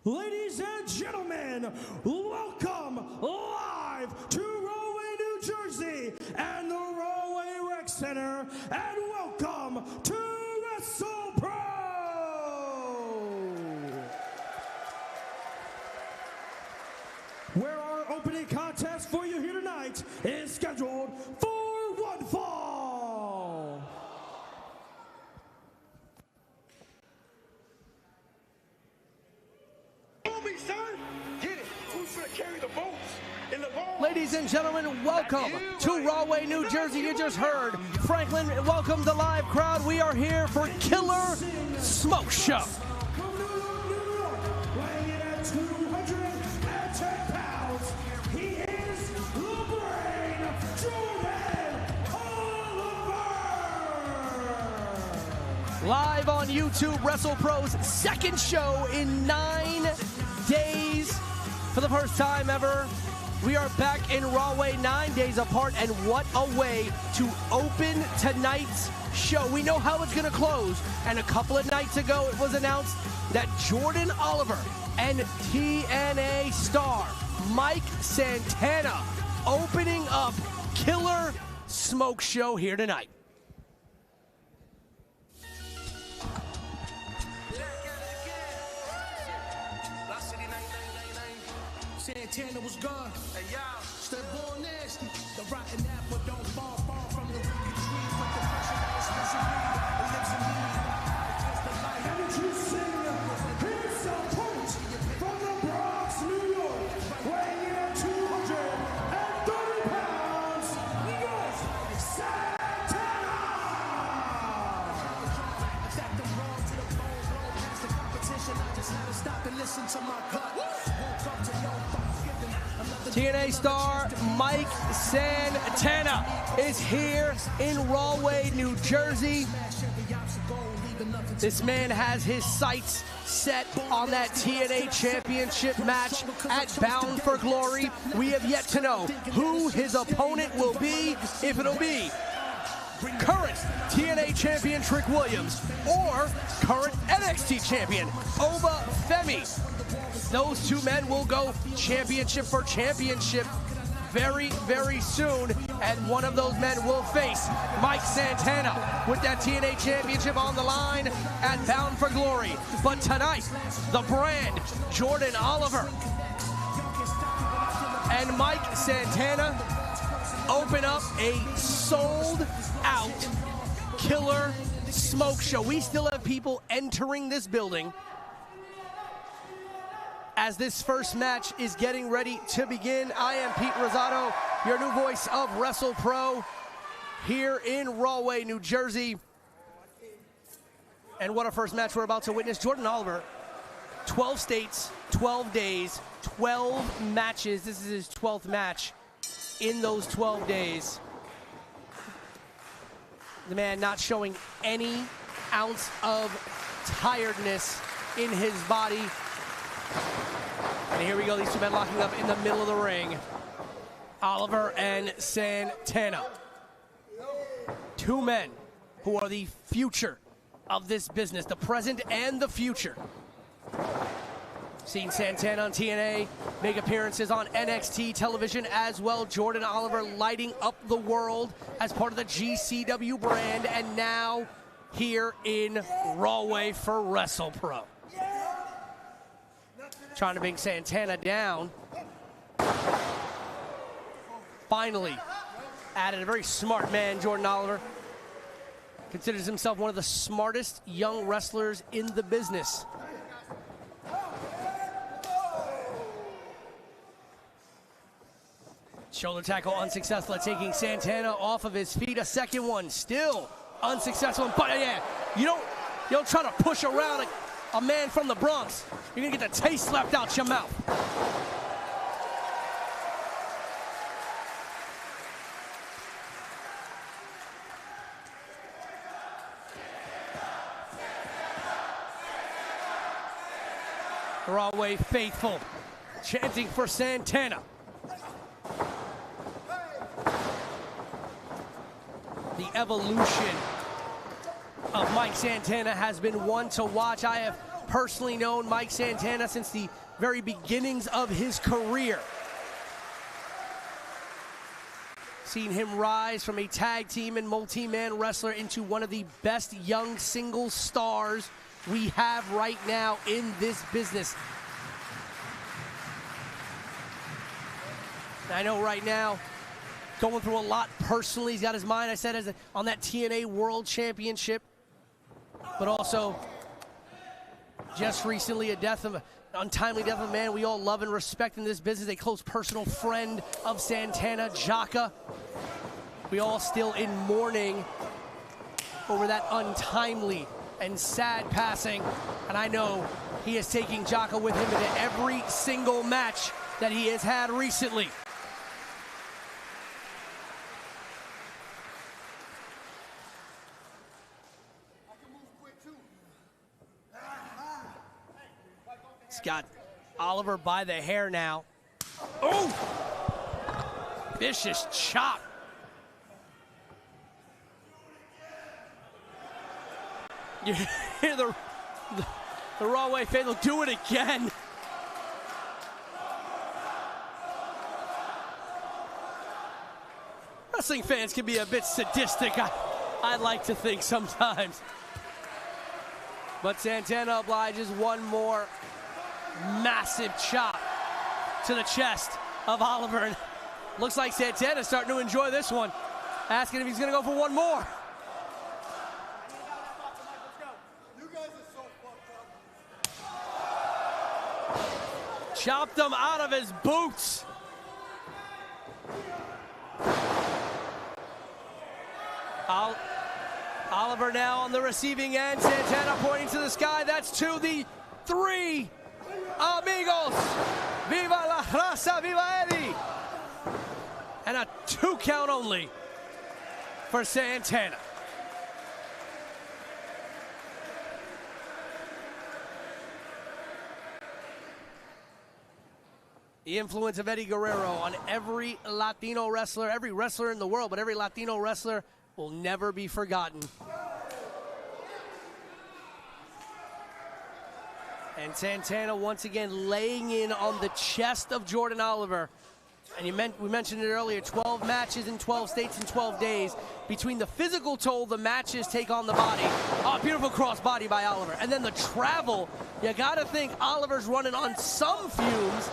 Ladies and gentlemen, welcome live to Rahway, New Jersey and the Rahway Rec Center, and welcome to WrestlePro! Where our opening contest for you here tonight is scheduled for one fall. Ladies and gentlemen, welcome to Rahway, New Jersey. You just heard Franklin welcome the live crowd. We are here for Killer Smoke Show. Weighing in at 210 pounds, he is the Brain, Jordan Oliver! Live on YouTube, WrestlePro's second show in 9 days. For the first time ever, we are back in Rahway 9 days apart, and what a way to open tonight's show. We know how it's going to close, and a couple of nights ago it was announced that Jordan Oliver and TNA star Mike Santana opening up Killer Smoke Show here tonight. Santana was gone. Hey, y'all. Step born nasty. The rotten apple don't fall far from the wicked tree. With the pressure that is misery. It lives in me. Against the light. Introducing his opponent from the Bronx, New York, weighing in at 230 pounds, Nikos Santana! Attack them wrong to the bone. Blow past the competition. I just had to stop and listen to my gut. Woke up to your TNA star Mike Santana is here in Rahway, New Jersey. This man has his sights set on that TNA Championship match at Bound for Glory. We have yet to know who his opponent will be, if it'll be current TNA champion Trick Williams or current NXT champion Oba Femi. Those two men will go championship for championship very, very soon, and one of those men will face Mike Santana with that TNA championship on the line at Bound for Glory. But tonight, the brand, Jordan Oliver and Mike Santana open up a sold-out Killer Smoke Show. We still have people entering this building as this first match is getting ready to begin. I am Pete Rosado, your new voice of WrestlePro here in Rahway, New Jersey. And what a first match we're about to witness. Jordan Oliver, 12 states, 12 days, 12 matches. This is his 12th match in those 12 days. The man not showing any ounce of tiredness in his body. And here we go, these two men locking up in the middle of the ring. Oliver and Santana. Two men who are the future of this business, the present and the future. Seen Santana on TNA, make appearances on NXT television as well. Jordan Oliver lighting up the world as part of the GCW brand, and now here in Rahway for WrestlePro. Trying to bring Santana down. Finally added a very smart man, Jordan Oliver. Considers himself one of the smartest young wrestlers in the business. Shoulder tackle unsuccessful at taking Santana off of his feet. A second one still unsuccessful. But yeah, you don't try to push around a man from the Bronx. You're gonna get the taste slapped out your mouth. Rahway faithful chanting for Santana. The evolution of Mike Santana has been one to watch. I have personally known Mike Santana since the very beginnings of his career. Seen him rise from a tag team and multi-man wrestler into one of the best young single stars we have right now in this business. I know right now, going through a lot personally. He's got his mind, I said, on that TNA World Championship, but also just recently untimely death of a man we all love and respect in this business, a close personal friend of Santana, Jaka. We all still in mourning over that untimely and sad passing, and I know he is taking Jaka with him into every single match that he has had recently. He's got Oliver by the hair now. Oh! Vicious chop. You hear the Rahway fan, they'll do it again. Wrestling fans can be a bit sadistic, I'd like to think sometimes. But Santana obliges one more massive chop to the chest of Oliver. And looks like Santana's starting to enjoy this one. Asking if he's going to go for one more. Chopped him out of his boots. Oliver now on the receiving end. Santana pointing to the sky. That's to the 3. Amigos. Viva la raza, viva Eddie. And a 2 count only for Santana. The influence of Eddie Guerrero on every Latino wrestler, every wrestler in the world, but every Latino wrestler will never be forgotten. And Santana once again laying in on the chest of Jordan Oliver. And we mentioned it earlier, 12 matches in 12 states in 12 days. Between the physical toll the matches take on the body. Oh, beautiful cross body by Oliver. And then the travel, you gotta think Oliver's running on some fumes.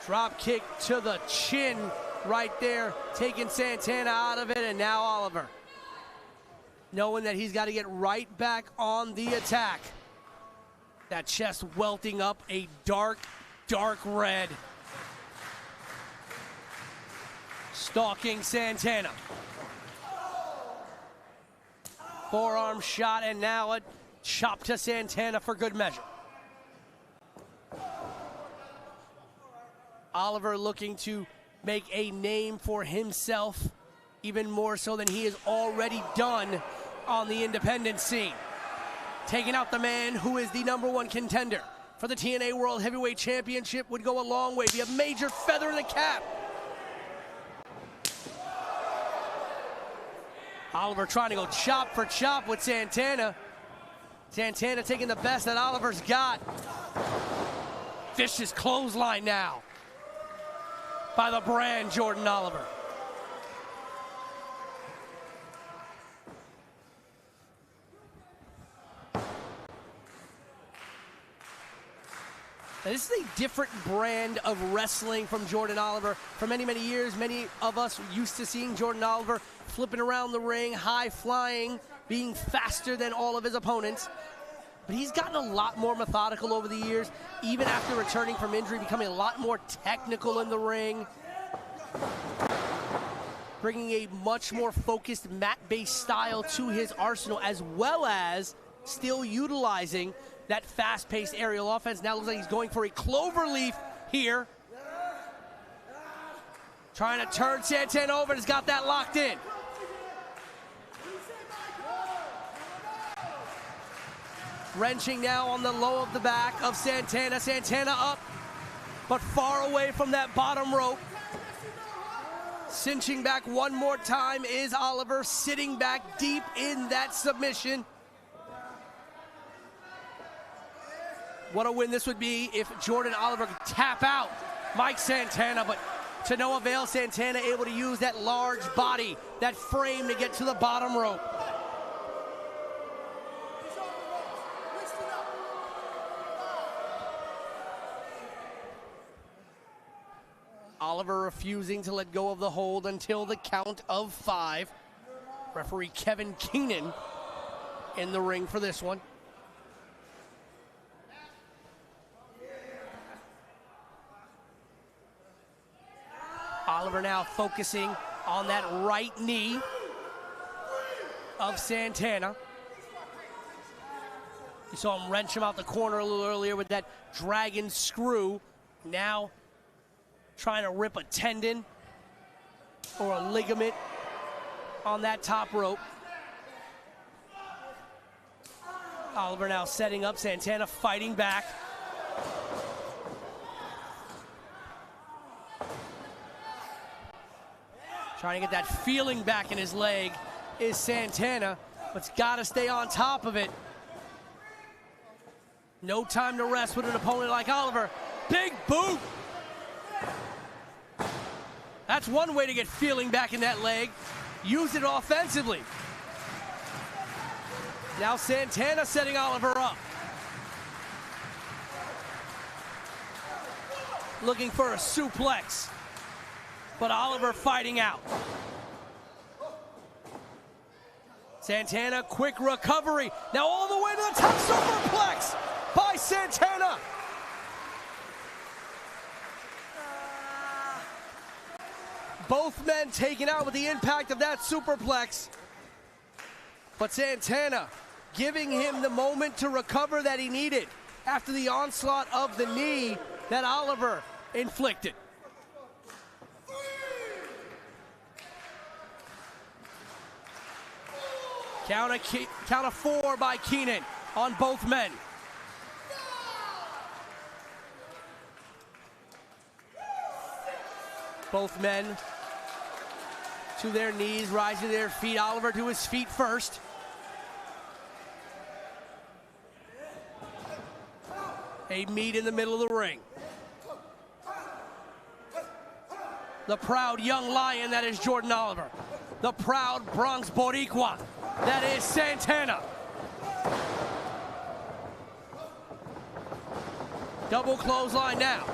Drop kick to the chin right there, taking Santana out of it, and now Oliver, knowing that he's got to get right back on the attack. That chest welting up a dark, dark red. Stalking Santana. Forearm shot, and now a chop to Santana for good measure. Oliver looking to make a name for himself, even more so than he has already done on the independent scene. Taking out the man who is the #1 contender for the TNA World Heavyweight Championship would go a long way, be a major feather in the cap. Oliver trying to go chop for chop with Santana. Santana taking the best that Oliver's got. Vicious clothesline now by the brand Jordan Oliver. Now, this is a different brand of wrestling from Jordan Oliver. For many, many years, many of us were used to seeing Jordan Oliver flipping around the ring, high flying, being faster than all of his opponents. But he's gotten a lot more methodical over the years, even after returning from injury, becoming a lot more technical in the ring. Bringing a much more focused mat-based style to his arsenal, as well as still utilizing that fast-paced aerial offense. Now looks like he's going for a cloverleaf here. Trying to turn Santana over, and has got that locked in. Wrenching now on the low of the back of Santana. Santana up, but far away from that bottom rope. cinching back one more time is Oliver, sitting back deep in that submission. What a win this would be if Jordan Oliver could tap out Mike Santana, but to no avail. Santana able to use that large body, that frame to get to the bottom rope. Oliver refusing to let go of the hold until the count of 5. Referee Kevin Keenan in the ring for this one. Oliver now focusing on that right knee of Santana. You saw him wrench him out the corner a little earlier with that dragon screw. Now trying to rip a tendon or a ligament on that top rope. Oliver now setting up, Santana fighting back. Trying to get that feeling back in his leg is Santana, but's got to stay on top of it. No time to rest with an opponent like Oliver. Big boot. That's one way to get feeling back in that leg. Use it offensively. Now Santana setting Oliver up. Looking for a suplex, but Oliver fighting out. Santana, quick recovery. Now all the way to the top, superplex by Santana. Both men taken out with the impact of that superplex. But Santana giving him the moment to recover that he needed after the onslaught of the knee that Oliver inflicted. Count of 4 by Keenan on both men. Both men to their knees, rising to their feet. Oliver to his feet first. A meet in the middle of the ring. The proud young lion that is Jordan Oliver. The proud Bronx Boricua that is Santana. Double clothesline now.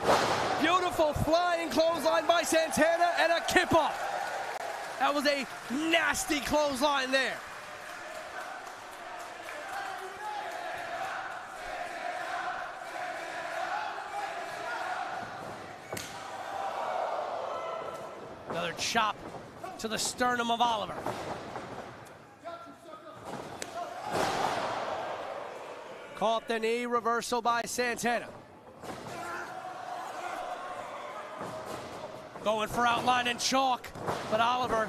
Beautiful flying clothesline by Santana and a kip off. That was a nasty clothesline there. Another chop to the sternum of Oliver. Caught the knee, reversal by Santana. Going for outline and chalk, but Oliver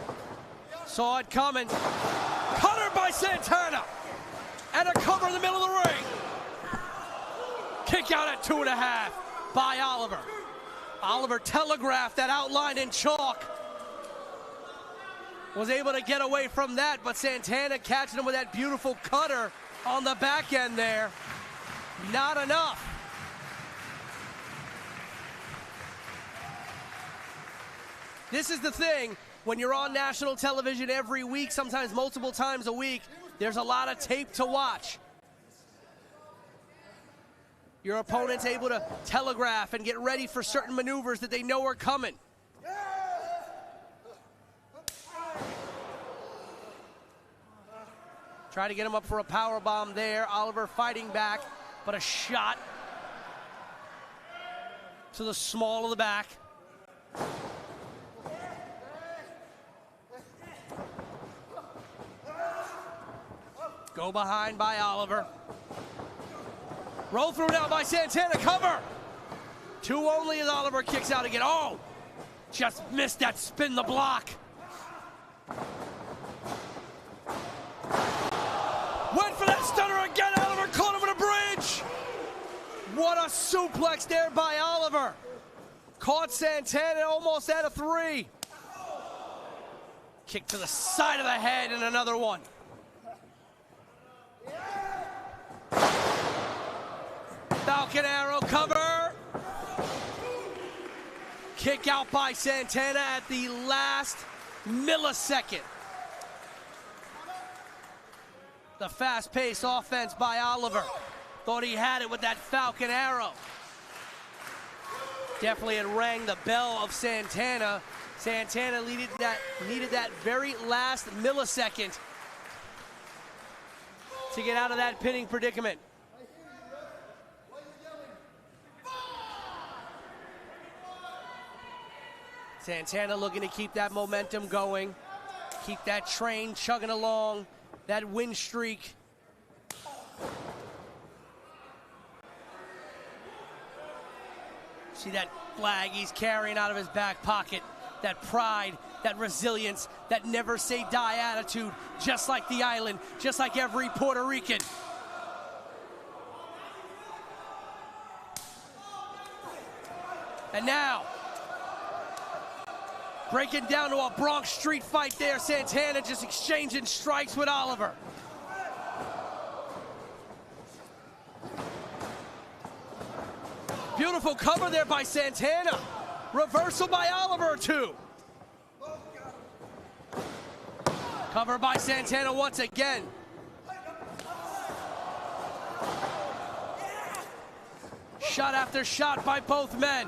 saw it coming. Cutter by Santana, and a cover in the middle of the ring. Kick out at 2.5 by Oliver. Oliver telegraphed that outline in chalk. Was able to get away from that, but Santana catching him with that beautiful cutter on the back end there. Not enough. This is the thing, when you're on national television every week, sometimes multiple times a week, there's a lot of tape to watch. Your opponent's able to telegraph and get ready for certain maneuvers that they know are coming. Try to get him up for a power bomb there. Oliver fighting back, but a shot to the small of the back. Go behind by Oliver. Roll through now by Santana, cover. 2 only as Oliver kicks out again. Oh, just missed that spin the block. Went for that stunner again, Oliver caught him with a bridge. What a suplex there by Oliver. Caught Santana almost at a 3. Kick to the side of the head and another one. Falcon Arrow cover. Kick out by Santana at the last millisecond. The fast-paced offense by Oliver. Thought he had it with that Falcon Arrow. Definitely had rang the bell of Santana. Santana needed that very last millisecond to get out of that pinning predicament. Santana looking to keep that momentum going, keep that train chugging along, that win streak. See that flag he's carrying out of his back pocket. That pride, that resilience, that never say die attitude, just like the island, just like every Puerto Rican. And now, breaking down to a Bronx street fight there, Santana just exchanging strikes with Oliver. Beautiful cover there by Santana. Reversal by Oliver, too. Cover by Santana once again. Shot after shot by both men.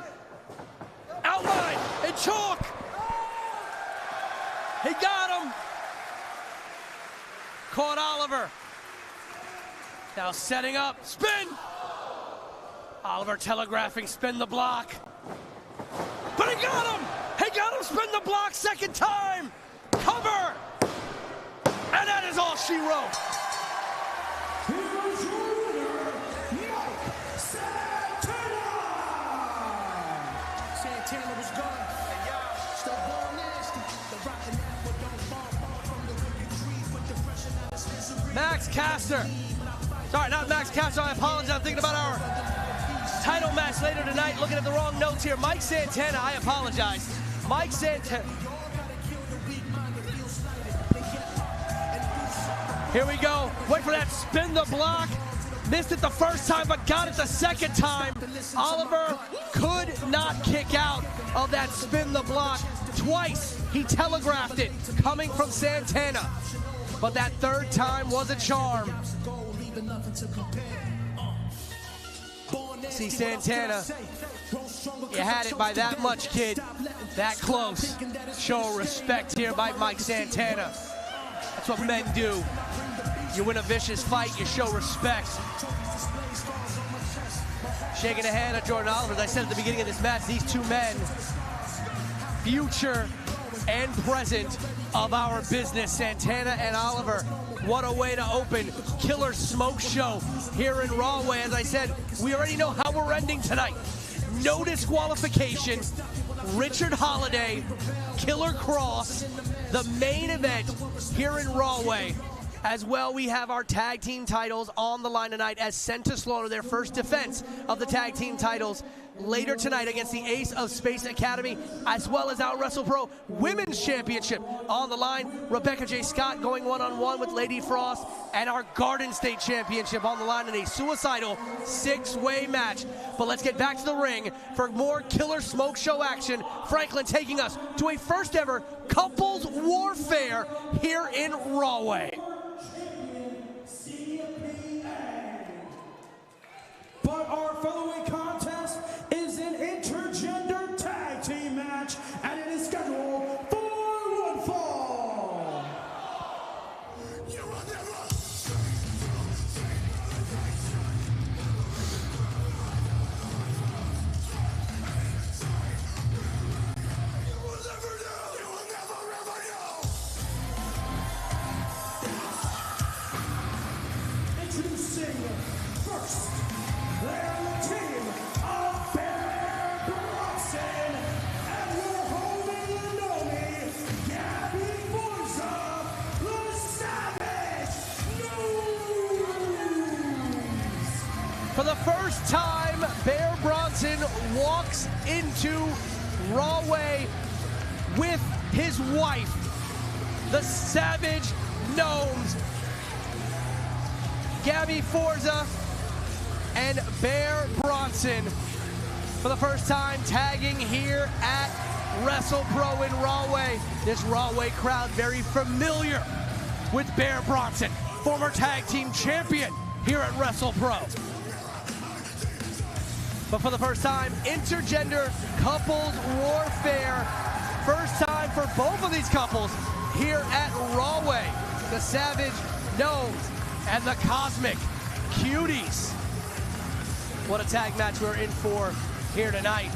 Outline and chalk. He got him. Caught Oliver. Now setting up. Spin. Oliver telegraphing, spin the block. But he got him! He got him, spin the block, second time! Cover! And that is all she wrote. Here's your winner, Santana! Santana was gone. Still born nasty. The rotten apple don't fall far from the wicked trees with the fresh and out of misery. Max Caster. Sorry, not Max Caster, I apologize. I'm thinking about our title match later tonight. Looking at the wrong notes here. Mike Santana, I apologize. Mike Santana. Here we go. Wait for that spin the block. Missed it the first time, but got it the second time. Oliver could not kick out of that spin the block. Twice he telegraphed it coming from Santana. But that third time was a charm. See Santana, you had it by that much, kid. That close. Show respect here by Mike Santana. That's what men do. You win a vicious fight, you show respect. Shaking the hand of Jordan Oliver. As I said at the beginning of this match, these two men, future and present of our business, Santana and Oliver. What a way to open Killer Smoke Show here in Rahway. As I said, we already know how we're ending tonight. No disqualification. Richard Holliday, Killer Kross, the main event here in Rahway. As well, we have our tag team titles on the line tonight as sent to slaughter their first defense of the tag team titles later tonight against the Ace of Space Academy, as well as our WrestlePro Women's Championship on the line. Rebecca J. Scott going one-on-one with Lady Frost, and our Garden State Championship on the line in a suicidal six-way match. But let's get back to the ring for more Killer Smoke Show action. Franklin taking us to a first ever couples warfare here in Rahway. But our featherweight contest is an intergender tag team match, and it is scheduled for one fall. Introducing first, they're the team of Bronson, and we're holding the Gnomie, Gabby Forza, the Savage Gnomes. For the first time, Bear Bronson walks into Rahway with his wife. the Savage Gnomes. Gabby, Forza, and Bear Bronson for the first time tagging here at WrestlePro in Rahway. This Rahway crowd very familiar with Bear Bronson, former tag team champion here at WrestlePro. But for the first time, intergender couples warfare. First time for both of these couples here at Rahway. The Savage Gnomes and the Cosmic Cuties. What a tag match we're in for here tonight.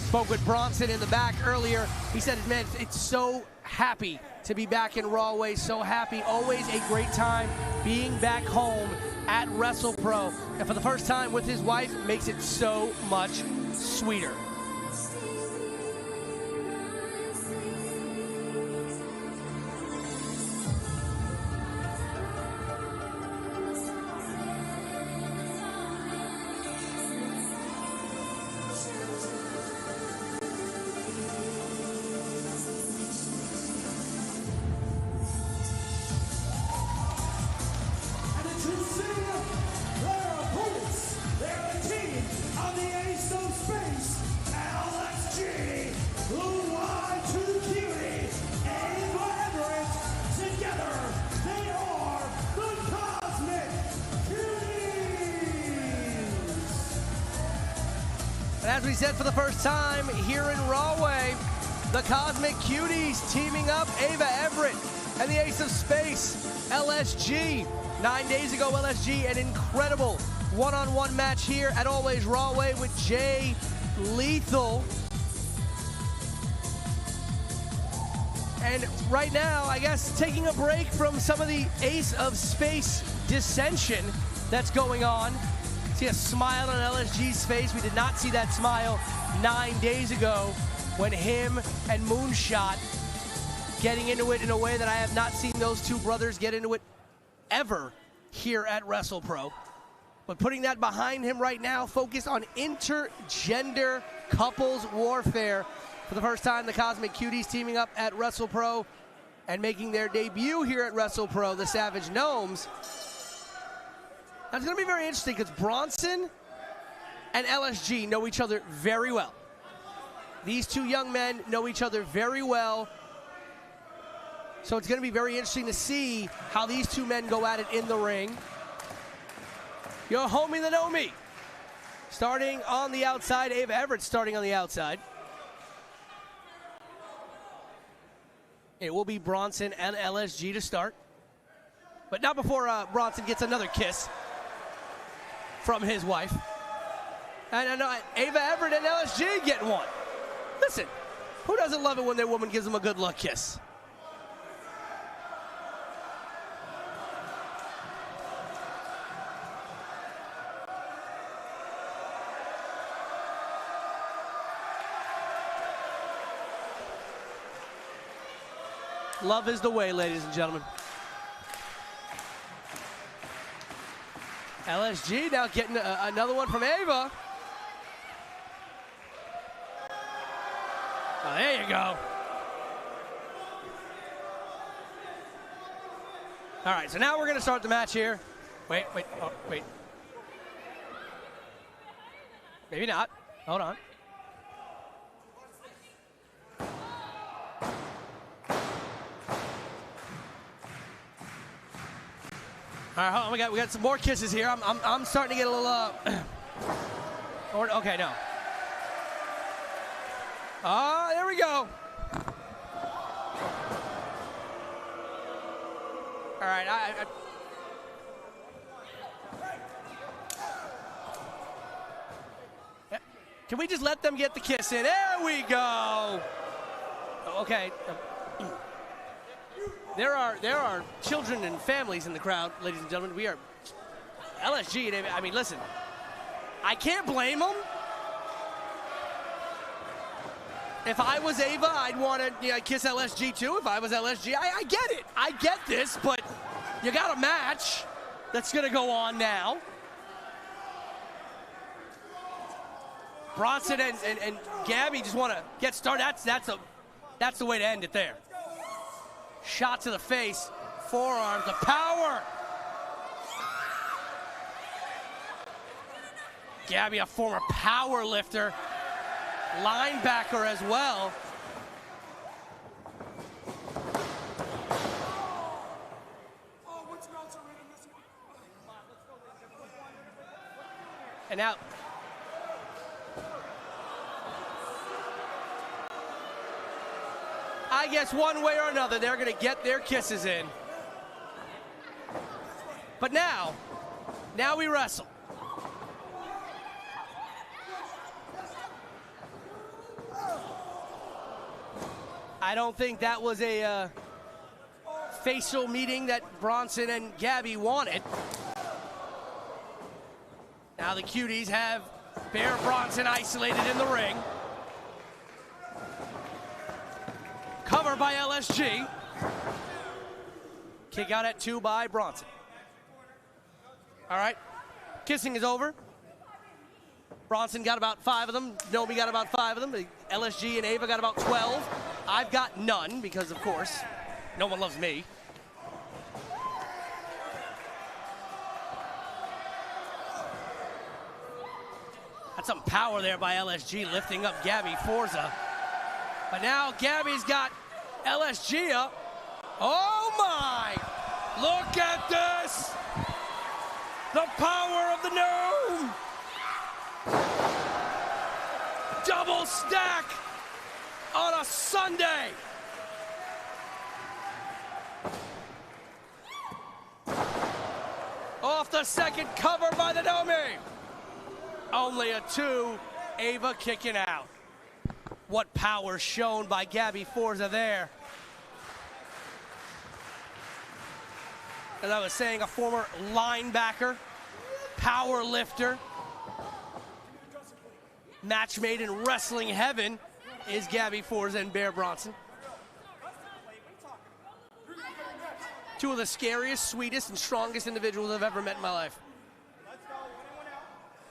Spoke with Bronson in the back earlier. He said, man, it's so happy to be back in Rahway, so happy. Always a great time being back home at WrestlePro. And for the first time with his wife, makes it so much sweeter. As we said, for the first time here in Rahway, the Cosmic Cuties teaming up, Ava Everett and the Ace of Space, LSG. 9 days ago, LSG, an incredible one-on-one match here at Always Rahway with Jay Lethal. And right now, I guess, taking a break from some of the Ace of Space dissension that's going on. See a smile on LSG's face. We did not see that smile 9 days ago when him and Moonshot getting into it in a way that I have not seen those two brothers get into it ever here at WrestlePro. But putting that behind him right now, focus on intergender couples warfare. For the first time, the Cosmic Cuties teaming up at WrestlePro and making their debut here at WrestlePro, the Savage Gnomes. That's going to be very interesting because Bronson and LSG know each other very well. These two young men know each other very well. So it's going to be very interesting to see how these two men go at it in the ring. Your homie, the Gnomie, starting on the outside. Ava Everett starting on the outside. It will be Bronson and LSG to start. But not before Bronson gets another kiss from his wife. And I know Ava Everett and LSG getting one. Listen, who doesn't love it when their woman gives them a good luck kiss? Love is the way, ladies and gentlemen. LSG now getting another one from Ava. Oh, there you go. All right, so now we're going to start the match here. Wait. Maybe not. Hold on. All right, hold on. We got some more kisses here. I'm starting to get a little okay, no. Ah, there we go. All right, can we just let them get the kiss in? There we go. Okay. There are children and families in the crowd, ladies and gentlemen. We are LSG. I mean, listen, I can't blame them. If I was Ava, I'd want to kiss LSG too. If I was LSG, I get it. I get this, but you got a match that's going to go on now. Bronson and Gabby just want to get started. That's the way to end it there. Shot to the face, forearm, the power. Gabby, a former power lifter, linebacker as well. And now, I guess one way or another, they're gonna get their kisses in. But now we wrestle. I don't think that was a facial meeting that Bronson and Gabby wanted. Now the Cuties have Bear Bronson isolated in the ring. Cover by LSG. Kick out at 2 by Bronson. All right, kissing is over. Bronson got about 5 of them. Gnomie got about 5 of them. LSG and Ava got about 12. I've got none because, of course, no one loves me. That's some power there by LSG, lifting up Gabby Forza. But now Gabby's got LSG up. Oh my! Look at this! The power of the Gnome! Double stack on a Sunday! Off the second cover by the Gnomie. Only a 2, Ava kicking out. What power shown by Gabby Forza there. As I was saying, a former linebacker, power lifter. Match made in wrestling heaven is Gabby Forza and Bear Bronson. 2 of the scariest, sweetest, and strongest individuals I've ever met in my life.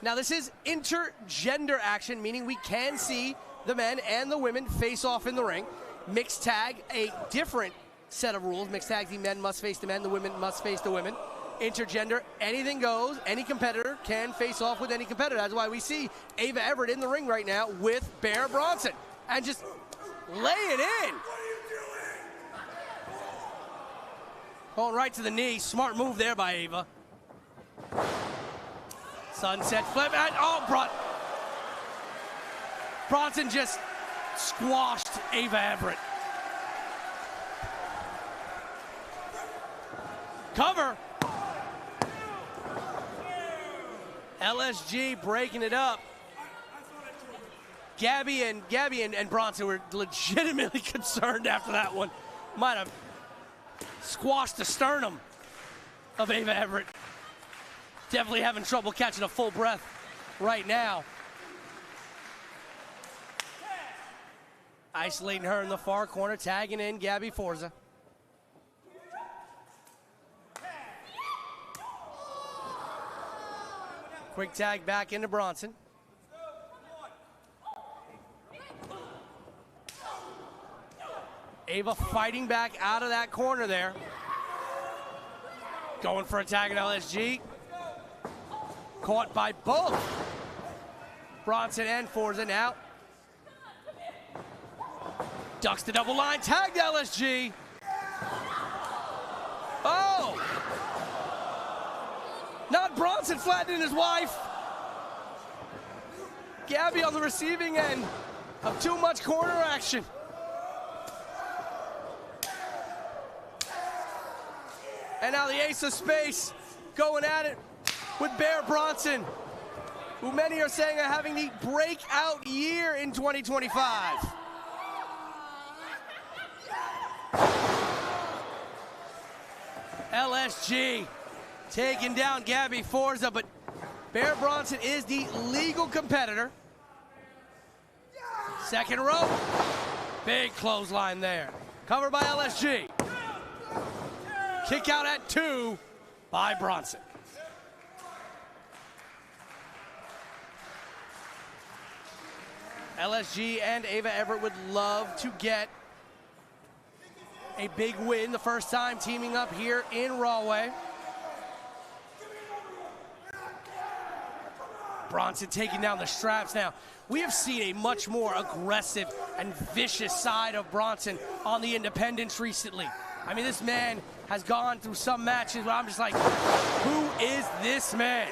Now this is intergender action, meaning we can see the men and the women face off in the ring. Mixed tag, a different set of rules. Mixed tag, the men must face the men, the women must face the women. Intergender, anything goes. Any competitor can face off with any competitor. That's why we see Ava Everett in the ring right now with Bear Bronson. And just lay it in. Going right to the knee. Smart move there by Ava. Sunset flip, and Bronson just squashed Ava Everett. Cover. LSG breaking it up. Gabby and Bronson were legitimately concerned after that one. Might have squashed the sternum of Ava Everett. Definitely having trouble catching a full breath right now. Isolating her in the far corner, tagging in Gabby Forza. Quick tag back into Bronson. Ava fighting back out of that corner there. Going for a tag at LSG. Caught by both Bronson and Forza now. Ducks the double line, tagged LSG. Oh! Not Bronson flattening his wife. Gabby on the receiving end of too much corner action. And now the ace of space going at it with Bear Bronson, who many are saying are having the breakout year in 2025. LSG taking down Gabby Forza, but Bear Bronson is the legal competitor. Second rope, big clothesline there. Covered by LSG. Kick out at 2 by Bronson. LSG and Ava Everett would love to get A big win, the first time teaming up here in Rahway. Bronson taking down the straps now. We have seen a much more aggressive and vicious side of Bronson on the independents recently. I mean, this man has gone through some matches where I'm just like, who is this man?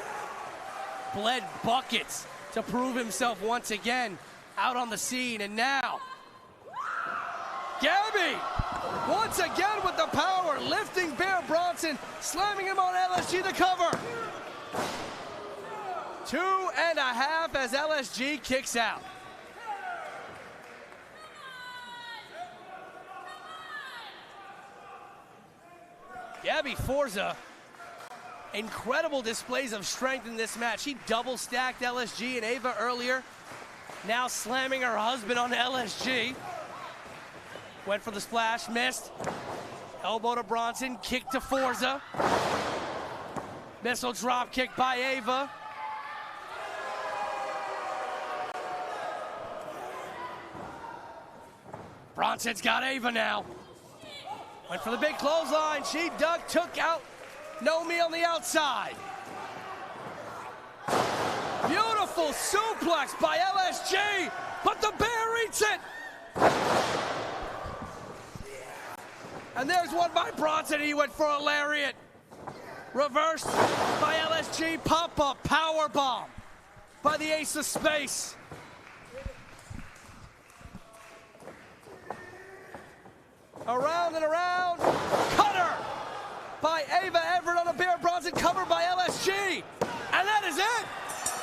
Bled buckets to prove himself once again out on the scene, and now Gabby once again with the power, lifting Bear Bronson, slamming him on LSG to cover. 2.5 as LSG kicks out. Gabby Forza, incredible displays of strength in this match. She double stacked LSG and Ava earlier. Now slamming her husband on LSG. Went for the splash, missed. Elbow to Bronson, kick to Forza. Missile drop kick by Ava. Bronson's got Ava now. Went for the big clothesline. She ducked, took out Gnomie on the outside. Beautiful suplex by LSG, but the Bear eats it. And there's one by Bronson. He went for a lariat. Reversed by LSG. Pop-up power bomb by the Ace of Space. Around and around. Cutter by Ava Everett on a Bear Bronson, covered by LSG. And that is it.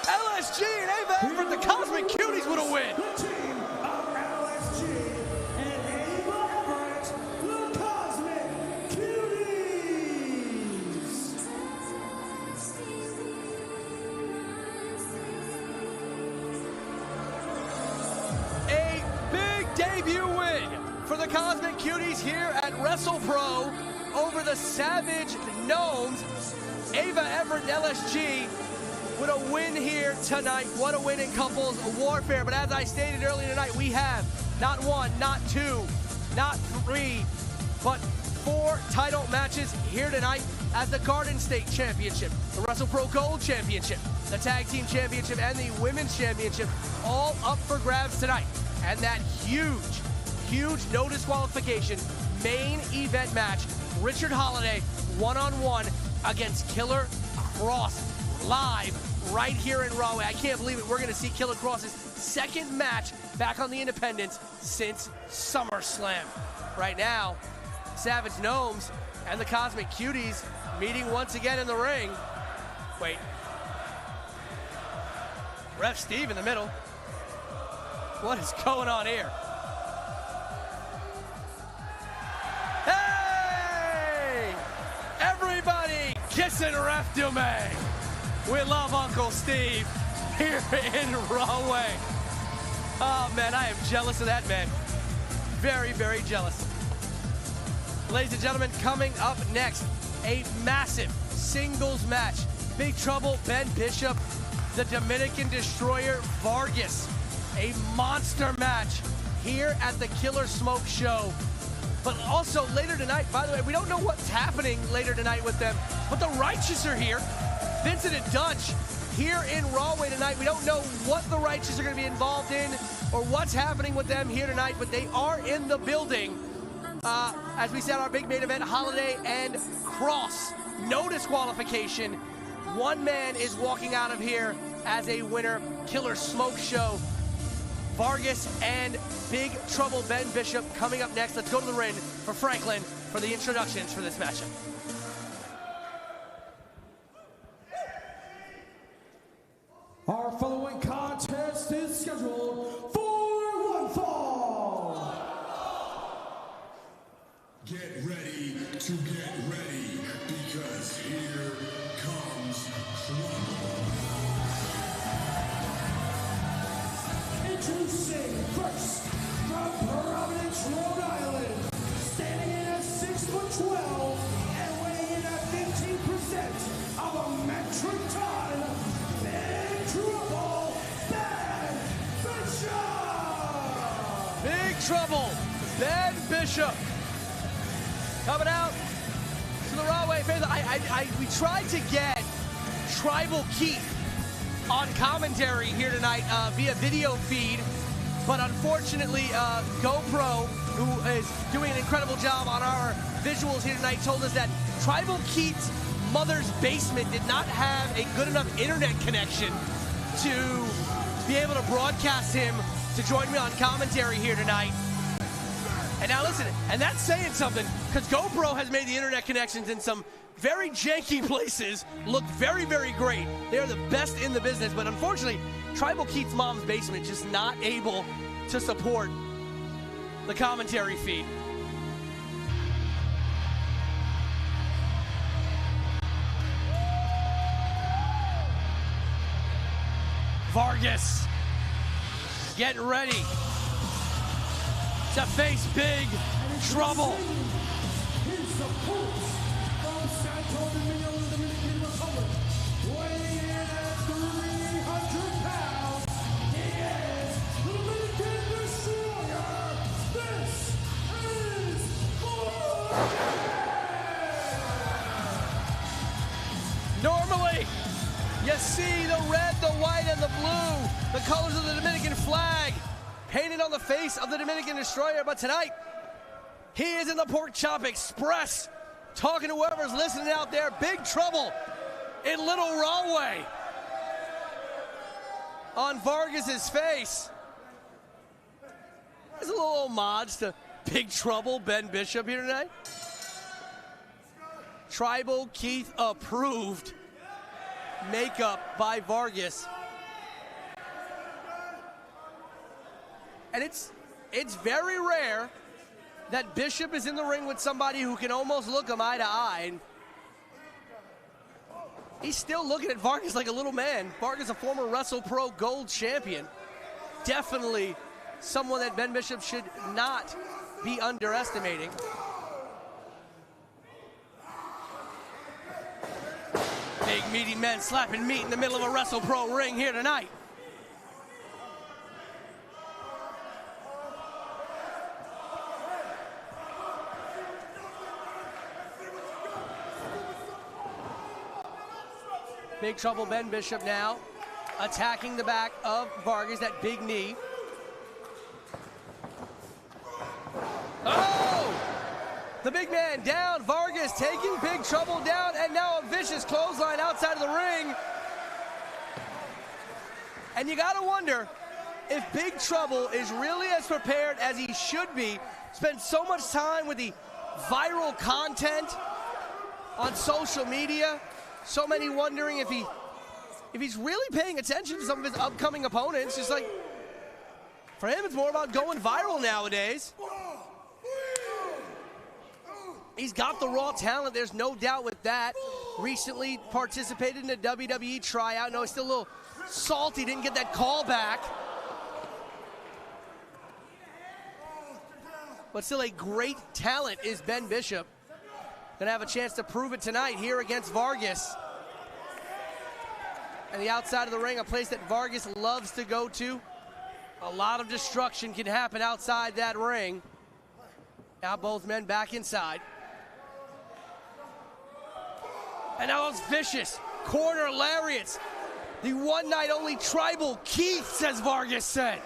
LSG and Ava Everett, the Cosmic Cuties, with a win. The team of LSG and Ava Everett, the Cosmic Cuties. A big debut win for the Cosmic Cuties here at WrestlePro over the Savage Gnomes. Ava Everett and LSG with a win here tonight. What a win in couples warfare. But as I stated earlier tonight, we have not one, not two, not three, but 4 title matches here tonight as the Garden State Championship, the WrestlePro Gold Championship, the Tag Team Championship, and the Women's Championship all up for grabs tonight. And that huge no disqualification main event match, Richard Holliday one-on-one against Killer Kross, live right here in Rahway. I can't believe it. We're going to see Killer Kross's second match back on the independents since SummerSlam. Right now, Savage Gnomes and the Cosmic Cuties meeting once again in the ring. Wait. Ref Steve in the middle. What is going on here? Hey! Everybody kissing Ref Domain. We love Uncle Steve here in Rahway. Oh man, I am jealous of that man. Very, very jealous. Ladies and gentlemen, coming up next, a massive singles match. Big Trouble, Ben Bishop, the Dominican Destroyer, Vargas. A monster match here at the Killer Smoke Show. But also later tonight, by the way, we don't know what's happening later tonight with them, but the Righteous are here. Vincent and Dutch here in Rahway tonight. We don't know what the Righteous are going to be involved in or what's happening with them here tonight, but they are in the building. As we said, our big main event, Holliday and Kross. No disqualification. One man is walking out of here as a winner. Killer Smoke Show. Vargas and Big Trouble Ben Bishop coming up next. Let's go to the ring for Franklin for the introductions for this matchup. Our following contest is scheduled for one fall. Get ready to get ready, because here comes trouble. Introducing first, from Providence, Rhode Island, standing in at 6'12" and weighing in at 15% of a metric ton, Big Trouble, Ben Bishop! Big Trouble, Ben Bishop. Coming out to the Rahway fans. We tried to get Tribal Keith on commentary here tonight via video feed, but unfortunately GoPro, who is doing an incredible job on our visuals here tonight, told us that Tribal Keith's mother's basement did not have a good enough internet connection to be able to broadcast him to join me on commentary here tonight. And now listen, and that's saying something, because GoPro has made the internet connections in some very janky places look very, very great. They're the best in the business, but unfortunately, Tribal Keith's mom's basement just not able to support the commentary feed. Vargas getting ready to face Big Trouble. His support from Santana, Dominican Republic, weighing in at 300 pounds, he is the Dominican Destroyer. This is Goldy. Normally, you see the red, the white, and the blue, the colors of the Dominican flag, painted on the face of the Dominican Destroyer, but tonight, he is in the Pork Chop Express, talking to whoever's listening out there. Big Trouble in Little Rahway on Vargas's face. There's a little homage to Big Trouble, Ben Bishop here tonight. Tribal Keith approved makeup by Vargas. And it's very rare that Bishop is in the ring with somebody who can almost look him eye to eye. And he's still looking at Vargas like a little man. Vargas, a former WrestlePro Gold champion. Definitely someone that Ben Bishop should not be underestimating. Big meaty men slapping meat in the middle of a WrestlePro ring here tonight. Big Trouble Ben Bishop now attacking the back of Vargas, that big knee. Oh! The big man down, Vargas taking Big Trouble down, and now a vicious clothesline outside of the ring. And you gotta wonder if Big Trouble is really as prepared as he should be. Spent so much time with the viral content on social media. So many wondering if he's really paying attention to some of his upcoming opponents. Just like, for him, it's more about going viral nowadays. He's got the raw talent, there's no doubt with that. Recently participated in a WWE tryout. No, he's still a little salty, didn't get that call back. But still a great talent is Ben Bishop. Gonna have a chance to prove it tonight here against Vargas. And the outside of the ring, a place that Vargas loves to go to. A lot of destruction can happen outside that ring. Now both men back inside. And now those vicious corner lariats. The one night only Tribal Keith, says Vargas said.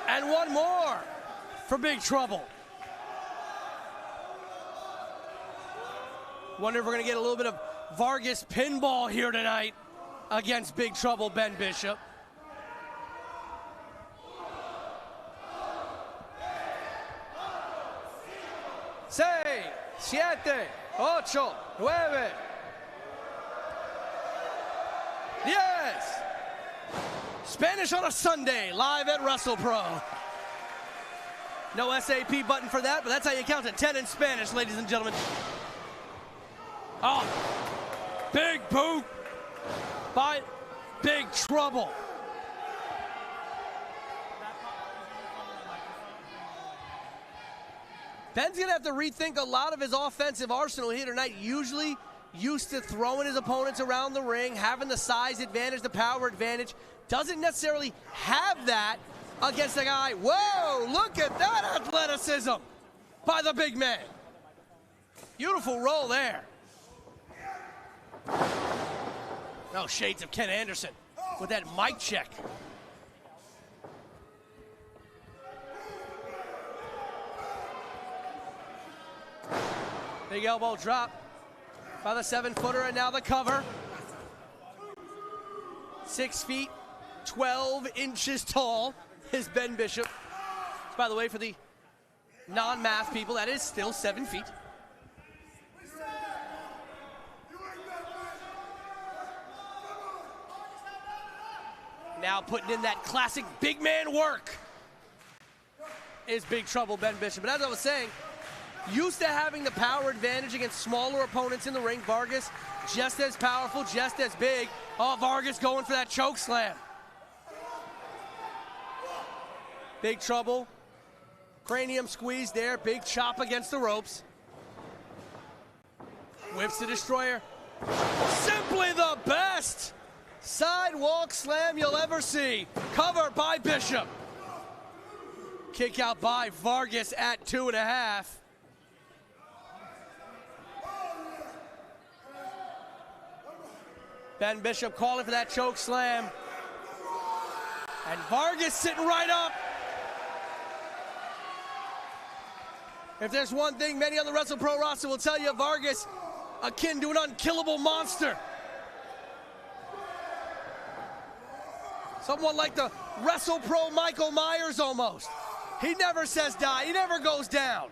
And one more for Big Trouble. Wonder if we're gonna get a little bit of Vargas pinball here tonight against Big Trouble Ben Bishop. Seis, siete, ocho, nueve, 10. Spanish on a Sunday, live at WrestlePro. No SAP button for that, but that's how you count to 10 in Spanish, ladies and gentlemen. Oh, big boot by Big Trouble. Ben's gonna have to rethink a lot of his offensive arsenal here tonight. Usually used to throwing his opponents around the ring, having the size advantage, the power advantage, doesn't necessarily have that against a guy. Whoa, look at that athleticism by the big man. Beautiful roll there. No shades of Ken Anderson with that mic check. Big elbow drop by the 7-footer, and now the cover. 6 feet, 12 inches tall is Ben Bishop. By the way, for the non-math people, that is still 7 feet. Now putting in that classic big man work is Big Trouble Ben Bishop. But as I was saying, used to having the power advantage against smaller opponents in the ring. Vargas just as powerful, just as big. Oh, Vargas going for that choke slam. Big Trouble. Cranium squeeze there. Big chop against the ropes. Whips the Destroyer. Simply the best sidewalk slam you'll ever see. Cover by Bishop. Kick out by Vargas at 2.5. Ben Bishop calling for that choke slam. And Vargas sitting right up. If there's one thing many on the WrestlePro roster will tell you, Vargas akin to an unkillable monster. Someone like the WrestlePro Michael Myers almost. He never says die, he never goes down.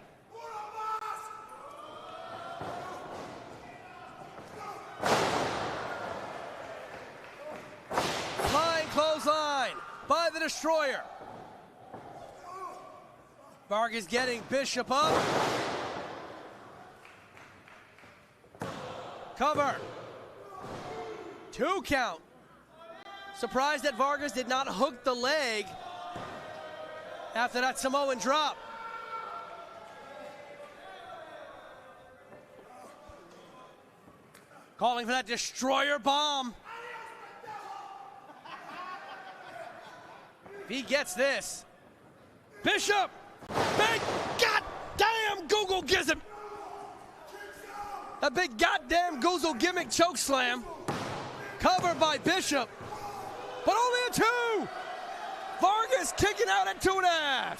Flying clothesline by the Destroyer. Vargas getting Bishop up. Cover. 2 count. Surprised that Vargas did not hook the leg after that Samoan drop. Calling for that Destroyer bomb. If he gets this, Bishop, big goddamn Google gives him. A big goddamn Goozle gimmick choke slam. Covered by Bishop. But only a 2. Vargas kicking out at 2.5.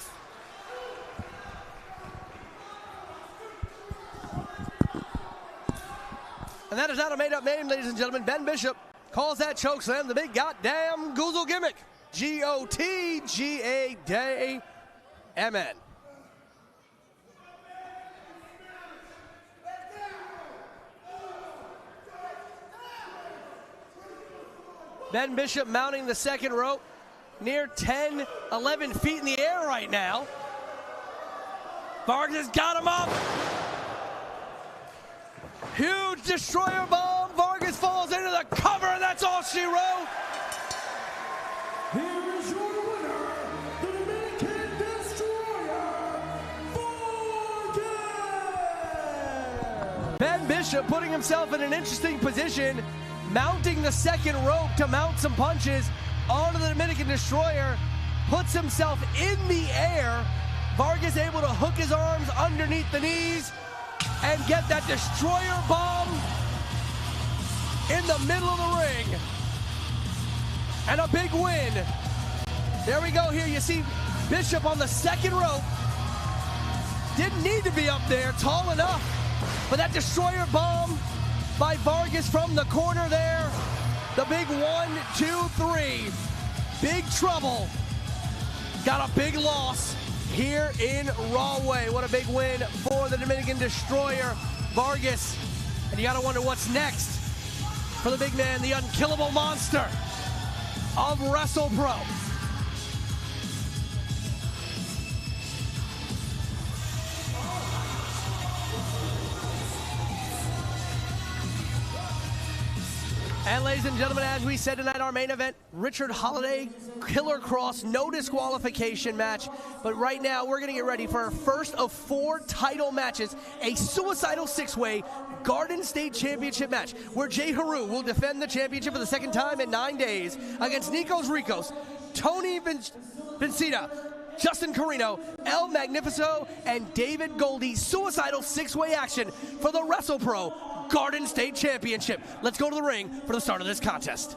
And that is not a made-up name, ladies and gentlemen. Ben Bishop calls that choke slam the big goddamn Goozle gimmick. G-O-T-G-A-D-A-M-N. Ben Bishop mounting the second rope, near 10, 11 feet in the air right now. Vargas got him up. Huge Destroyer bomb. Vargas falls into the cover, and that's all she wrote. Here is your winner, the Dominican Destroyer, Vargas! Ben Bishop putting himself in an interesting position, mounting the second rope to mount some punches onto the Dominican Destroyer, puts himself in the air. Vargas able to hook his arms underneath the knees and get that Destroyer bomb in the middle of the ring. And a big win. There we go here. You see Bishop on the second rope. Didn't need to be up there, tall enough. But that Destroyer bomb by Vargas from the corner there. The big 1, 2, 3. Big Trouble. Got a big loss here in Rahway. What a big win for the Dominican Destroyer, Vargas. And you gotta wonder what's next for the big man, the unkillable monster of WrestlePro. And ladies and gentlemen, as we said tonight, our main event, Richard Holliday, Killer Kross, no disqualification match. But right now, we're going to get ready for our first of 4 title matches, a suicidal 6-way Garden State Championship match, where J-Heru will defend the championship for the second time in 9 days against Nikos, Rikos, Tony Vincita, Justin Corino, El Magnifico, and David Goldy. Suicidal 6-way action for the WrestlePro Garden State Championship. Let's go to the ring for the start of this contest.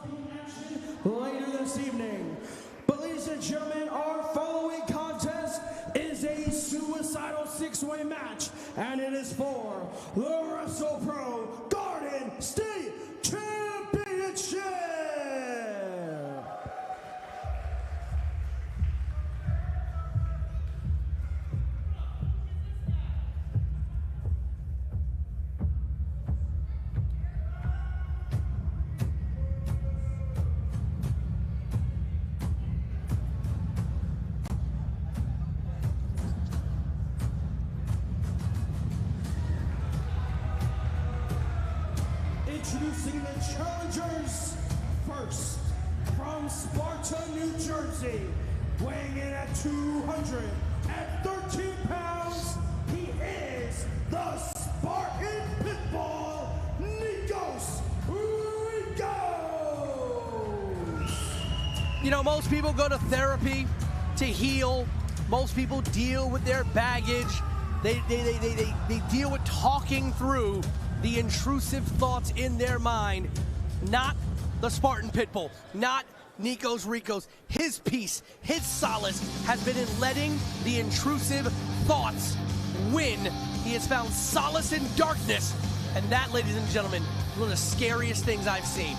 Later this evening, but ladies and gentlemen, our following contest is a suicidal 6-way match, and it is for the WrestlePro Garden State Championship. Introducing the challengers first, from Sparta, New Jersey, weighing in at 213 pounds, he is the Spartan Pitbull, Nikos Rikos. You know, most people go to therapy to heal. Most people deal with their baggage. They deal with talking through the intrusive thoughts in their mind. Not the Spartan Pitbull, not Nikos Rikos. His peace, his solace has been in letting the intrusive thoughts win. He has found solace in darkness, and that, ladies and gentlemen, is one of the scariest things I've seen.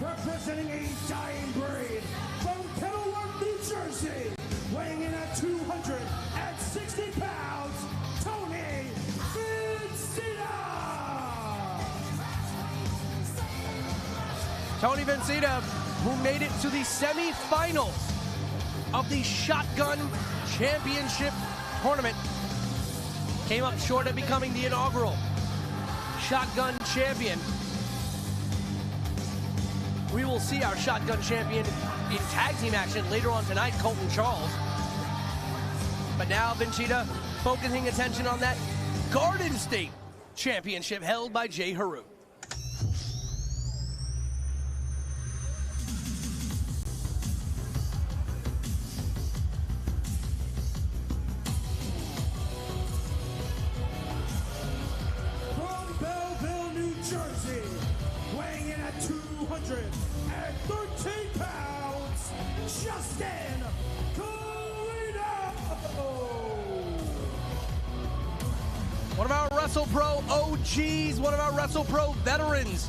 Representing a dying breed from Kenilworth, New Jersey, weighing in at 260 pounds, Tony Vincita. Tony Vincita, who made it to the semifinals of the Shotgun Championship tournament, came up short of becoming the inaugural Shotgun Champion. We will see our Shotgun Champion in tag team action later on tonight, Colton Charles. But now Vincita focusing attention on that Garden State Championship held by J-Heru. From Belleville, New Jersey, weighing in at 213 pounds, Justin Corino. One of our WrestlePro OGs, one of our WrestlePro veterans,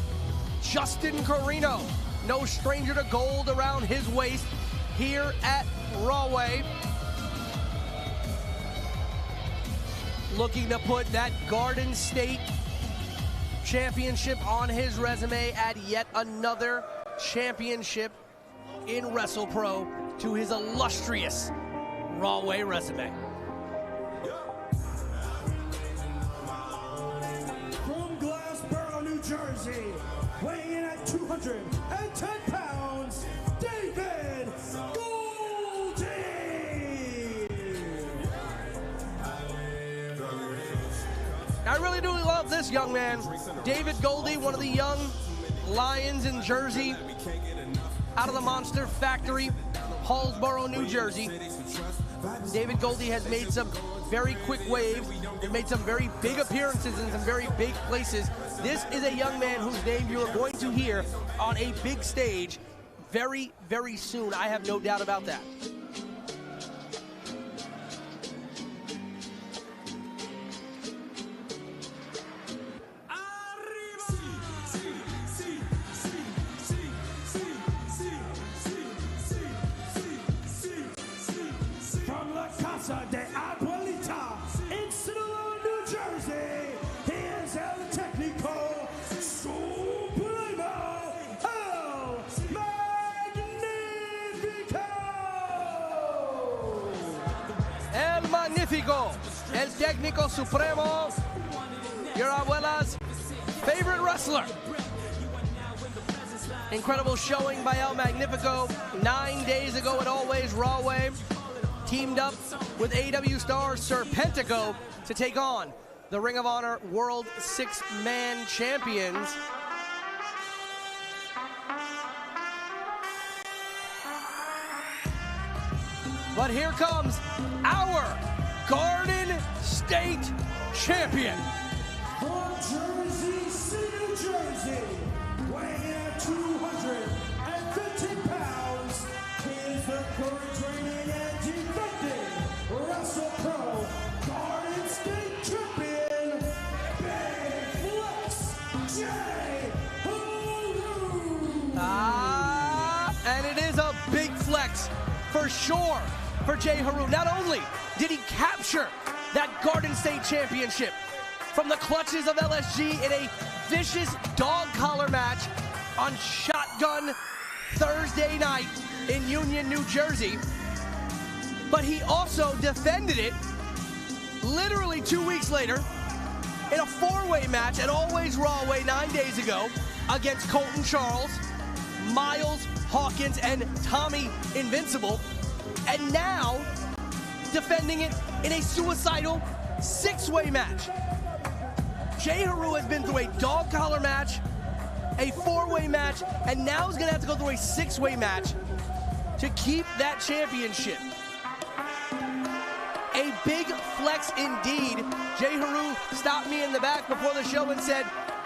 Justin Corino. No stranger to gold around his waist here at Rahway. Looking to put that Garden State Championship on his resume, add yet another championship in WrestlePro to his illustrious Rahway resume. From Glassboro, New Jersey, weighing in at 210 pounds, David Goldy. I really do love this young man. David Goldy, one of the young lions in Jersey, out of the Monster Factory, Hallsboro, New Jersey. David Goldy has made some very quick waves, made some very big appearances in some very big places. This is a young man whose name you are going to hear on a big stage very, very soon. I have no doubt about that. From La Casa de Abuelita in Sinaloa, New Jersey, he is El Técnico Supremo, El Magnifico. El Magnifico, el técnico supremo, your abuela's favorite wrestler. Incredible showing by El Magnifico 9 days ago at Always Rahway. Teamed up with AEW star Serpentico to take on the Ring of Honor World Six-Man Champions. But here comes our Garden State Champion. From Jersey City, New Jersey, weighing in at 250 pounds, he is the current reigning and defending WrestlePro Garden State Champion, Big Flex J-Heru. And it is a big flex for sure for J-Heru. Not only did he capture that Garden State Championship from the clutches of LSG in a vicious dog collar match on Shotgun Thursday night in Union, New Jersey, but he also defended it literally 2 weeks later in a four-way match at Always Rahway 9 days ago against Colton Charles, Miles Hawkins, and Tommy Invincible, and now defending it in a suicidal six-way match. J-Heru has been through a dog collar match, a four-way match, and now he's gonna have to go through a six-way match to keep that championship. A big flex indeed. J-Heru stopped me in the back before the show and said,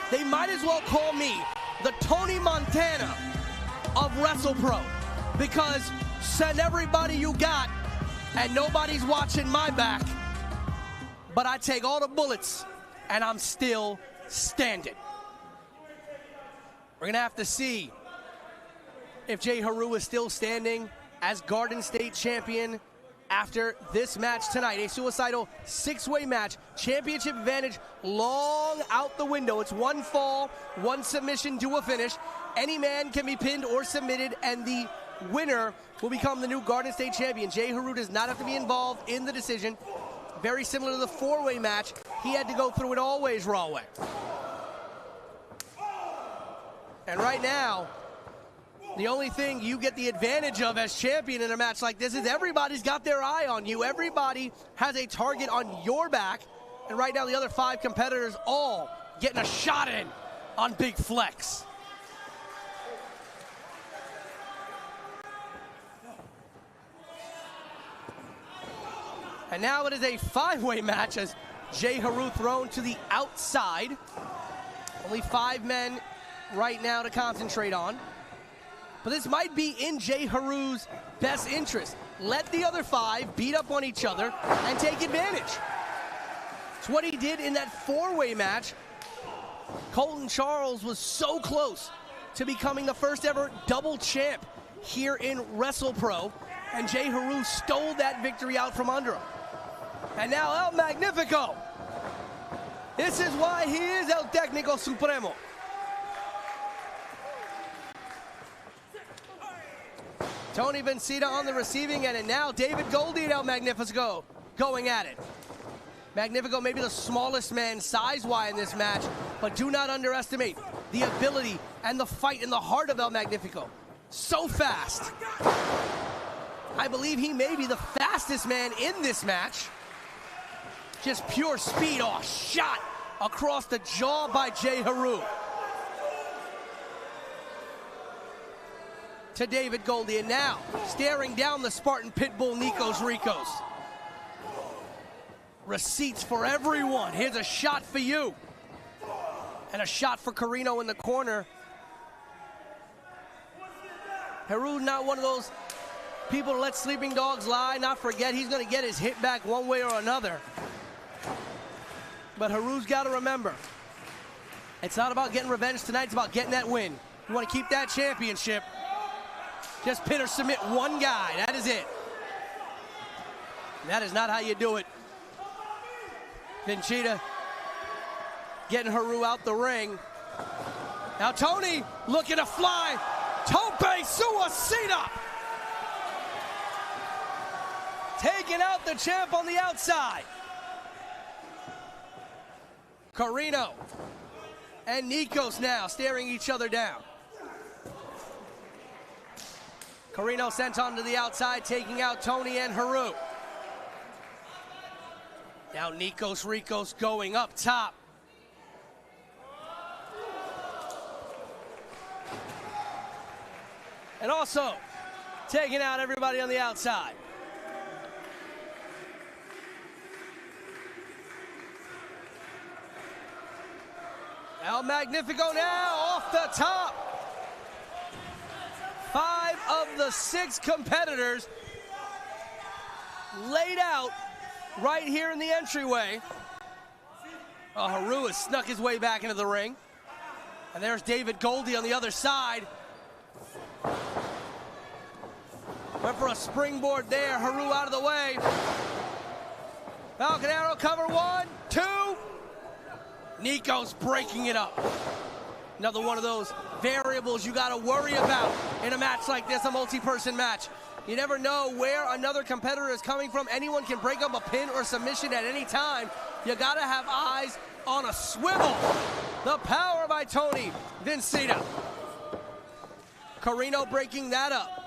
they might as well call me the Tony Montana of WrestlePro, because send everybody you got and nobody's watching my back, but I take all the bullets and I'm still standing. We're gonna have to see if J-Heru is still standing as Garden State champion after this match tonight. A suicidal six-way match, championship advantage long out the window. It's one fall, one submission to a finish. Any man can be pinned or submitted, and the winner will become the new Garden State champion. J-Heru does not have to be involved in the decision. Very similar to the four-way match, he had to go through it Always Rahway. And right now, the only thing you get the advantage of as champion in a match like this is everybody's got their eye on you. Everybody has a target on your back. And right now, the other five competitors all getting a shot in on Big Flex. And now it is a five-way match as J-Heru thrown to the outside. Only five men right now to concentrate on. But this might be in J-Heru's best interest. Let the other five beat up on each other and take advantage. It's what he did in that four-way match. Colton Charles was so close to becoming the first ever double champ here in WrestlePro, and J-Heru stole that victory out from under him. And now El Magnifico. This is why he is El Técnico Supremo. Tony Vincita on the receiving end, and now David Goldy and El Magnifico going at it. Magnifico may be the smallest man size-wise in this match, but do not underestimate the ability and the fight in the heart of El Magnifico. So fast. I believe he may be the fastest man in this match. Just pure speed. Oh, shot across the jaw by J-Heru. To David Goldy, and now staring down the Spartan Pitbull Nikos Rikos. Receipts for everyone. Here's a shot for you. And a shot for Corino in the corner. Heru not one of those people to let sleeping dogs lie, not forget he's going to get his hit back one way or another. But Heru's got to remember, it's not about getting revenge tonight, it's about getting that win. You want to keep that championship, just pin or submit one guy, that is it. That is not how you do it. Vincita getting Heru out the ring. Now Tony looking to fly. Tope Suicida. Taking out the champ on the outside. Corino and Nikos now staring each other down. Corino sent on to the outside, taking out Tony and Heru. Now Nikos, Rikos going up top. And also taking out everybody on the outside. Now Magnifico now off the top. 5 of the 6 competitors laid out right here in the entryway. Heru has snuck his way back into the ring. And there's David Goldy on the other side. Went for a springboard there. Heru out of the way. Falcon Arrow cover 1, 2. Nikos breaking it up. Another one of those variables you got to worry about in a match like this, a multi-person match. You never know where another competitor is coming from. Anyone can break up a pin or submission at any time. You got to have eyes on a swivel. The power by Tony Vincita. Corino breaking that up.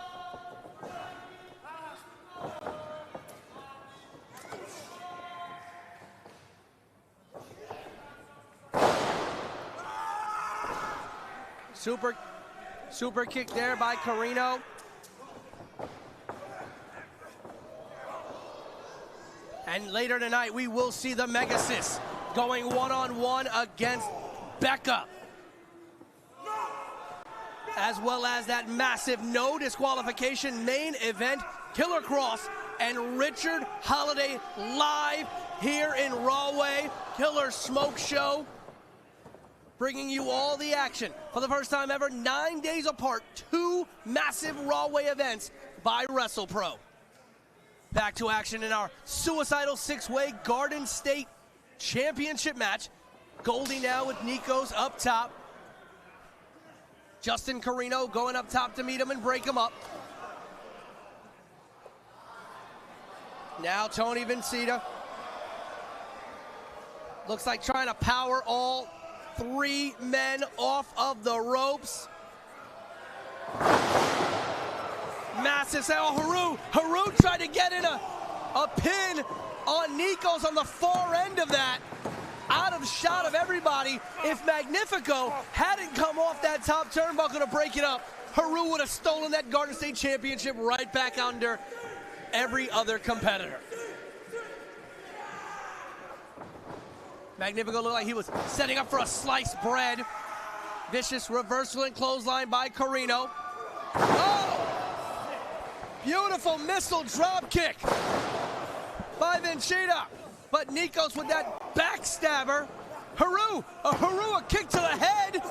Super kick there by Corino. And later tonight, we will see the Megasus going one-on-one against Becca. As well as that massive no disqualification main event, Killer Kross and Richard Holliday live here in Rahway. Killer Smoke Show. Bringing you all the action for the first time ever, 9 days apart, 2 massive Rahway events by WrestlePro. Back to action in our suicidal 6-way Garden State Championship match. Goldy now with Nikos up top. Justin Corino going up top to meet him and break him up. Now Tony Vincita. Looks like trying to power all 3 men off of the ropes. Massive, Heru tried to get in a pin on Nikos on the far end of that. Out of shot of everybody. If Magnifico hadn't come off that top turnbuckle to break it up, Heru would have stolen that Garden State Championship right back under every other competitor. Magnifico looked like he was setting up for a sliced bread. Vicious reversal and clothesline by Corino. Oh! Beautiful missile drop kick by Vincita. But Nikos with that backstabber. Heru a kick to the head.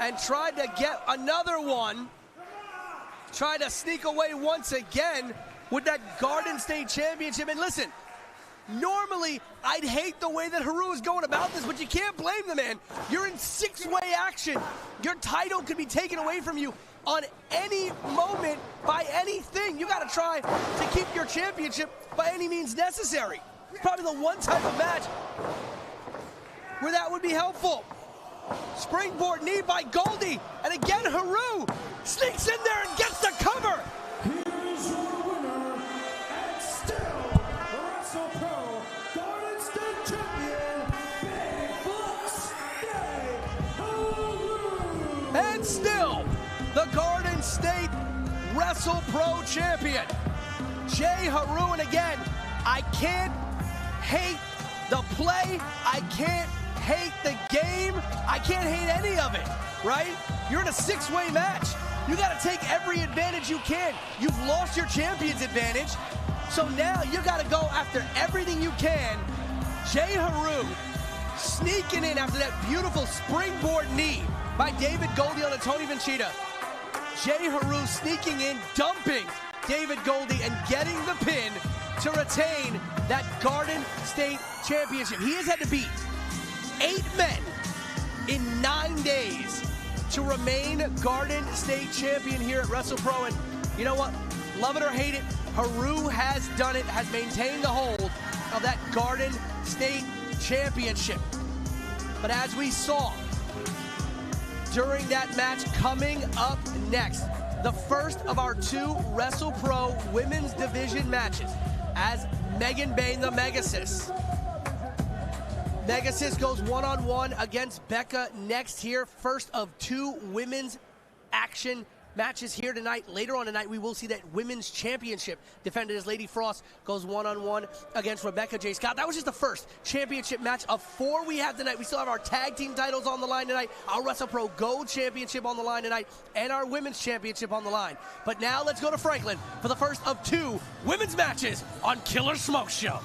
And tried to get another one. Tried to sneak away once again with that Garden State Championship. And listen, normally, I'd hate the way that Heru is going about this, but you can't blame the man. You're in 6-way action. Your title could be taken away from you on any moment by anything. You got to try to keep your championship by any means necessary. It's probably the one type of match where that would be helpful. Springboard knee by Goldy, and again Heru sneaks in there and gets the cover. Here's your winner, and still WrestlePro Garden State Champion, J-Heru. And still the Garden State WrestlePro Champion, J-Heru. And again, I can't hate the play, I can't hate the game, I can't hate any of it, right? You're in a 6-way match. You got to take every advantage you can. You've lost your champion's advantage, so now you got to go after everything you can. J-Heru sneaking in after that beautiful springboard knee by David Goldy on the Tony Vincita. J-Heru sneaking in, dumping David Goldy and getting the pin to retain that Garden State Championship. He has had to beat 8 men in 9 days to remain Garden State Champion here at WrestlePro. And you know what? Love it or hate it, Heru has done it, has maintained the hold of that Garden State Championship. But as we saw during that match, coming up next, the first of our 2 WrestlePro women's division matches, as Megan Bayne, the Megasus. Megasus goes one-on-one against Becca next here. First of 2 women's action matches here tonight. Later on tonight, we will see that women's championship defended as Lady Frost goes one-on-one against Rebecca J. Scott. That was just the first championship match of 4 we have tonight. We still have our tag team titles on the line tonight, our WrestlePro Gold Championship on the line tonight, and our women's championship on the line. But now let's go to Franklin for the first of 2 women's matches on Killer Smokeshow.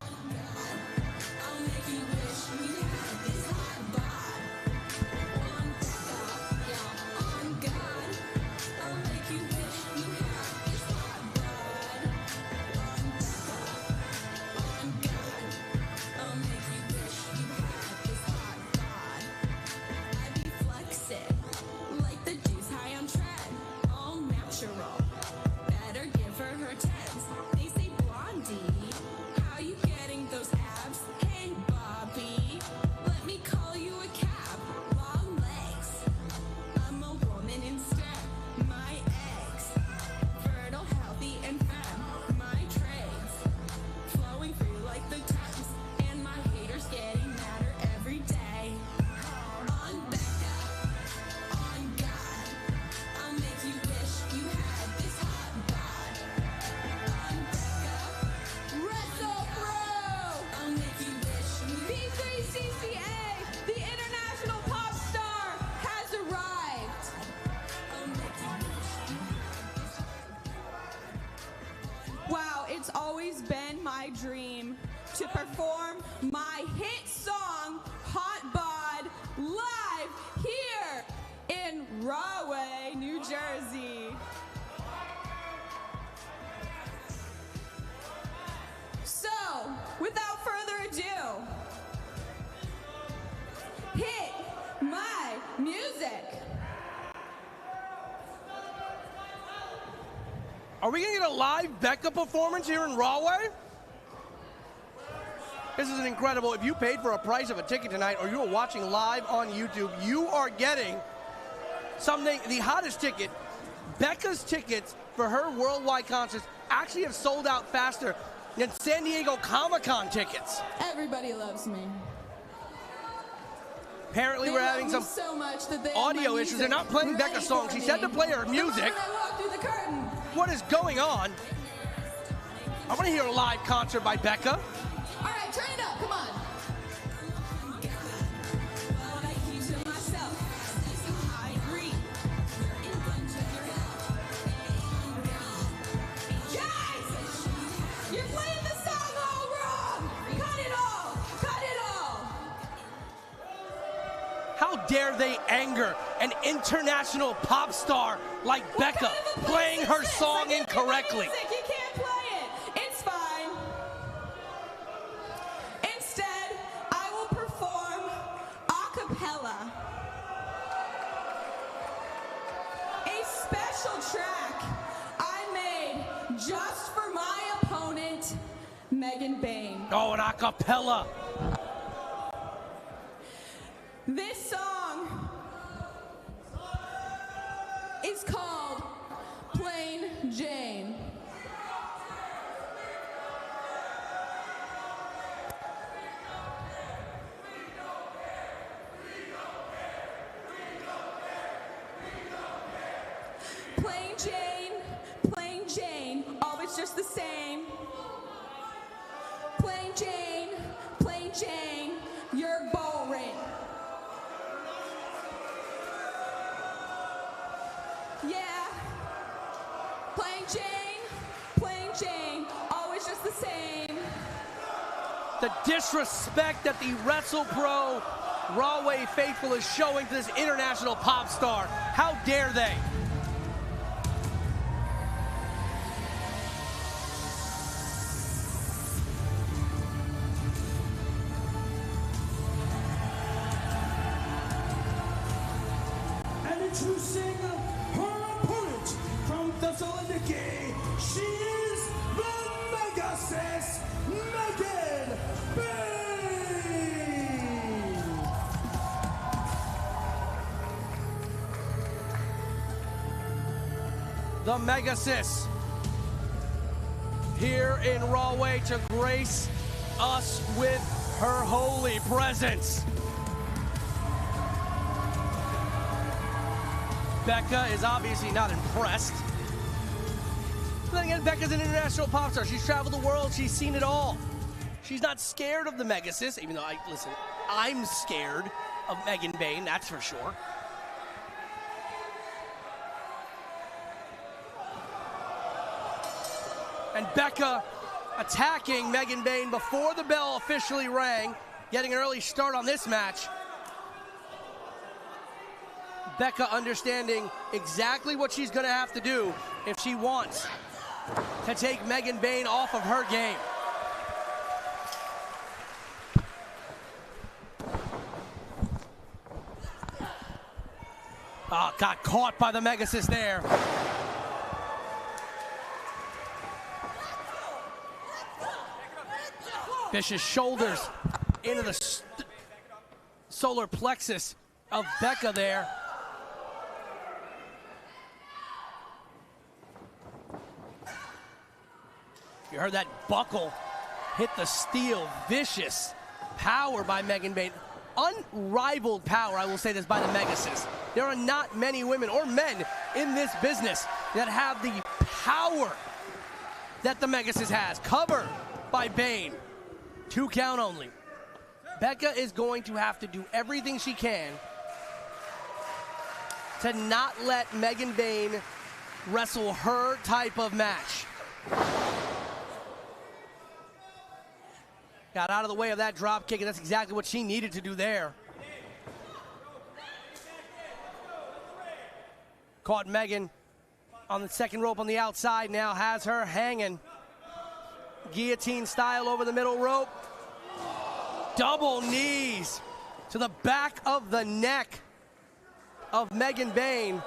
Dream to perform my hit song Hot Bod live here in Rahway, New Jersey. So, without further ado, hit my music. Are we gonna get a live Becca performance here in Rahway? This is incredible. If you paid for a price of a ticket tonight or you are watching live on YouTube, you are getting something, the hottest ticket. Becca's tickets for her worldwide concerts actually have sold out faster than San Diego Comic-Con tickets. Everybody loves me. Apparently we're having some audio issues. They're not playing Becca's song. She said to play her music. What is going on? I want to hear a live concert by Becca. All right, turn it up, come on. Guys, you're playing the song all wrong. Cut it all, cut it all. How dare they anger an international pop star like Becca playing her song incorrectly? You can't play it. It's fine. Instead, I will perform a cappella. A special track I made just for my opponent, Megan Bayne. Oh, an a cappella. This song is called Plain Jane. Plain Jane, always just the same. Plain Jane, you're boring. Yeah. Plain Jane, always just the same. The disrespect that the WrestlePro Rahway faithful is showing to this international pop star. How dare they? Introducing her opponent from Thessaloniki, she is the Megasus, Megan Bayne. the Megasus, here in Rahway to grace us with her holy presence. Becca is obviously not impressed. But then again, Becca's an international pop star. She's traveled the world. She's seen it all. She's not scared of the Megasus, even though, I'm scared of Megan Bayne, that's for sure. And Becca attacking Megan Bayne before the bell officially rang, getting an early start on this match. Becca understanding exactly what she's going to have to do if she wants to take Megan Bayne off of her game. Oh, got caught by the Megasus there. Vicious shoulders into the solar plexus of Becca there. You heard that buckle hit the steel. Vicious power by Megan Bayne. Unrivaled power, I will say this, by the Megasus. There are not many women or men in this business that have the power that the Megasus has. Cover by Bayne. 2 count only. Becca is going to have to do everything she can to not let Megan Bayne wrestle her type of match. Got out of the way of that drop kick, and that's exactly what she needed to do there. Caught Megan on the second rope on the outside, now has her hanging. Guillotine style over the middle rope. Double knees to the back of the neck of Megan Bayne.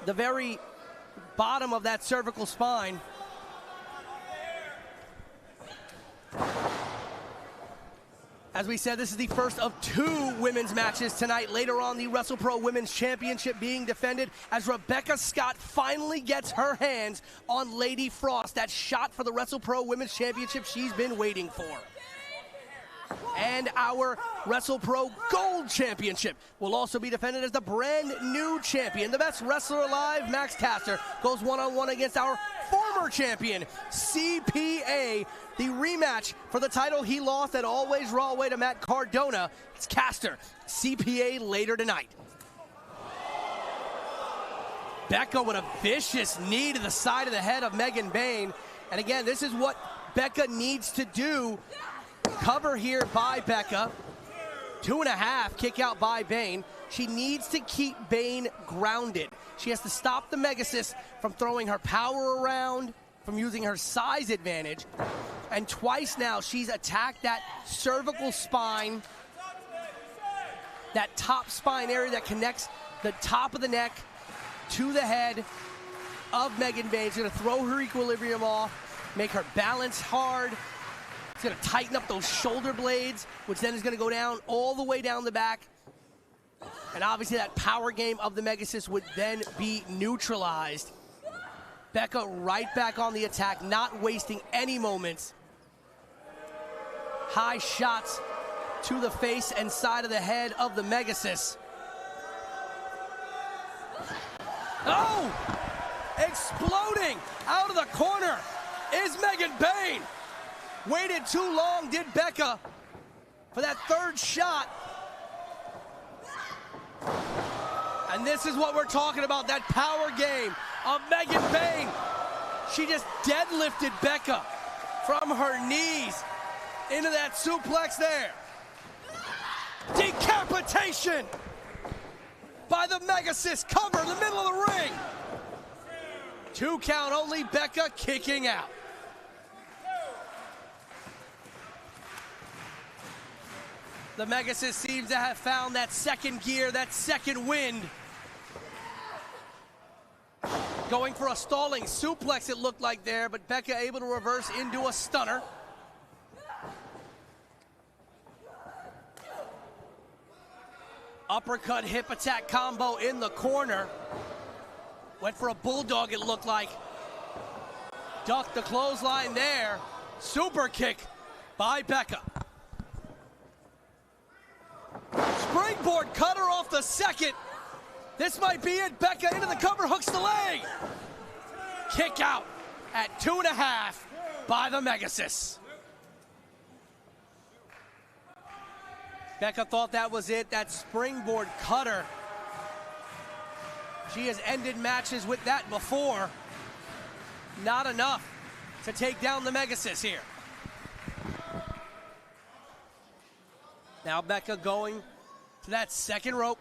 The very bottom of that cervical spine. As we said, this is the first of 2 women's matches tonight. Later on, the WrestlePro Women's Championship being defended as Rebecca Scott finally gets her hands on Lady Frost. That shot for the WrestlePro Women's Championship she's been waiting for. And our WrestlePro Gold Championship will also be defended as the brand new champion. The best wrestler alive, Max Caster, goes one-on-one against our former champion, CPA. The rematch for the title he lost at Always Rahway to Matt Cardona. It's Caster, CPA later tonight. Becca with a vicious knee to the side of the head of Megan Bayne. And again, this is what Becca needs to do. Cover here by Becca. 2.5, kick out by Bayne. She needs to keep Bayne grounded. She has to stop the Megasus from throwing her power around, from using her size advantage. And twice now, she's attacked that cervical spine, that top spine area that connects the top of the neck to the head of Megan Bayne. She's gonna throw her equilibrium off, make her balance hard. It's gonna tighten up those shoulder blades, which then is gonna go down all the way down the back. And obviously that power game of the Megasus would then be neutralized. Becca right back on the attack, not wasting any moments. High shots to the face and side of the head of the Megasus. Oh! Exploding out of the corner is Megan Bayne. Waited too long, did Becca, for that third shot. And this is what we're talking about, that power game of Megan Bayne. She just deadlifted Becca from her knees into that suplex there. Decapitation by the Megasus. Cover in the middle of the ring. 2 count only, Becca kicking out. The Megasus seems to have found that second gear, that second wind. Going for a stalling suplex, it looked like there, but Becca able to reverse into a stunner. Uppercut hip attack combo in the corner. Went for a bulldog, it looked like. Ducked the clothesline there. Super kick by Becca. Springboard cutter off the second. This might be it. Becca into the cover, hooks the leg. Kick out at 2.5 by the Megasus. Becca thought that was it. That springboard cutter. She has ended matches with that before. Not enough to take down the Megasus here. Now Becca going to that second rope.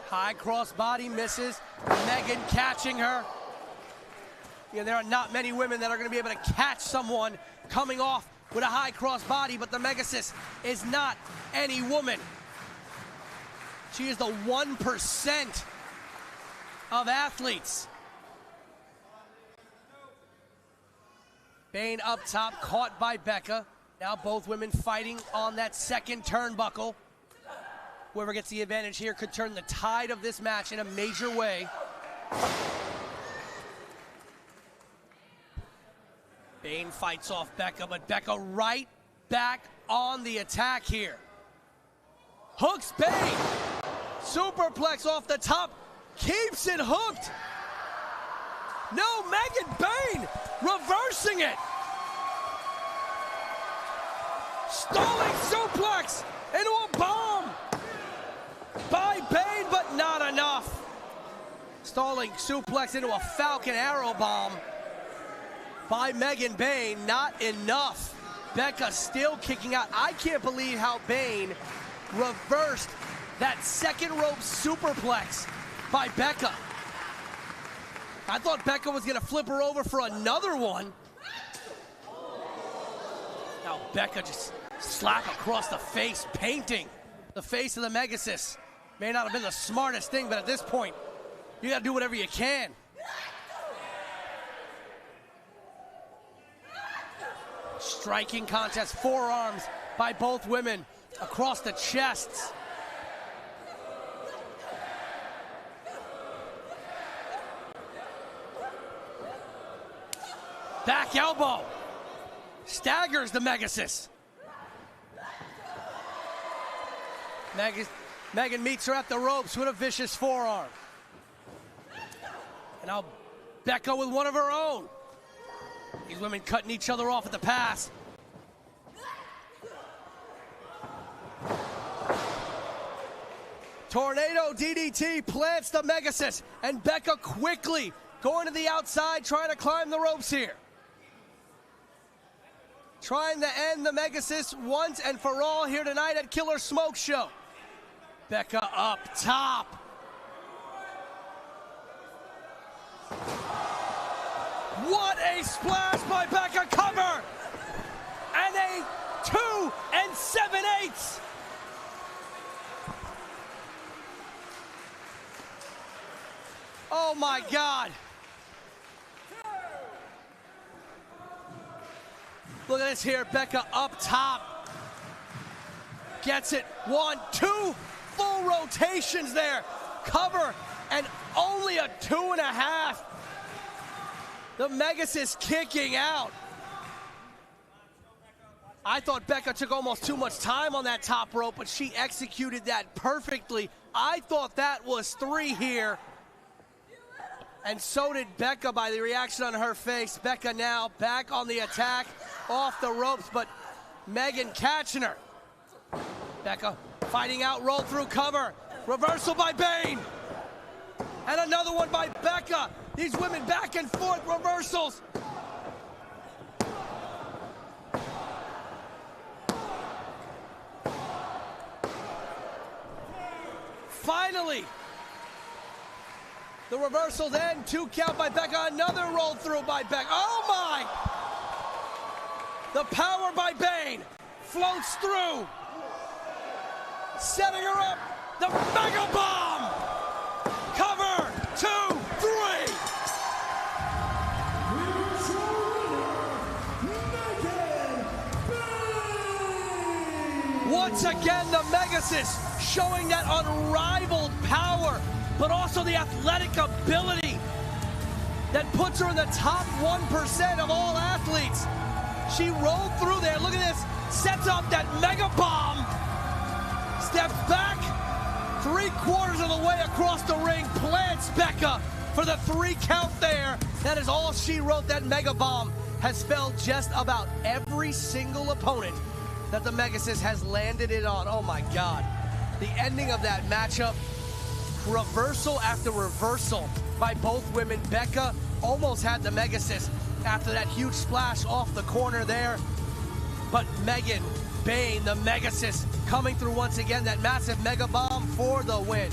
High cross body misses. Megan catching her. There are not many women that are going to be able to catch someone coming off with a high cross body, but the Megasus is not any woman. She is the 1% of athletes. Bayne up top, caught by Becca. Now both women fighting on that second turnbuckle. Whoever gets the advantage here could turn the tide of this match in a major way. Bayne fights off Becca, but Becca right back on the attack here. Hooks Bayne. Superplex off the top. Keeps it hooked. No, Megan Bayne reversing it. Stalling suplex into a bomb by Bayne, but not enough. Stalling suplex into a Falcon Arrow bomb by Megan Bayne, not enough. Becca still kicking out. I can't believe how Bayne reversed that second rope superplex by Becca. I thought Becca was gonna flip her over for another one. Now Becca just slap across the face, painting the face of the Megasus. May not have been the smartest thing, but at this point, you gotta do whatever you can. Striking contest, forearms by both women across the chests. Back elbow. Staggers the Megasus. Megan meets her at the ropes with a vicious forearm. And now Becca with one of her own. These women cutting each other off at the pass. Tornado DDT plants the Megasus, and Becca quickly going to the outside, trying to climb the ropes here. Trying to end the Megasus once and for all here tonight at Killer Smokeshow. Becca up top. What a splash by Becca, cover! And a 2 7/8. Oh my God. Look at this here, Becca up top. Gets it, 1, 2, full rotations there. Cover, and only a 2.5. The Megasus kicking out. I thought Becca took almost too much time on that top rope, but she executed that perfectly. I thought that was 3 here. And so did Becca by the reaction on her face. Becca now back on the attack, off the ropes, but Megan catching her. Becca fighting out, roll through cover. Reversal by Bayne. And another one by Becca. These women back and forth reversals. Finally, the reversals end. 2 count by Becca. Another roll through by Becca. Oh my! The power by Bayne floats through. Setting her up. The Mega Bomb. Cover. 2, 3. Once again, the Megasus showing that unrivaled power, but also the athletic ability that puts her in the top 1% of all athletes. She rolled through there, look at this, sets up that mega bomb, steps back, 3/4 of the way across the ring, plants Becca for the 3 count there. That is all she wrote. That mega bomb has felled just about every single opponent that the Megasus has landed it on. Oh my God. The ending of that matchup, reversal after reversal by both women. Becca almost had the Megasus after that huge splash off the corner there. But Megan, Bayne, the Megasus, coming through once again, that massive mega bomb for the win.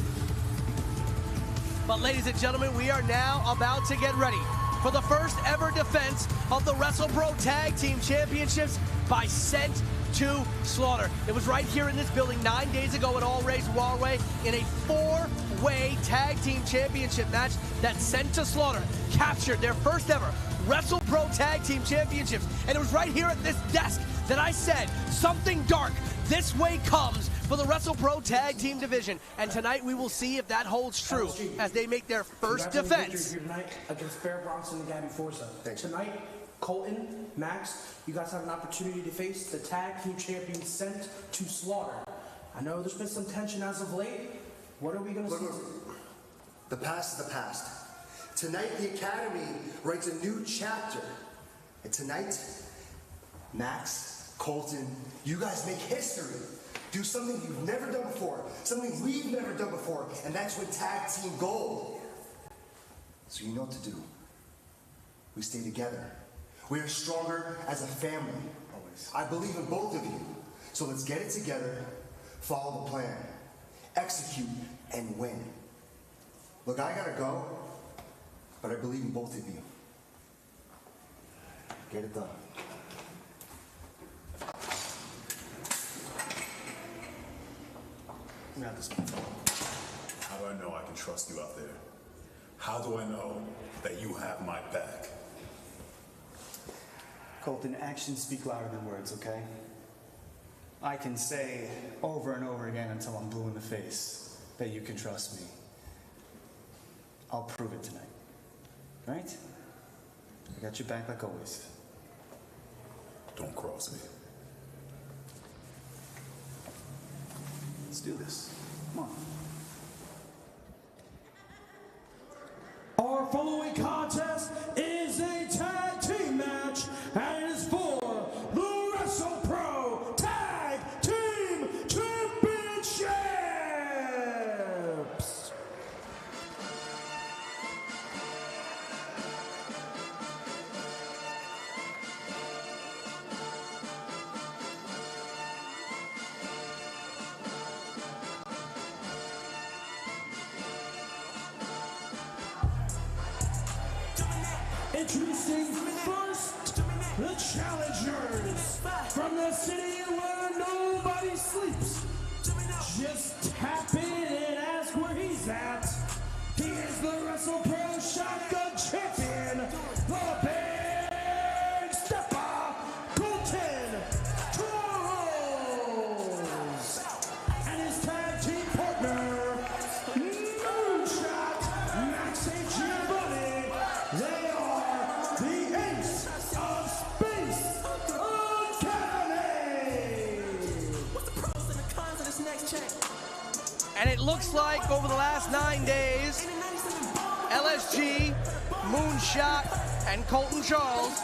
But ladies and gentlemen, we are now about to get ready for the first ever defense of the WrestlePro Tag Team Championships by Sent to Slaughter. It was right here in this building 9 days ago at All Race Rahway in a 4-way Tag Team Championship match that Sent to Slaughter captured their first ever WrestlePro Tag Team Championships. And it was right here at this desk that I said, something dark this way comes for the WrestlePro Tag Team division. And tonight we will see if that holds true as they make their first defense. Here tonight against Bronson and Gabby Forza. Tonight, Colton, Max, you guys have an opportunity to face the Tag Team Champions Sent to Slaughter. I know there's been some tension as of late. What are we going to see? The past is the past. Tonight, the Academy writes a new chapter. And tonight, Max, Colton, you guys make history. Do something you've never done before, something we've never done before, and that's win Tag Team Gold. So you know what to do. We stay together. We are stronger as a family. Always. I believe in both of you. So let's get it together, follow the plan, execute, and win. Look, I gotta go, but I believe in both of you. Get it done. How do I know I can trust you out there? How do I know that you have my back? Colton, actions speak louder than words, okay? I can say over and over again until I'm blue in the face that you can trust me. I'll prove it tonight. Right? I got your back like always. Don't cross me. Let's do this. Come on. Our following contest is a tag team match and it is for the WrestlePro Tag Team Championships. Introducing first, the challengers from the city where nobody sleeps. Just tap in and ask where he's at. He is the WrestlePro Shotgun Champion, the Big Stepper, Colton Kross, and his tag team partner, Moonshot, Max and Giovanni. They are the Ace of Space Academy. What's the pros and the cons of this next check? And it looks like over the last 9 days, LSG, Moonshot, and Colton Charles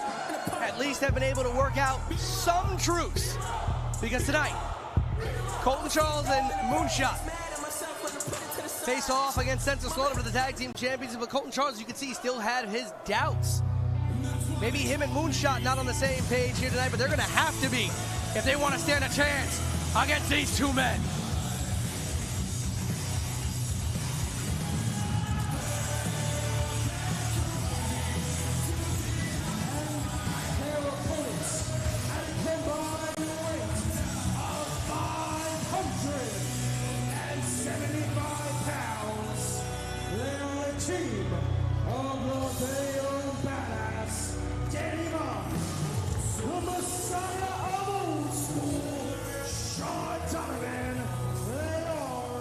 at least have been able to work out some truce. Because tonight, Colton Charles and Moonshot face off against Sent to Slaughter for the Tag Team Champions. But Colton Charles, you can see, still had his doubts. Maybe him and Moonshot not on the same page here tonight, but they're going to have to be if they want to stand a chance against these two men. Their opponents at a combined weight of 575 pounds. They are a team of the Bayne Badass, Danny Mom, the Messiah of Old School, Sean Donovan. They are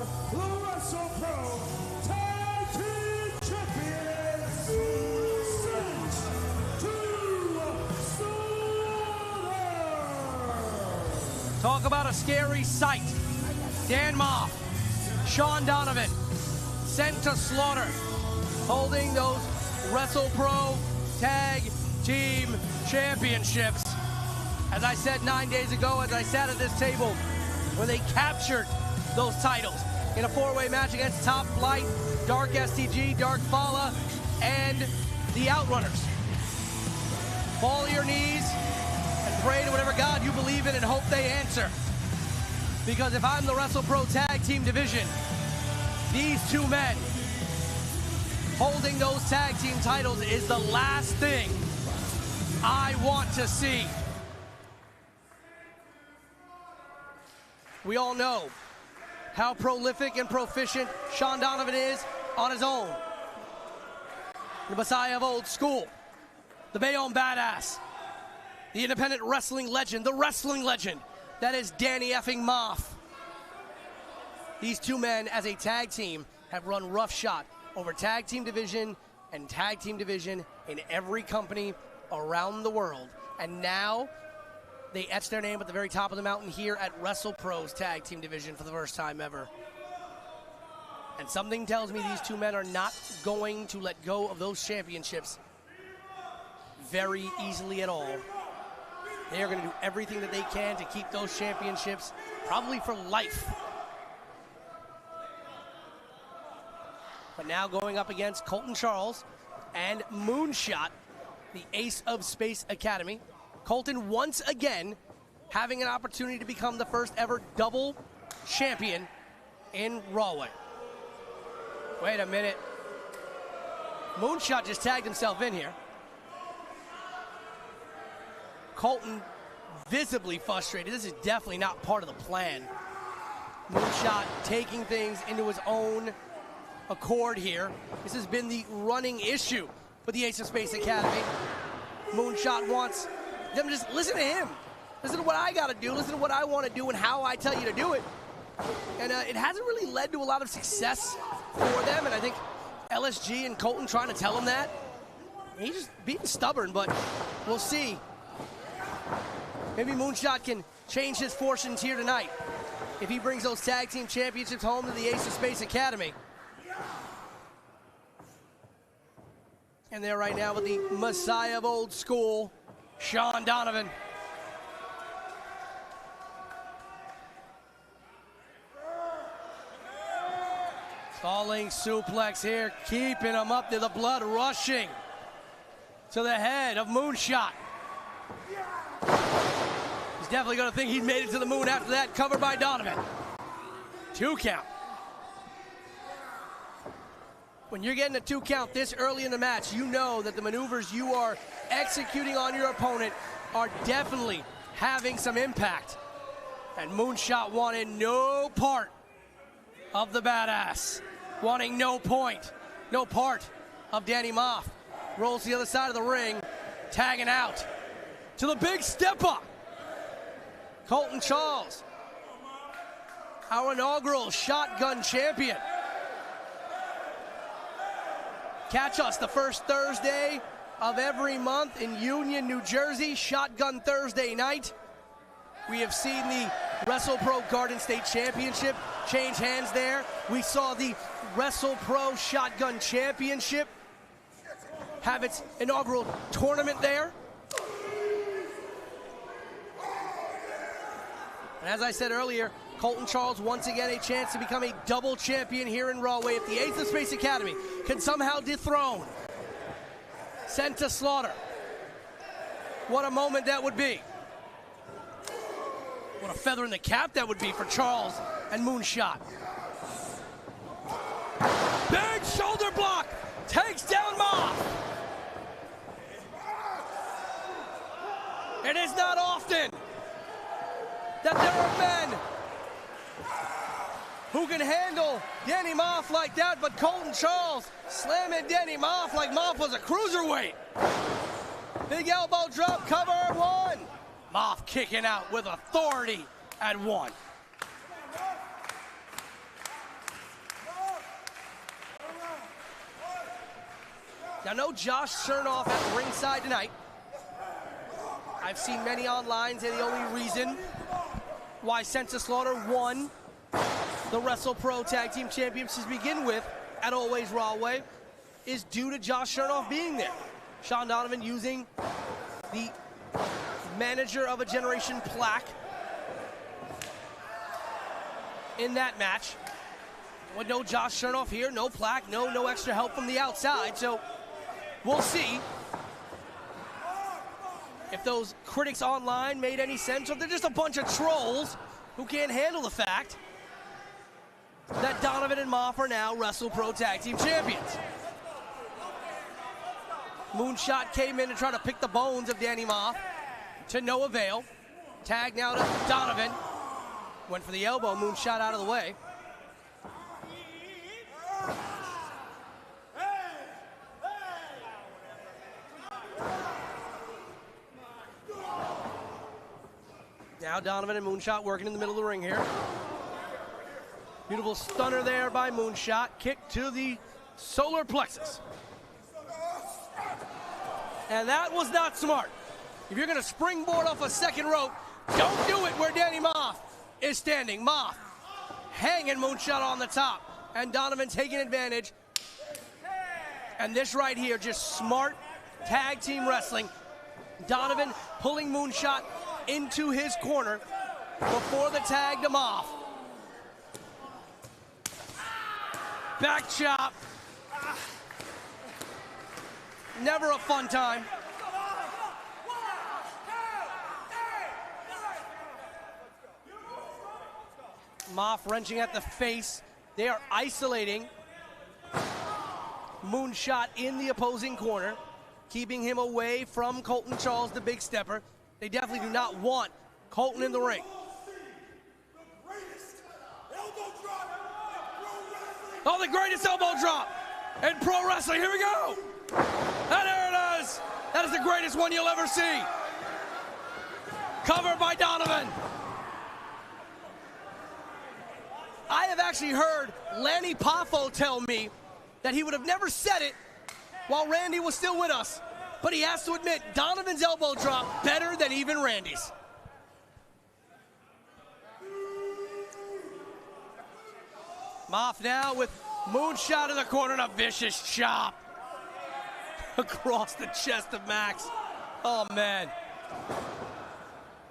Talk about a scary sight. Dan Moff, Sean Donovan, sent to slaughter, holding those WrestlePro Tag Team Championships. As I said 9 days ago, as I sat at this table, when they captured those titles in a four-way match against Top Flight, Dark STG, Dark Fala, and the Outrunners. Fall to your knees and pray to whatever God you believe in and hope they answer. Because if I'm the WrestlePro Tag Team Division, these two men holding those tag team titles is the last thing I want to see. We all know how prolific and proficient Sean Donovan is on his own. The Messiah of old school, the Bayonne badass, the independent wrestling legend, the wrestling legend that is Danny effing Moff. These two men as a tag team have run roughshod over tag team division and tag team division in every company around the world. And now they etch their name at the very top of the mountain here at WrestlePro's tag team division for the first time ever. And something tells me these two men are not going to let go of those championships very easily at all. They are going to do everything that they can to keep those championships, probably for life. But now going up against Colton Charles and Moonshot, the ace of Space Academy. Colton once again having an opportunity to become the first ever double champion in Rahway. Wait a minute. Moonshot just tagged himself in here. Colton visibly frustrated. This is definitely not part of the plan. Moonshot taking things into his own accord here. This has been the running issue with the Ace of Space Academy. Moonshot wants them to just listen to him. Listen to what I got to do. Listen to what I want to do and how I tell you to do it. And it hasn't really led to a lot of success for them. And I think LSG and Colton trying to tell him that. He's just being stubborn, but we'll see. Maybe Moonshot can change his fortunes here tonight if he brings those tag team championships home to the Ace of Space Academy. And there right now with the Messiah of old school, Sean Donovan. Falling suplex here, keeping him up to the blood rushing to the head of Moonshot. He's definitely going to think he made it to the moon after that, covered by Donovan. 2 count. When you're getting a 2 count this early in the match, you know that the maneuvers you are executing on your opponent are definitely having some impact. And Moonshot wanted no part of the badass. Wanting no part of Danny Moff. Rolls to the other side of the ring, tagging out to the big stepper, Colton Charles, our inaugural shotgun champion. Catch us the first Thursday of every month in Union, New Jersey, Shotgun Thursday night. We have seen the WrestlePro Garden State Championship change hands there. We saw the WrestlePro Shotgun Championship have its inaugural tournament there. And as I said earlier, Colton Charles once again a chance to become a double champion here in Rahway. If the Ace of Space Academy can somehow dethrone, sent to slaughter, what a moment that would be. What a feather in the cap that would be for Charles and Moonshot. Big shoulder block, takes down Moff. It is not often that there are men who can handle Danny Moff like that, but Colton Charles slamming Danny Moff like Moff was a cruiserweight. Big elbow drop, cover 1. Moff kicking out with authority at 1. Now, no Josh Chernoff at ringside tonight. I've seen many online say the only reason why Santa Slaughter won the WrestlePro Tag Team Championships to begin with at Always Rahway is due to Josh Chernoff being there. Sean Donovan using the Manager of a Generation plaque in that match. With no Josh Chernoff here, no plaque, no extra help from the outside. So we'll see if those critics online made any sense, or if they're just a bunch of trolls who can't handle the fact that Donovan and Moff are now WrestlePro Tag Team Champions. Moonshot came in to try to pick the bones of Danny Moff, to no avail. Tag now to Donovan. Went for the elbow, Moonshot out of the way. Now Donovan and Moonshot working in the middle of the ring here. Beautiful stunner there by Moonshot. Kick to the solar plexus. And that was not smart. If you're going to springboard off a second rope, don't do it where Danny Moff is standing. Moff hanging Moonshot on the top. And Donovan taking advantage. And this right here, just smart tag team wrestling. Donovan pulling Moonshot into his corner before the tag to Moff. Back chop. Never a fun time. Moff wrenching at the face. They are isolating Moonshot in the opposing corner, keeping him away from Colton Charles, the big stepper. They definitely do not want Colton in the ring. Oh, the greatest elbow drop in pro wrestling. Here we go. And there it is. That is the greatest one you'll ever see. Covered by Donovan. I have actually heard Lanny Poffo tell me that he would have never said it while Randy was still with us. But he has to admit, Donovan's elbow drop better than even Randy's. Moff now with Moonshot in the corner and a vicious chop across the chest of Max. Oh, man.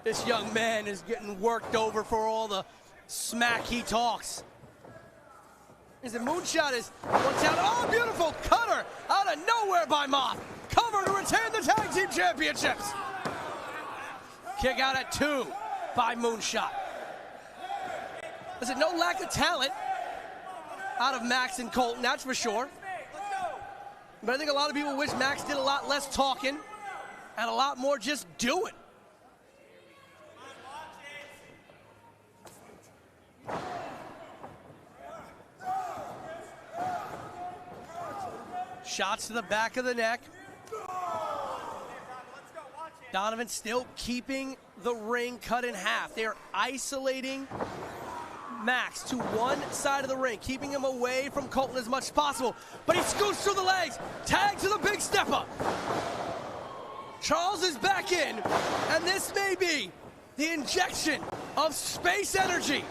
This young man is getting worked over for all the smack he talks. As the Moonshot is one down. Oh, beautiful cutter out of nowhere by Moff. Cover to retain the tag team championships. Kick out at 2 by Moonshot. There's no lack of talent out of Max and Colton, that's for sure. But I think a lot of people wish Max did a lot less talking and a lot more just doing. Shots to the back of the neck. Donovan still keeping the ring cut in half. They're isolating Max to one side of the ring, keeping him away from Colton as much as possible. But he scoots through the legs. Tag to the big stepper. Charles is back in, and this may be the injection of space energy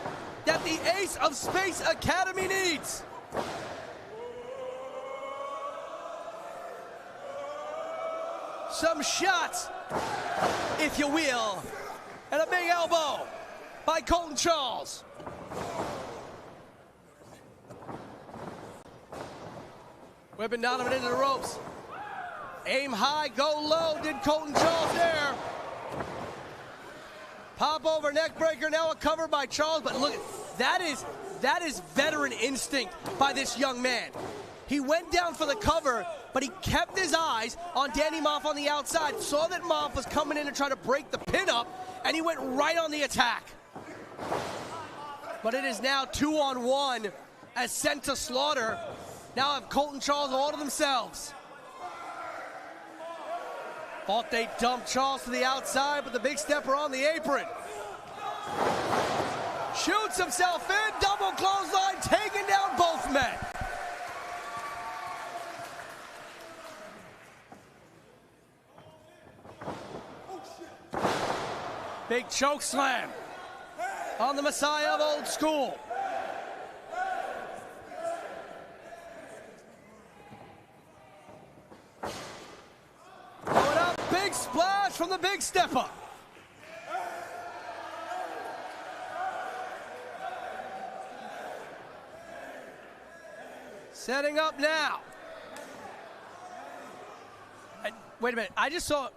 that the Ace of Space Academy needs. Some shots, if you will, and a big elbow by Colton Charles. Whipping Donovan into the ropes. Aim high, go low, did Colton Charles there. Pop over neck breaker, now a cover by Charles, but look, that is veteran instinct by this young man. He went down for the cover, but he kept his eyes on Danny Moff on the outside, saw that Moff was coming in to try to break the pin up, and he went right on the attack. But it is now 2-on-1 as Santa Slaughter now have Colton Charles all to themselves. Thought they dumped Charles to the outside, but the big stepper on the apron. Shoots himself in, double clothesline, taking down both men. Big choke slam on the Messiah of Old School. Going up, big splash from the Big Stepper. Setting up now. Wait a minute, I just saw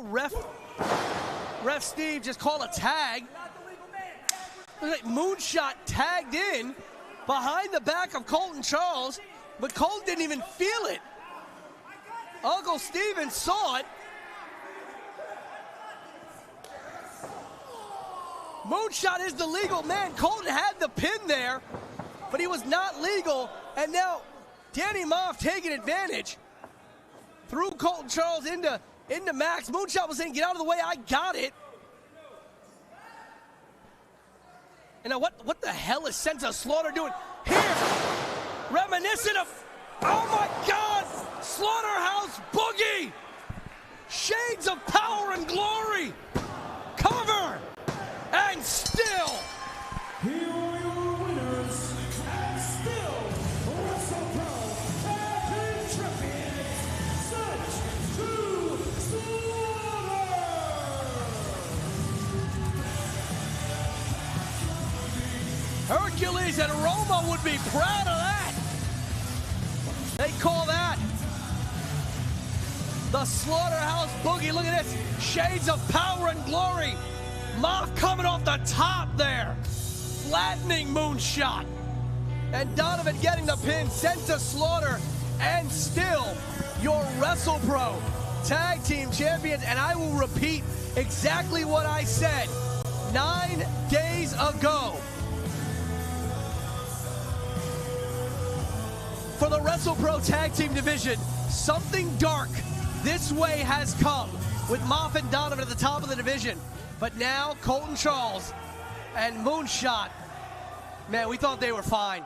Ref Steve just call a tag. Look, Moonshot tagged in behind the back of Colton Charles, but Colton didn't even feel it. Uncle Steven saw it. Moonshot is the legal man. Colton had the pin there, but he was not legal. And now Danny Moff taking advantage. Threw Colton Charles into Max. Moonshot was saying, get out of the way, I got it. And now what the hell is Santa Slaughter doing here? Reminiscent of, oh my God, Slaughterhouse Boogie. Shades of Power and Glory. Cover. And still. Here are your winners, and still WrestlePro Tag Team Champions, Sent to Slaughter! Hercules and Roma would be proud of that. They call that the Slaughterhouse Boogie. Look at this. Shades of Power and Glory. Moff coming off the top there. Flattening Moonshot. And Donovan getting the pin. Sent to Slaughter. And still your WrestlePro Tag Team Champions. And I will repeat exactly what I said 9 days ago. For the WrestlePro Tag Team division, something dark this way has come with Moff and Donovan at the top of the division. But now Colton Charles and Moonshot, man, we thought they were fine.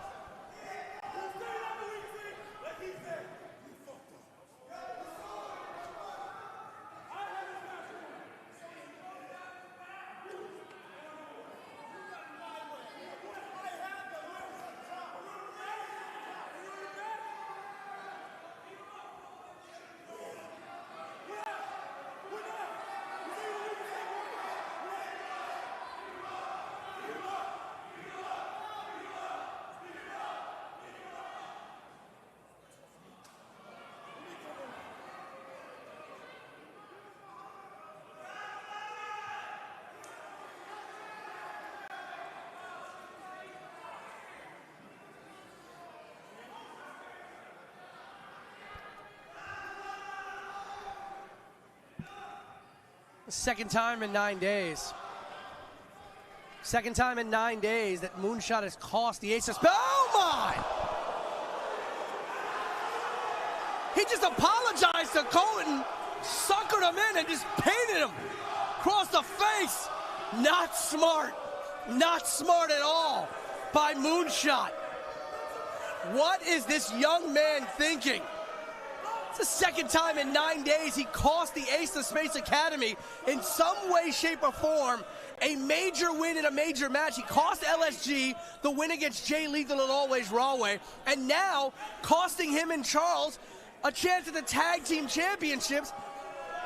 Second time in 9 days. Second time in 9 days that Moonshot has cost the Ace of Spades. Oh my! He just apologized to Colton, suckered him in, and just painted him across the face. Not smart. Not smart at all by Moonshot. What is this young man thinking? It's the second time in 9 days he cost the Ace of Spades Academy in some way, shape, or form a major win in a major match. He cost LSG the win against Jay Lethal and Always Rahway, and now costing him and Charles a chance at the Tag Team Championships.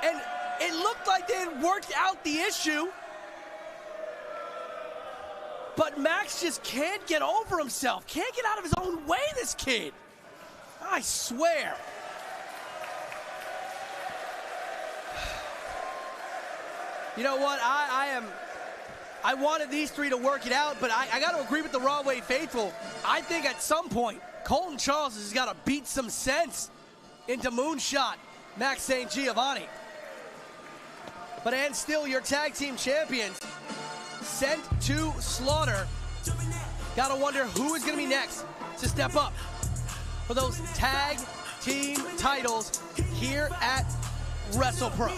And it looked like they had worked out the issue, but Max just can't get over himself. Can't get out of his own way, this kid. I swear. You know what, I wanted these three to work it out, but I got to agree with the Rahway faithful. I think at some point, Colton Charles has got to beat some sense into Moonshot, Max St. Giovanni. But and still your tag team champions, Sent to Slaughter. Got to wonder who is going to be next to step up for those tag team titles here at WrestlePro.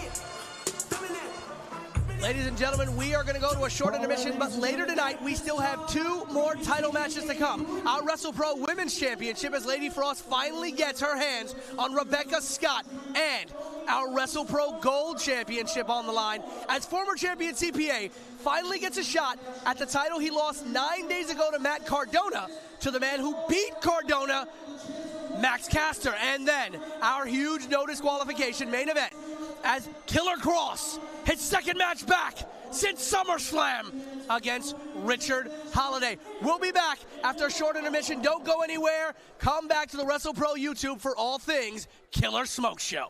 Ladies and gentlemen, we are going to go to a short intermission, but later tonight we still have 2 more title matches to come. Our WrestlePro Women's Championship as Lady Frost finally gets her hands on Rebecca Scott, and our WrestlePro Gold Championship on the line as former champion CPA finally gets a shot at the title he lost 9 days ago to Matt Cardona, to the man who beat Cardona, Max Caster. And then our huge no disqualification main event as Killer Kross, his second match back since SummerSlam, against Richard Holliday. We'll be back after a short intermission. Don't go anywhere. Come back to the WrestlePro YouTube for all things Killer Smoke Show.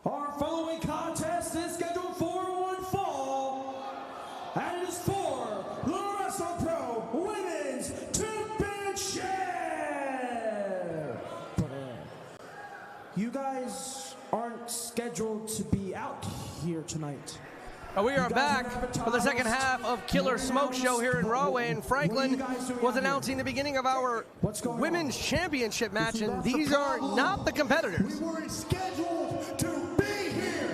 Our following contest is scheduled for one fall, and it is for the WrestlePro Women's Championship. You guys aren't scheduled to be out here tonight. We are back for the second half of Killer Smoke Show here in Rahway, and Franklin was announcing the beginning of our Women's Championship match, and these are not the competitors. We weren't scheduled to be here.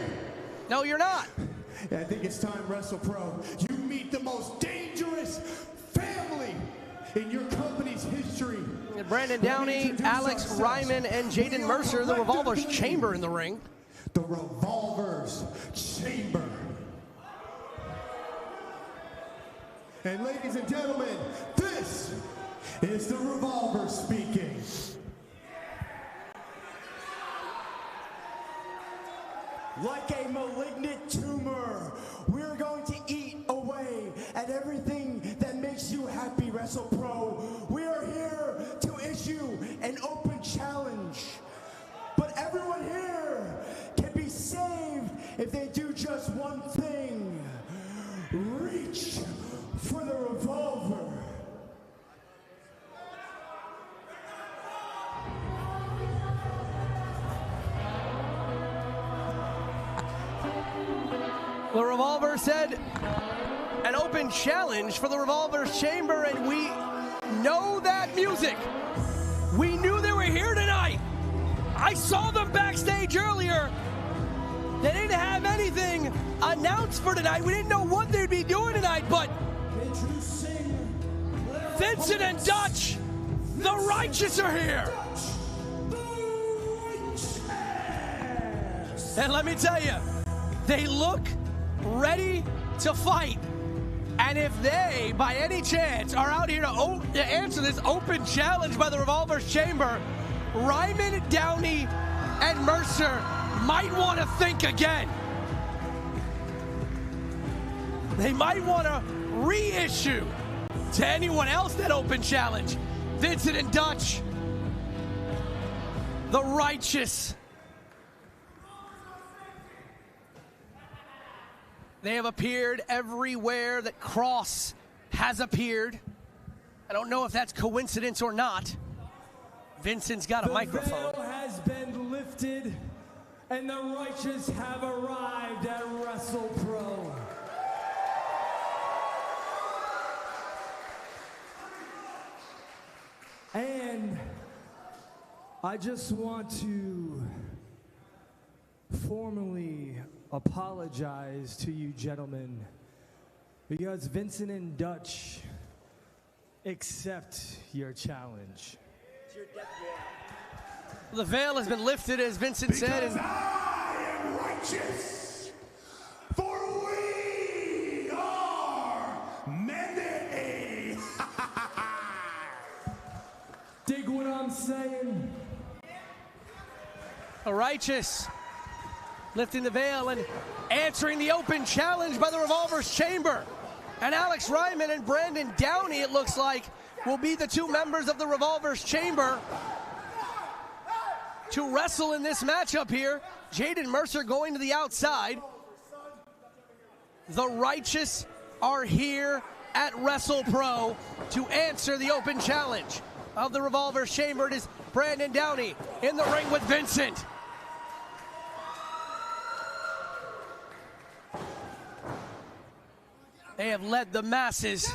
No, you're not. Yeah, I think it's time, WrestlePro, you meet the most dangerous family in your company's history. And Brandon Downey, Alex Ryman, and Jaden Mercer, the Revolvers Chamber in the ring. The Revolvers Chamber. And ladies and gentlemen, this is the Revolver speaking. Like a malignant tumor, we're going to eat away at everything that makes you happy, WrestlePro. We are here to issue an open challenge. But everyone here can be saved if they do just one thing. Reach for the revolver. The Revolver said an open challenge for the Revolvers Chamber, and we know that music. We knew they were here tonight. I saw them backstage earlier. They didn't have anything announced for tonight. We didn't know what they'd be doing tonight, but Vincent and Dutch, the Righteous, are here. And let me tell you, they look ready to fight. And if they, by any chance, are out here to answer this open challenge by the Revolvers Chamber, Ryman, Downey, and Mercer might want to think again. They might want to reissue to anyone else that open challenge. Vincent and Dutch, the Righteous. They have appeared everywhere that Kross has appeared. I don't know if that's coincidence or not. Vincent's got a microphone. The veil has been lifted, and the Righteous have arrived at WrestlePro. And I just want to formally apologize to you gentlemen, because Vincent and Dutch accept your challenge. The veil has been lifted, as Vincent said. Because I am righteous, for we are many. Dig what I'm saying? The Righteous lifting the veil and answering the open challenge by the Revolvers Chamber. And Alex Ryman and Brandon Downey, it looks like, will be the two members of the Revolvers Chamber to wrestle in this matchup here. Jaden Mercer going to the outside. The Righteous are here at WrestlePro to answer the open challenge of the Revolvers Chamber. It is Brandon Downey in the ring with Vincent. They have led the masses.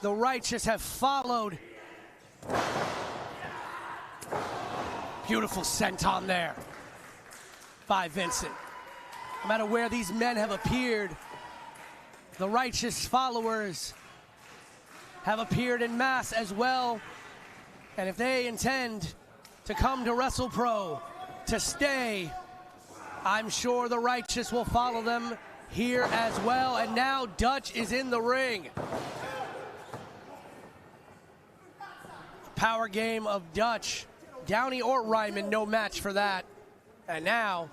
The Righteous have followed. Beautiful senton there by Vincent. No matter where these men have appeared, the Righteous followers have appeared in mass as well. And if they intend to come to WrestlePro to stay, I'm sure the Righteous will follow them here as well. And now Dutch is in the ring. Power game of Dutch. Downey or Ryman, no match for that. And now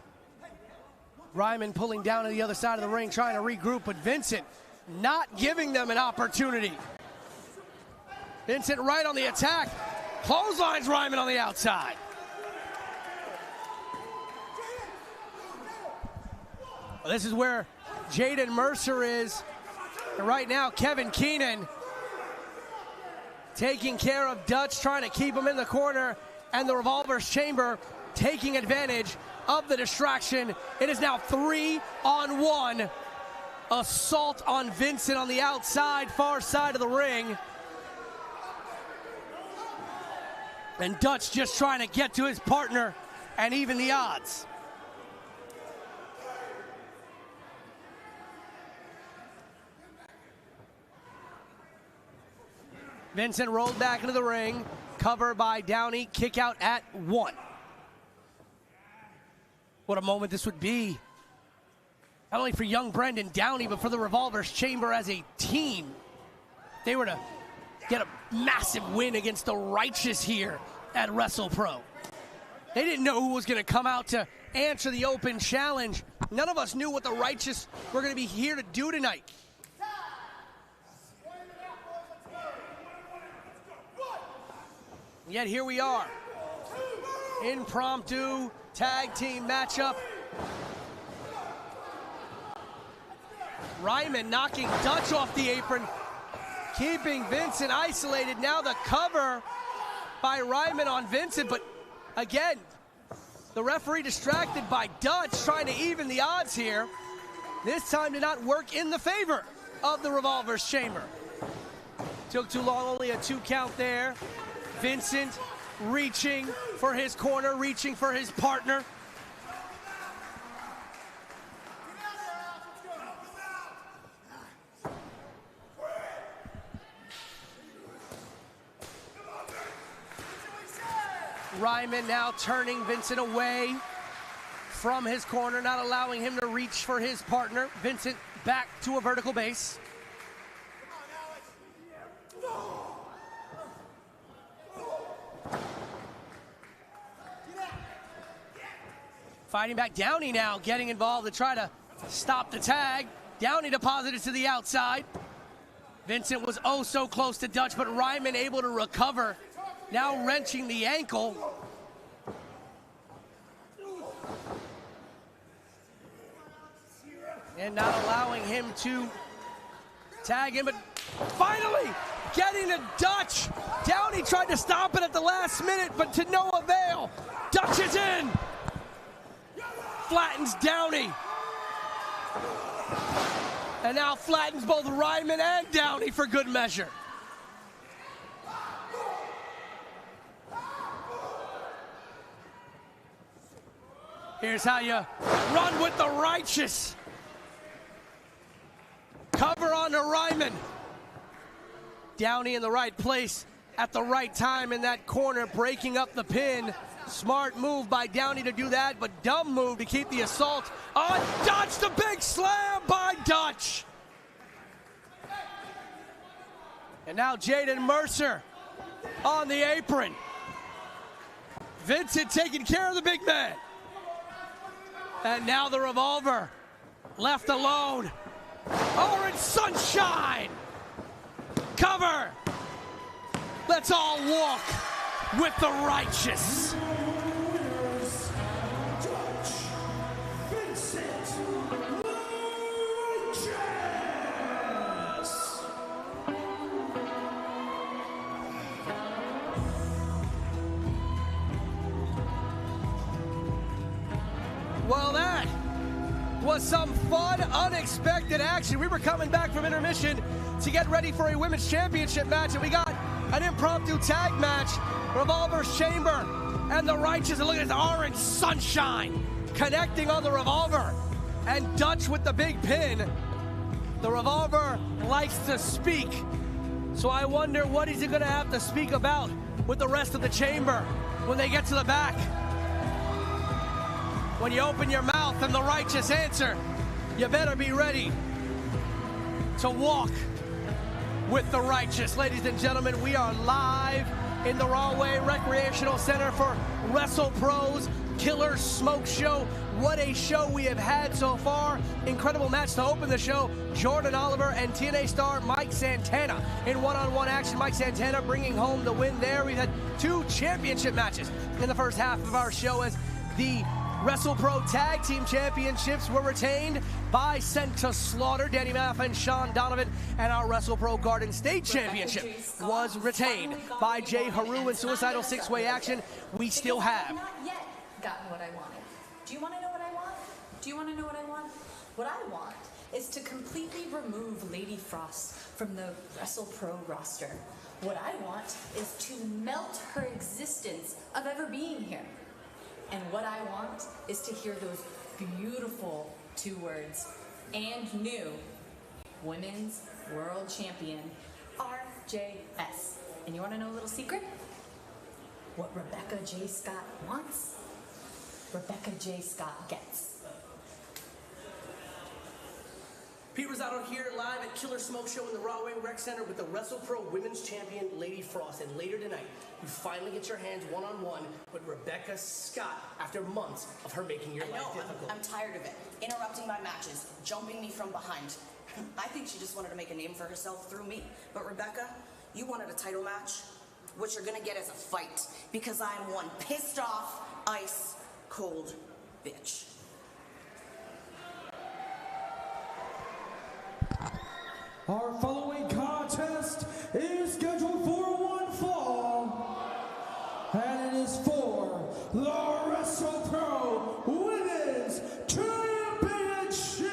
Ryman pulling down to the other side of the ring, trying to regroup, but Vincent not giving them an opportunity. Vincent right on the attack. Clotheslines Ryman on the outside. Well, this is where Jaden Mercer is. And right now, Kevin Keenan taking care of Dutch, trying to keep him in the corner, and the Revolvers Chamber taking advantage of the distraction. It is now 3-on-1. Assault on Vincent on the outside, far side of the ring. And Dutch just trying to get to his partner and even the odds. Vincent rolled back into the ring, cover by Downey, kick out at 1. What a moment this would be. Not only for young Brendan Downey, but for the Revolvers Chamber as a team. They were to get a massive win against the Righteous here at WrestlePro. They didn't know who was going to come out to answer the open challenge. None of us knew what the Righteous were going to be here to do tonight. Yet here we are. Impromptu tag team matchup. Ryman knocking Dutch off the apron, keeping Vincent isolated. Now the cover by Ryman on Vincent, but again, the referee distracted by Dutch, trying to even the odds here. This time did not work in the favor of the Revolvers Chamber. Took too long, only a 2 count there. Vincent reaching for his corner, reaching for his partner. Ryman now turning Vincent away from his corner, not allowing him to reach for his partner. Vincent back to a vertical base. Fighting back, Downey now getting involved to try to stop the tag. Downey deposited to the outside. Vincent was oh so close to Dutch, but Ryman able to recover. Now wrenching the ankle. And not allowing him to tag him, but finally getting to Dutch. Downey tried to stop it at the last minute, but to no avail. Dutch is in. Flattens Downey. And now flattens both Ryman and Downey for good measure. Here's how you run with the Righteous. Cover on to Ryman. Downey in the right place at the right time in that corner, breaking up the pin. Smart move by Downey to do that, but dumb move to keep the assault on Dutch. The big slam by Dutch. And now Jaden Mercer on the apron. Vincent taking care of the big man. And now the Revolver left alone. Orange Sunshine. Cover. Let's all walk with the Righteous. Well, that was some fun, unexpected action. We were coming back from intermission to get ready for a women's championship match, and we got an impromptu tag match. Revolvers Chamber and the Righteous. And look at this Orange Sunshine connecting on the Revolver. And Dutch with the big pin. The Revolver likes to speak. So I wonder what he's going to have to speak about with the rest of the Chamber when they get to the back. When you open your mouth and the Righteous answer, you better be ready to walk with the Righteous. Ladies and gentlemen, we are live in the Rahway Recreational Center for WrestlePro's Killer Smoke Show. What a show we have had so far. Incredible match to open the show. Jordan Oliver and TNA star Mike Santana in one-on-one action. Mike Santana bringing home the win there. We've had 2 championship matches in the first half of our show as the WrestlePro Tag Team Championships were retained by Sent to Slaughter, Danny Maff and Sean Donovan, and our WrestlePro Garden State Championship was retained by J-Heru in Suicidal Six-Way Action. We still have. I've not yet gotten what I wanted. Do you want to know what I want? Do you want to know what I want? What I want is to completely remove Lady Frost from the WrestlePro roster. What I want is to melt her existence of ever being here. And what I want is to hear those beautiful two words, and new Women's World Champion, RJS. And you want to know a little secret? What Rebecca J. Scott wants, Rebecca J. Scott gets. Pete Rosado here live at Killer Smokeshow in the Rahway Rec Center with the WrestlePro Women's Champion Lady Frost. And later tonight, you finally get your hands one-on-one with Rebecca Scott after months of her making your life difficult. I'm tired of it. Interrupting my matches, jumping me from behind. I think she just wanted to make a name for herself through me. But Rebecca, you wanted a title match? What you're gonna get is a fight. Because I'm one pissed off, ice cold bitch. Our following contest is scheduled for one fall, and it is for the WrestlePro Women's Championship.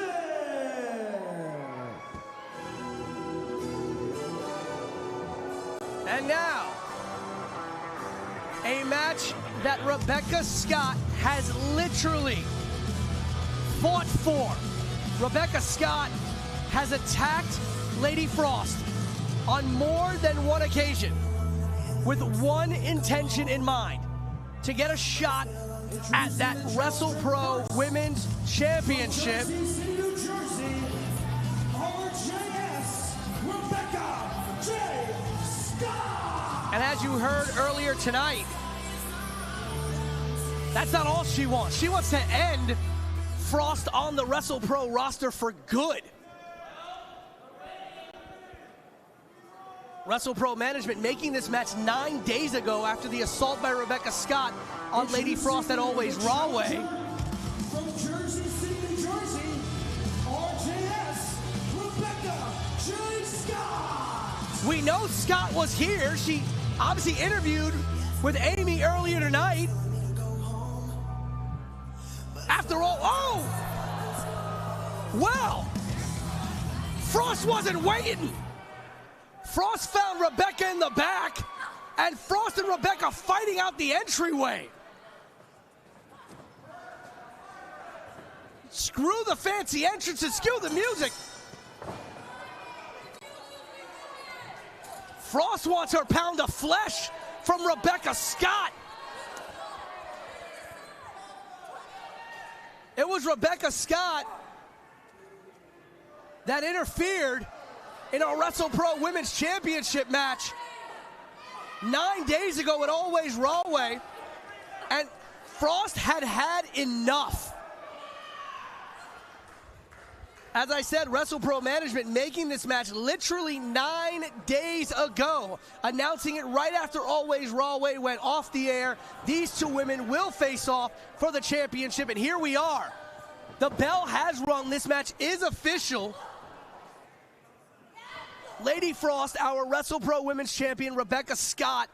And now, a match that Rebecca Scott has literally fought for. Rebecca Scott has attacked Lady Frost on more than one occasion with one intention in mind: to get a shot at that WrestlePro Women's Championship. New Jersey, RJS, Rebecca J. Scott. And as you heard earlier tonight, that's not all she wants. She wants to end Frost on the WrestlePro roster for good. WrestlePro management making this match 9 days ago after the assault by Rebecca Scott on Lady Frost at Always Rahway. From Jersey City, New Jersey, RJS, Rebecca J. Scott. We know Scott was here. She obviously interviewed with Amy earlier tonight. After all, well, Frost wasn't waiting. Frost found Rebecca in the back, and Frost and Rebecca fighting out the entryway. Screw the fancy entrances, screw the music. Frost wants her pound of flesh from Rebecca Scott. It was Rebecca Scott that interfered in our WrestlePro Women's Championship match 9 days ago at Always Rahway, and Frost had had enough. As I said, WrestlePro management making this match literally 9 days ago, announcing it right after Always Rahway went off the air. These two women will face off for the championship, and here we are. The bell has rung. This match is official. Lady Frost, our WrestlePro Women's Champion, Rebecca Scott,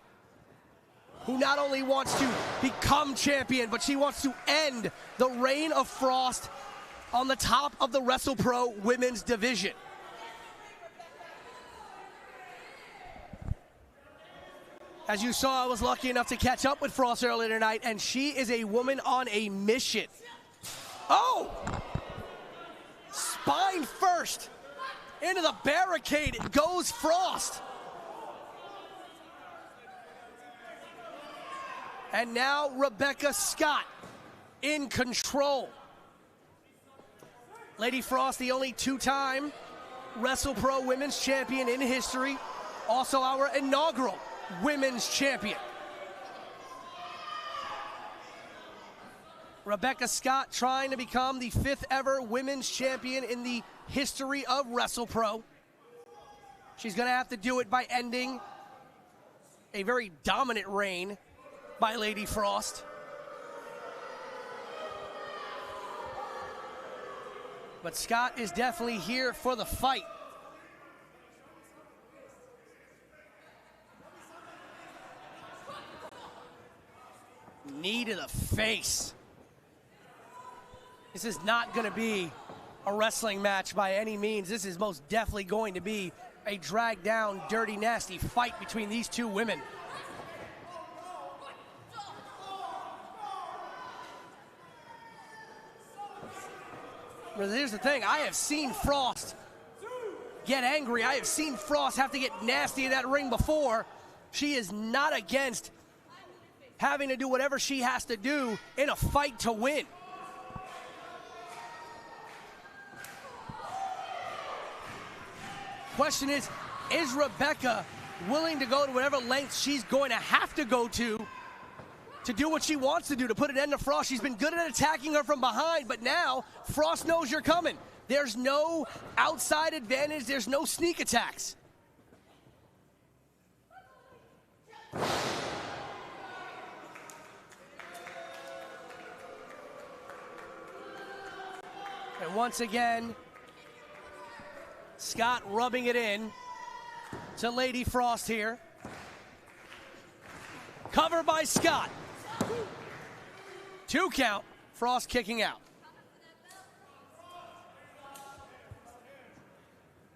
who not only wants to become champion, but she wants to end the reign of Frost on the top of the WrestlePro Women's division. As you saw, I was lucky enough to catch up with Frost earlier tonight, and she is a woman on a mission. Oh! Spine first. Into the barricade goes Frost. And now Rebecca Scott in control. Lady Frost, the only two-time WrestlePro Women's Champion in history. Also our inaugural Women's Champion. Rebecca Scott trying to become the 5th ever Women's Champion in the history of WrestlePro. She's going to have to do it by ending a very dominant reign by Lady Frost. But Scott is definitely here for the fight. Knee to the face. This is not going to be a wrestling match by any means. This is most definitely going to be a drag down, dirty, nasty fight between these two women. But here's the thing, I have seen Frost get angry. I have seen Frost have to get nasty in that ring before. She is not against having to do whatever she has to do in a fight to win. Question is Rebecca willing to go to whatever lengths she's going to have to go to do what she wants to do, to put an end to Frost? She's been good at attacking her from behind, but now Frost knows you're coming. There's no outside advantage. There's no sneak attacks. And once again, Scott rubbing it in to Lady Frost here. Cover by Scott. 2 count, Frost kicking out.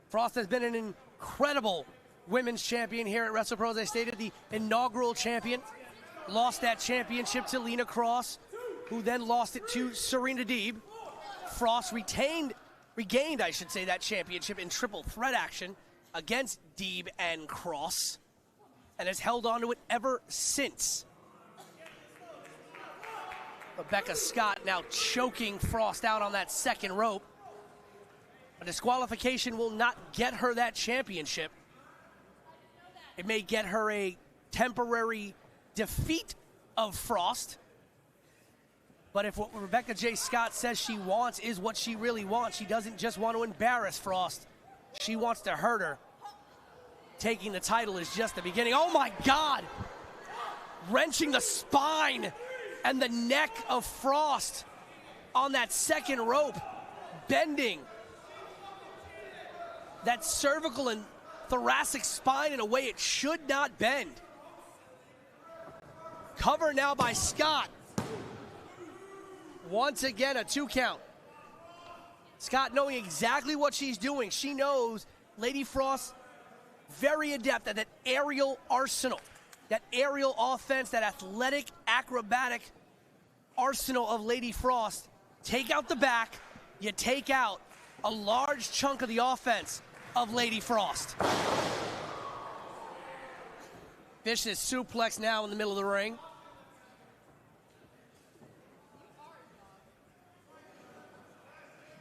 Frost has been an incredible women's champion here at WrestlePro. As I stated, the inaugural champion. Lost that championship to Lena Kross, who then lost it to Serena Deeb. Frost regained, I should say, that championship in triple threat action against Deeb and Kross, and has held on to it ever since. Rebecca Scott now choking Frost out on that second rope. A disqualification will not get her that championship. It may get her a temporary defeat of Frost. But if what Rebecca J. Scott says she wants is what she really wants, she doesn't just want to embarrass Frost. She wants to hurt her. Taking the title is just the beginning. Oh my God! Wrenching the spine and the neck of Frost on that second rope. Bending that cervical and thoracic spine in a way it should not bend. Cover now by Scott. Once again, a 2 count. Scott knowing exactly what she's doing. She knows Lady Frost very adept at that aerial arsenal, that aerial offense, that athletic, acrobatic arsenal of Lady Frost. Take out the back, you take out a large chunk of the offense of Lady Frost. Vicious suplex now in the middle of the ring.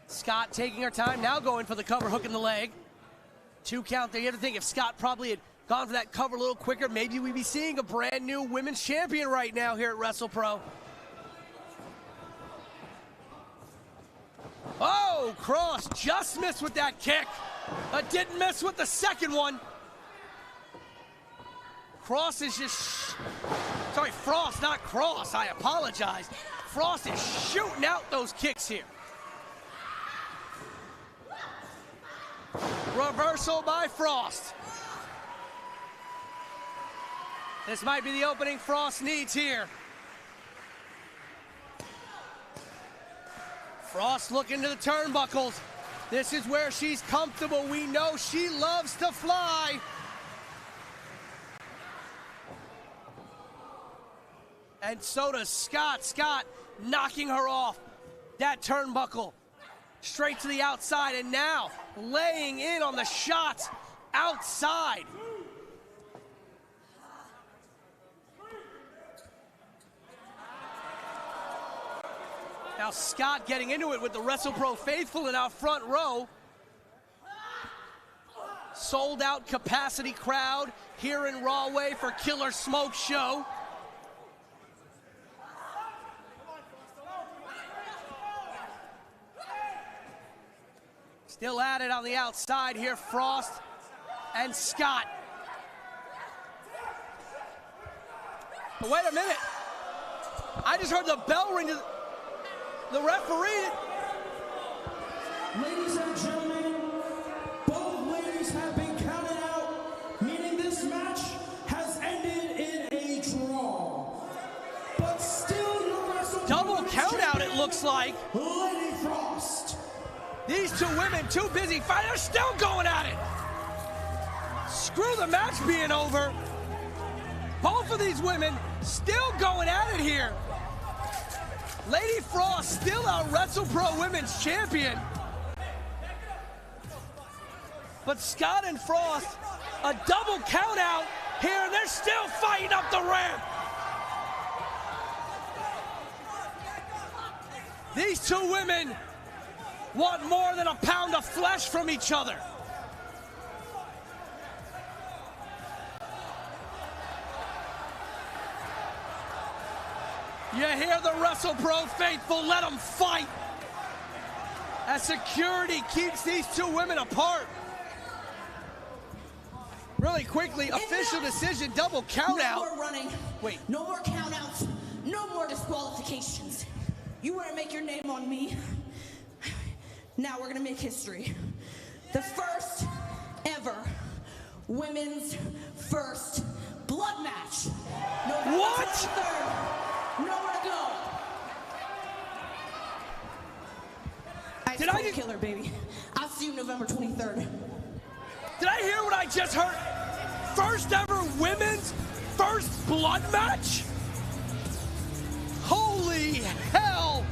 Scott taking her time, now going for the cover, hook in the leg. 2 count there. You have to think if Scott probably had gone for that cover a little quicker, maybe we'd be seeing a brand new women's champion right now here at WrestlePro. Oh, Kross just missed with that kick, but didn't miss with the second one. Kross is just, sorry, Frost, not Kross, I apologize. Frost is shooting out those kicks here. Reversal by Frost. This might be the opening Frost needs here. Frost looking to the turnbuckles. This is where she's comfortable. We know she loves to fly. And so does Scott. Scott knocking her off that turnbuckle. Straight to the outside, and now laying in on the shots outside. Now Scott getting into it with the WrestlePro faithful in our front row. Sold out capacity crowd here in Rahway for Killer Smokeshow. Still at it on the outside here, Frost and Scott. But wait a minute. I just heard the bell ring to the referee. Ladies and gentlemen, both ladies have been counted out, meaning this match has ended in a draw. But still, your WrestlePro double count out, it looks like. Lady Frost. These two women too busy fighting. They're still going at it. Screw the match being over. Both of these women still going at it here. Lady Frost still our WrestlePro Women's Champion. But Scott and Frost, a double count out here, and they're still fighting up the ramp. These two women want more than a pound of flesh from each other. You hear the WrestlePro faithful, let them fight. As security keeps these two women apart. Really quickly, official decision, double count out. No more running. Wait. No more count outs. No more disqualifications. You want to make your name on me? Now we're going to make history. The first ever women's first blood match. November What? 23rd. Nowhere to go. Did I just... Killer, baby. I'll see you November 23rd. Did I hear what I just heard? First ever women's first blood match? Holy hell!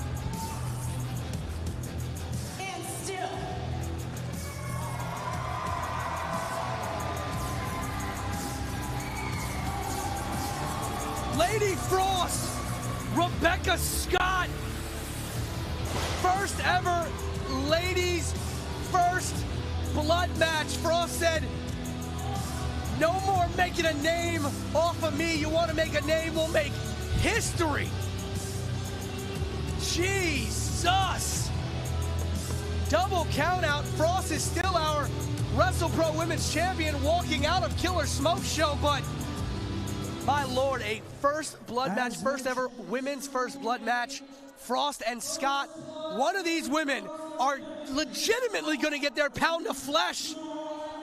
And still. Lady Frost, Rebecca Scott, first ever ladies first blood match. Frost said, no more making a name off of me. You want to make a name, we'll make history. Jesus. Double count out. Frost is still our WrestlePro Women's Champion, walking out of Killer Smokeshow, but my Lord, a first blood match, first ever women's first blood match. Frost and Scott, one of these women are legitimately going to get their pound of flesh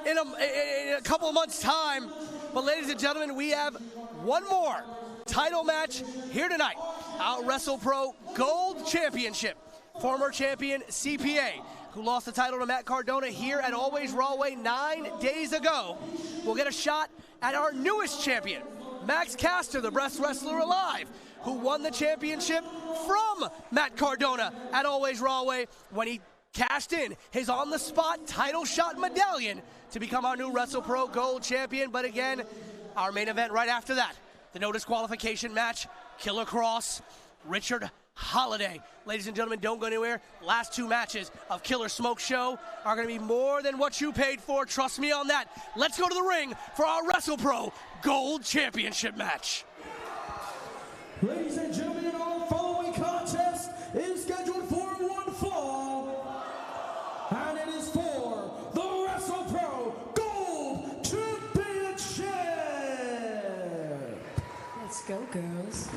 in a couple of months' time. But ladies and gentlemen, we have one more title match here tonight. Our WrestlePro Gold Championship. Former champion CPA, who lost the title to Matt Cardona here at Always Rahway 9 days ago, will get a shot at our newest champion, Max Caster, the best wrestler alive, who won the championship from Matt Cardona at Always Rahway when he cashed in his on-the-spot title shot medallion to become our new WrestlePro Gold Champion. But again, our main event right after that, the no disqualification match, Killer Kross, Richard Holliday. Ladies and gentlemen, don't go anywhere. Last two matches of Killer Smokeshow are going to be more than what you paid for. Trust me on that. Let's go to the ring for our WrestlePro Gold Championship match. Ladies and gentlemen, our following contest is scheduled for one fall, and it is for the WrestlePro Gold Championship. Let's go, girls.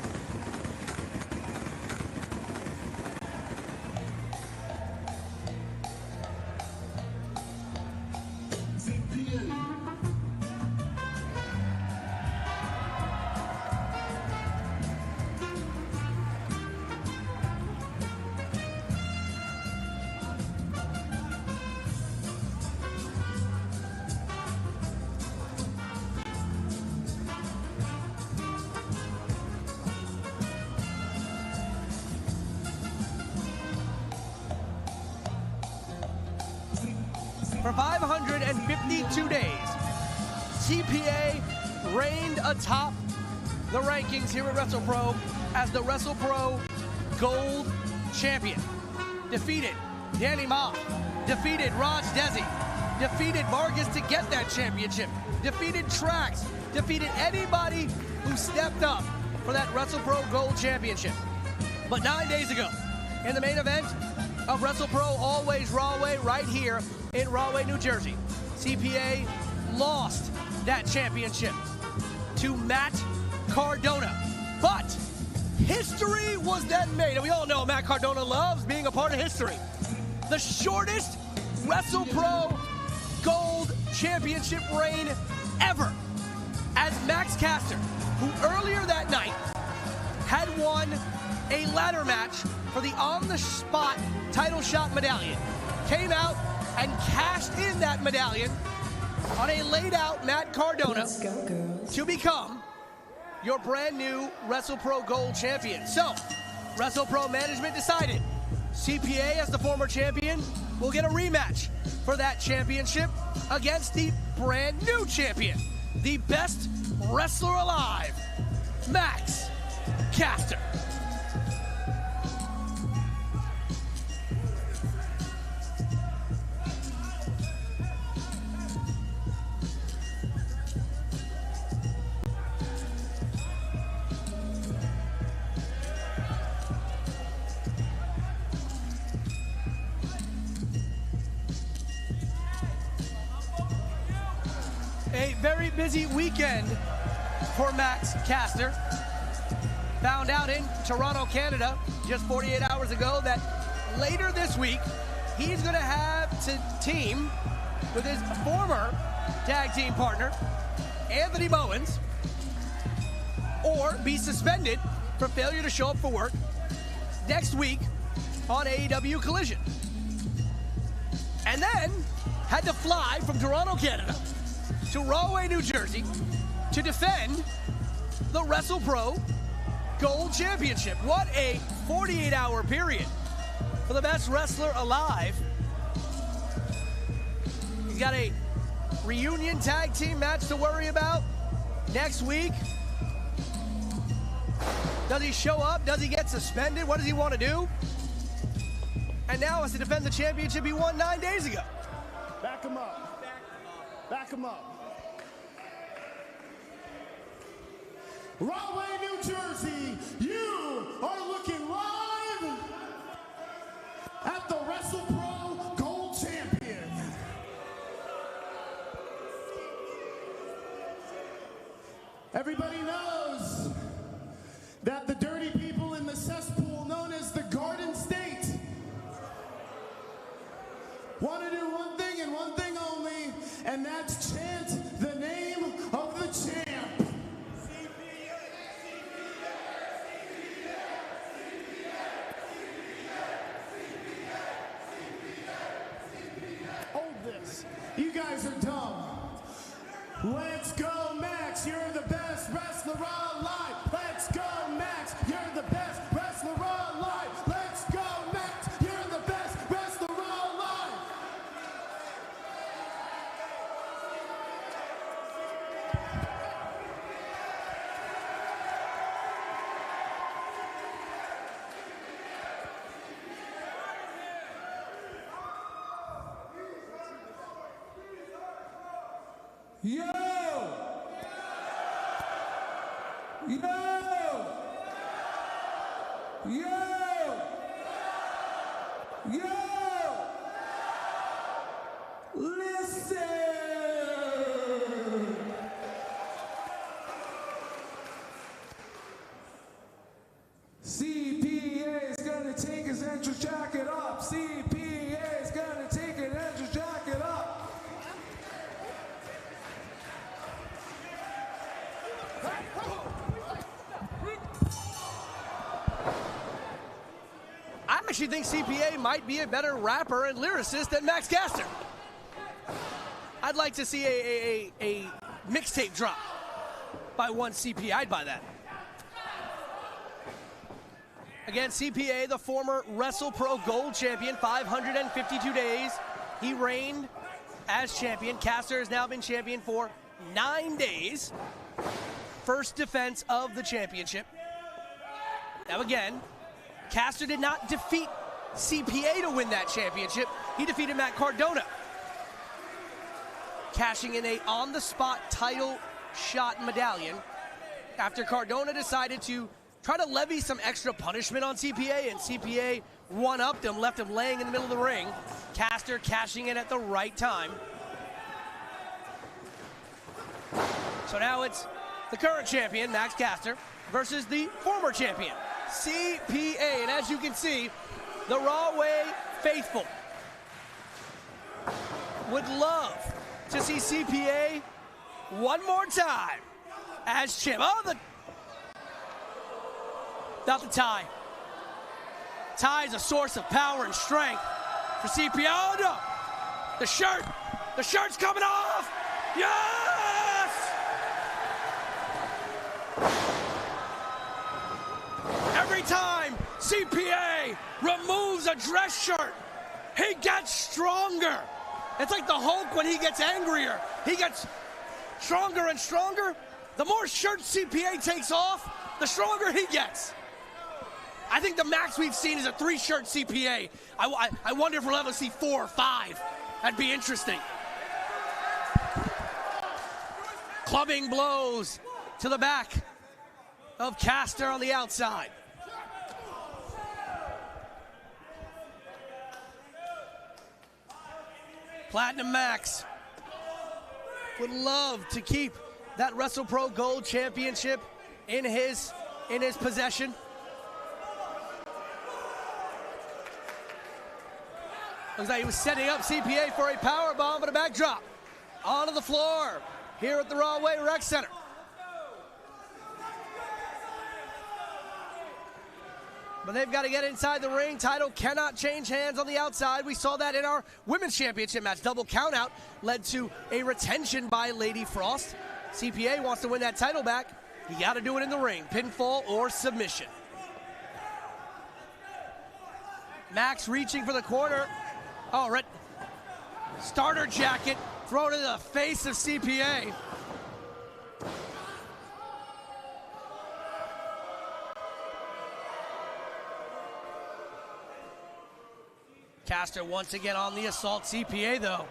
For 552 days, CPA reigned atop the rankings here at WrestlePro as the WrestlePro Gold Champion. Defeated Danny Moff, defeated Raj Desi, defeated Vargas to get that championship, defeated Trax, defeated anybody who stepped up for that WrestlePro Gold Championship. But 9 days ago, in the main event of WrestlePro Always Rahway right here in Rahway, New Jersey, CPA lost that championship to Matt Cardona. But history was then made, and we all know Matt Cardona loves being a part of history. the shortest WrestlePro Gold Championship reign ever, as Max Caster, who earlier that night had won a ladder match for the on-the-spot title shot medallion, came out and cashed in that medallion on a laid-out Matt Cardona to become your brand new WrestlePro Gold champion. So, WrestlePro management decided CPA, as the former champion, will get a rematch for that championship against the brand new champion, the best wrestler alive, Max Caster. A very busy weekend for Max Caster. Found out in Toronto, Canada, just 48 hours ago that later this week, he's going to have to team with his former tag team partner, Anthony Bowens, or be suspended for failure to show up for work next week on AEW Collision. And then had to fly from Toronto, Canada, to Rahway, New Jersey, to defend the WrestlePro Gold Championship. What a 48-hour period for the best wrestler alive. He's got a reunion tag team match to worry about next week. Does he show up? Does he get suspended? What does he want to do? And now has to defend the championship he won 9 days ago. Back him up. Back him up. Rahway, New Jersey, you are looking live at the WrestlePro Gold Champion. Everybody knows that the dirty people in the cesspool known as the Garden State want to do one thing and one thing only, and that's chant the name of the champ. You guys are dumb. Let's go, Max. You're the best wrestler alive. Let's go, Max. You're the best wrestler alive. Let's go, Max. You're the best wrestler alive. Yo! Yo! Yo! Yo! Listen! CPA is gonna take his entrance jacket off. CPA is gonna take an entrance jacket off. I actually think CPA might be a better rapper and lyricist than Max Caster. I'd like to see a mixtape drop by one CPA. I'd buy that. Again, CPA, the former WrestlePro Gold champion, 552 days. He reigned as champion. Caster has now been champion for 9 days. First defense of the championship. Now again, Caster did not defeat CPA to win that championship. He defeated Matt Cardona, cashing in a on-the-spot title shot medallion after Cardona decided to try to levy some extra punishment on CPA, and CPA one-upped him, left him laying in the middle of the ring. Caster cashing in at the right time. So now it's the current champion, Max Caster, versus the former champion, CPA. And as you can see, the Rahway faithful would love to see CPA one more time as champ. Oh, not the tie. Tie is a source of power and strength for CPA. Oh, no. The shirt's coming off. Yes! Every time CPA removes a dress shirt, he gets stronger. It's like the Hulk when he gets angrier. He gets stronger and stronger. The more shirts CPA takes off, the stronger he gets. I think the max we've seen is a 3-shirt CPA. I wonder if we'll ever see 4 or 5. That'd be interesting. Clubbing blows to the back of Caster on the outside. Platinum Max would love to keep that WrestlePro Gold Championship in his possession. Looks like he was setting up CPA for a power bomb, but a backdrop onto the floor here at the Rahway Rec Center. But they've got to get inside the ring. Title cannot change hands on the outside. We saw that in our Women's Championship match. Double countout led to a retention by Lady Frost. CPA wants to win that title back. You got to do it in the ring. Pinfall or submission. Max reaching for the corner. Oh, red starter jacket thrown in the face of CPA. Caster once again on the assault. CPA though.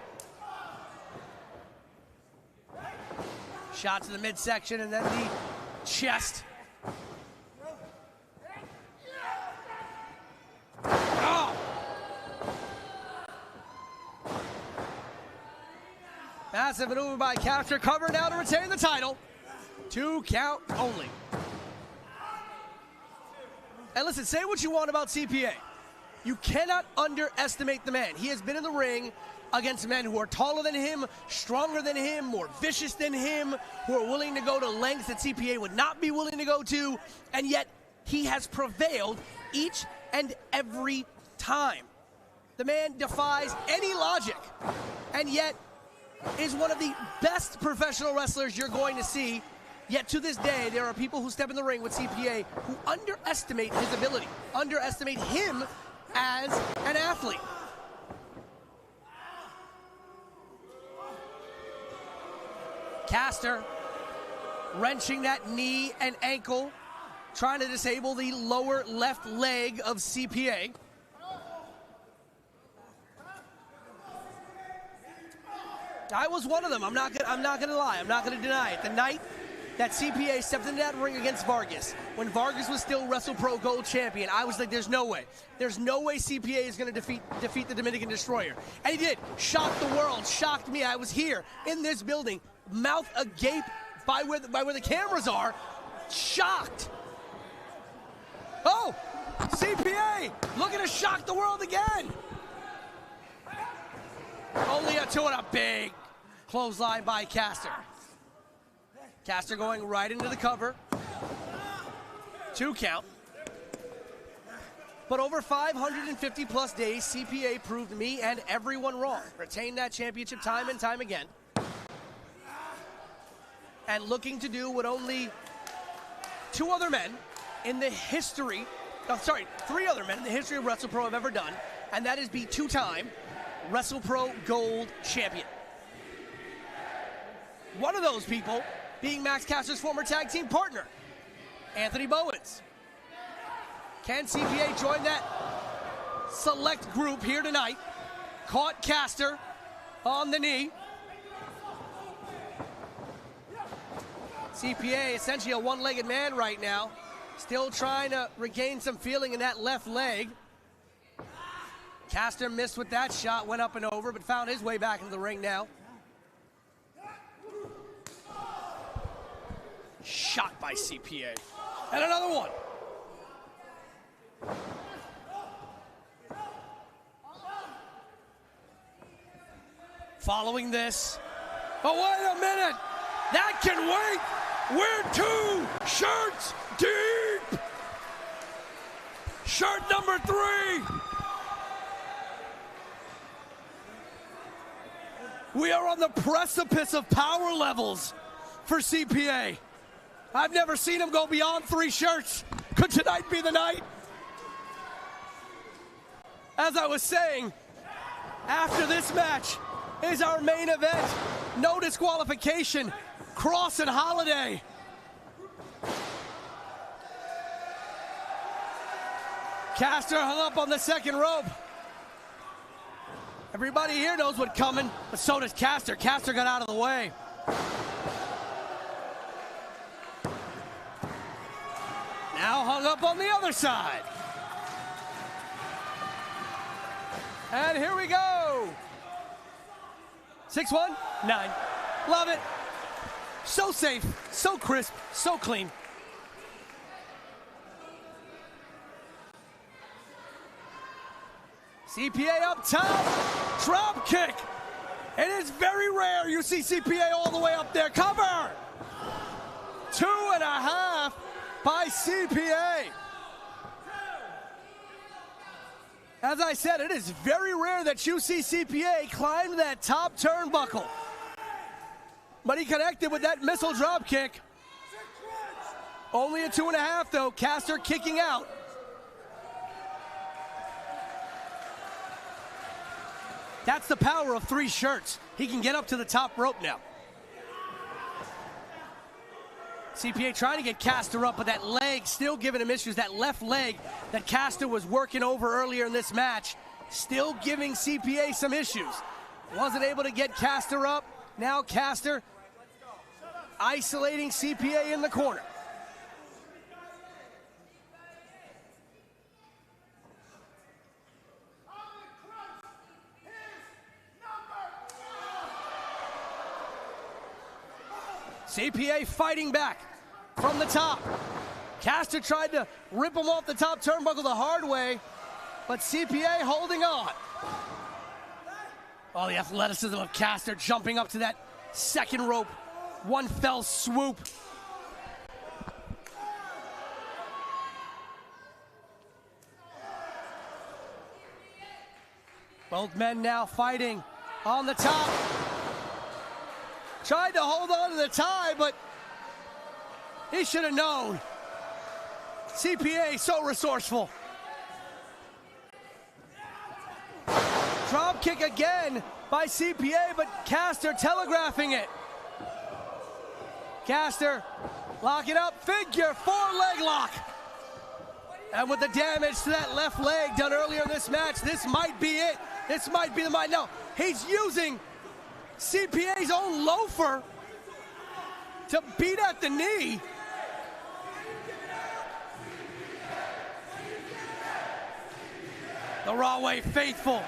Shot to the midsection and then the chest. Oh! Massive maneuver by Caster. Cover now to retain the title. 2 count only. And listen, say what you want about CPA. You cannot underestimate the man. He has been in the ring against men who are taller than him, stronger than him, more vicious than him, who are willing to go to lengths that CPA would not be willing to go to, and yet he has prevailed each and every time. The man defies any logic, and yet is one of the best professional wrestlers you're going to see. Yet to this day, there are people who step in the ring with CPA who underestimate his ability, underestimate him as an athlete. Caster wrenching that knee and ankle, trying to disable the lower left leg of CPA. I was one of them. I'm not gonna lie. I'm not gonna deny it. The night that CPA stepped into that ring against Vargas, when Vargas was still WrestlePro Gold Champion, I was like, there's no way. There's no way CPA is going to defeat the Dominican Destroyer. And he did. Shocked the world. Shocked me. I was here in this building, mouth agape by where the cameras are. Shocked. Oh, CPA looking to shock the world again. Only a 2 and a big clothesline by Caster. Caster going right into the cover. 2 count. But over 550 plus days, CPA proved me and everyone wrong. Retained that championship time and time again. And looking to do what only 3 other men in the history of WrestlePro have ever done, and that is be 2-time WrestlePro Gold Champion. One of those people being Max Caster's former tag team partner, Anthony Bowens. Can CPA join that select group here tonight? Caught Caster on the knee. CPA essentially a one-legged man right now, still trying to regain some feeling in that left leg. Caster missed with that shot, went up and over, but found his way back into the ring now. Shot by CPA. And another one. Following this. Oh, wait a minute! That can wait! We're 2 shirts deep! Shirt number 3! We are on the precipice of power levels for CPA. I've never seen him go beyond 3 shirts. Could tonight be the night? As I was saying, after this match is our main event. No disqualification. Kross and Holliday. Caster hung up on the second rope. Everybody here knows what's coming, but so does Caster. Caster got out of the way. Now hung up on the other side. And here we go. 6-1, 9. Love it. So safe, so crisp, so clean. CPA up top, drop kick. It is very rare you see CPA all the way up there. Cover. 2.5 by CPA. As I said, it is very rare that you see CPA climb that top turnbuckle. But he connected with that missile drop kick. Only a 2.5 though, Caster kicking out. That's the power of 3 shirts. He can get up to the top rope now. CPA trying to get Caster up, but that leg still giving him issues. That left leg that Caster was working over earlier in this match, still giving CPA some issues. Wasn't able to get Caster up. Now Caster isolating CPA in the corner. CPA fighting back from the top. Caster tried to rip him off the top turnbuckle the hard way, but CPA holding on. Oh, the athleticism of Caster jumping up to that second rope. One fell swoop. Both men now fighting on the top. Tried to hold on to the tie, but he should have known. CPA so resourceful. Drop kick again by CPA, but Caster telegraphing it. Caster locking up, figure 4 leg lock. And with the damage to that left leg done earlier in this match, this might be it. This might be the night. No, he's using CPA's own loafer to beat at the knee. The Rahway faithful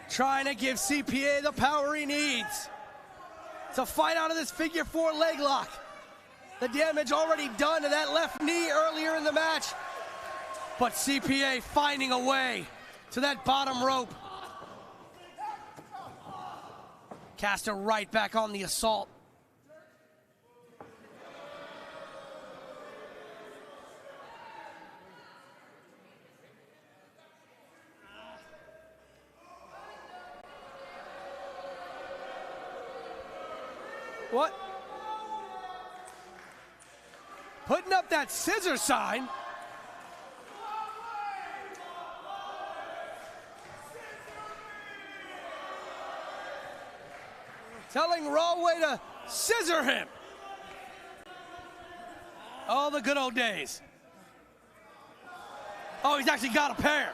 trying to give CPA the power he needs to fight out of this figure 4 leg lock. The damage already done to that left knee earlier in the match, but CPA finding a way to that bottom rope. Caster right back on the assault. What? Putting up that scissor sign. Telling Rahway to scissor him. Oh, the good old days. Oh, he's actually got a pair.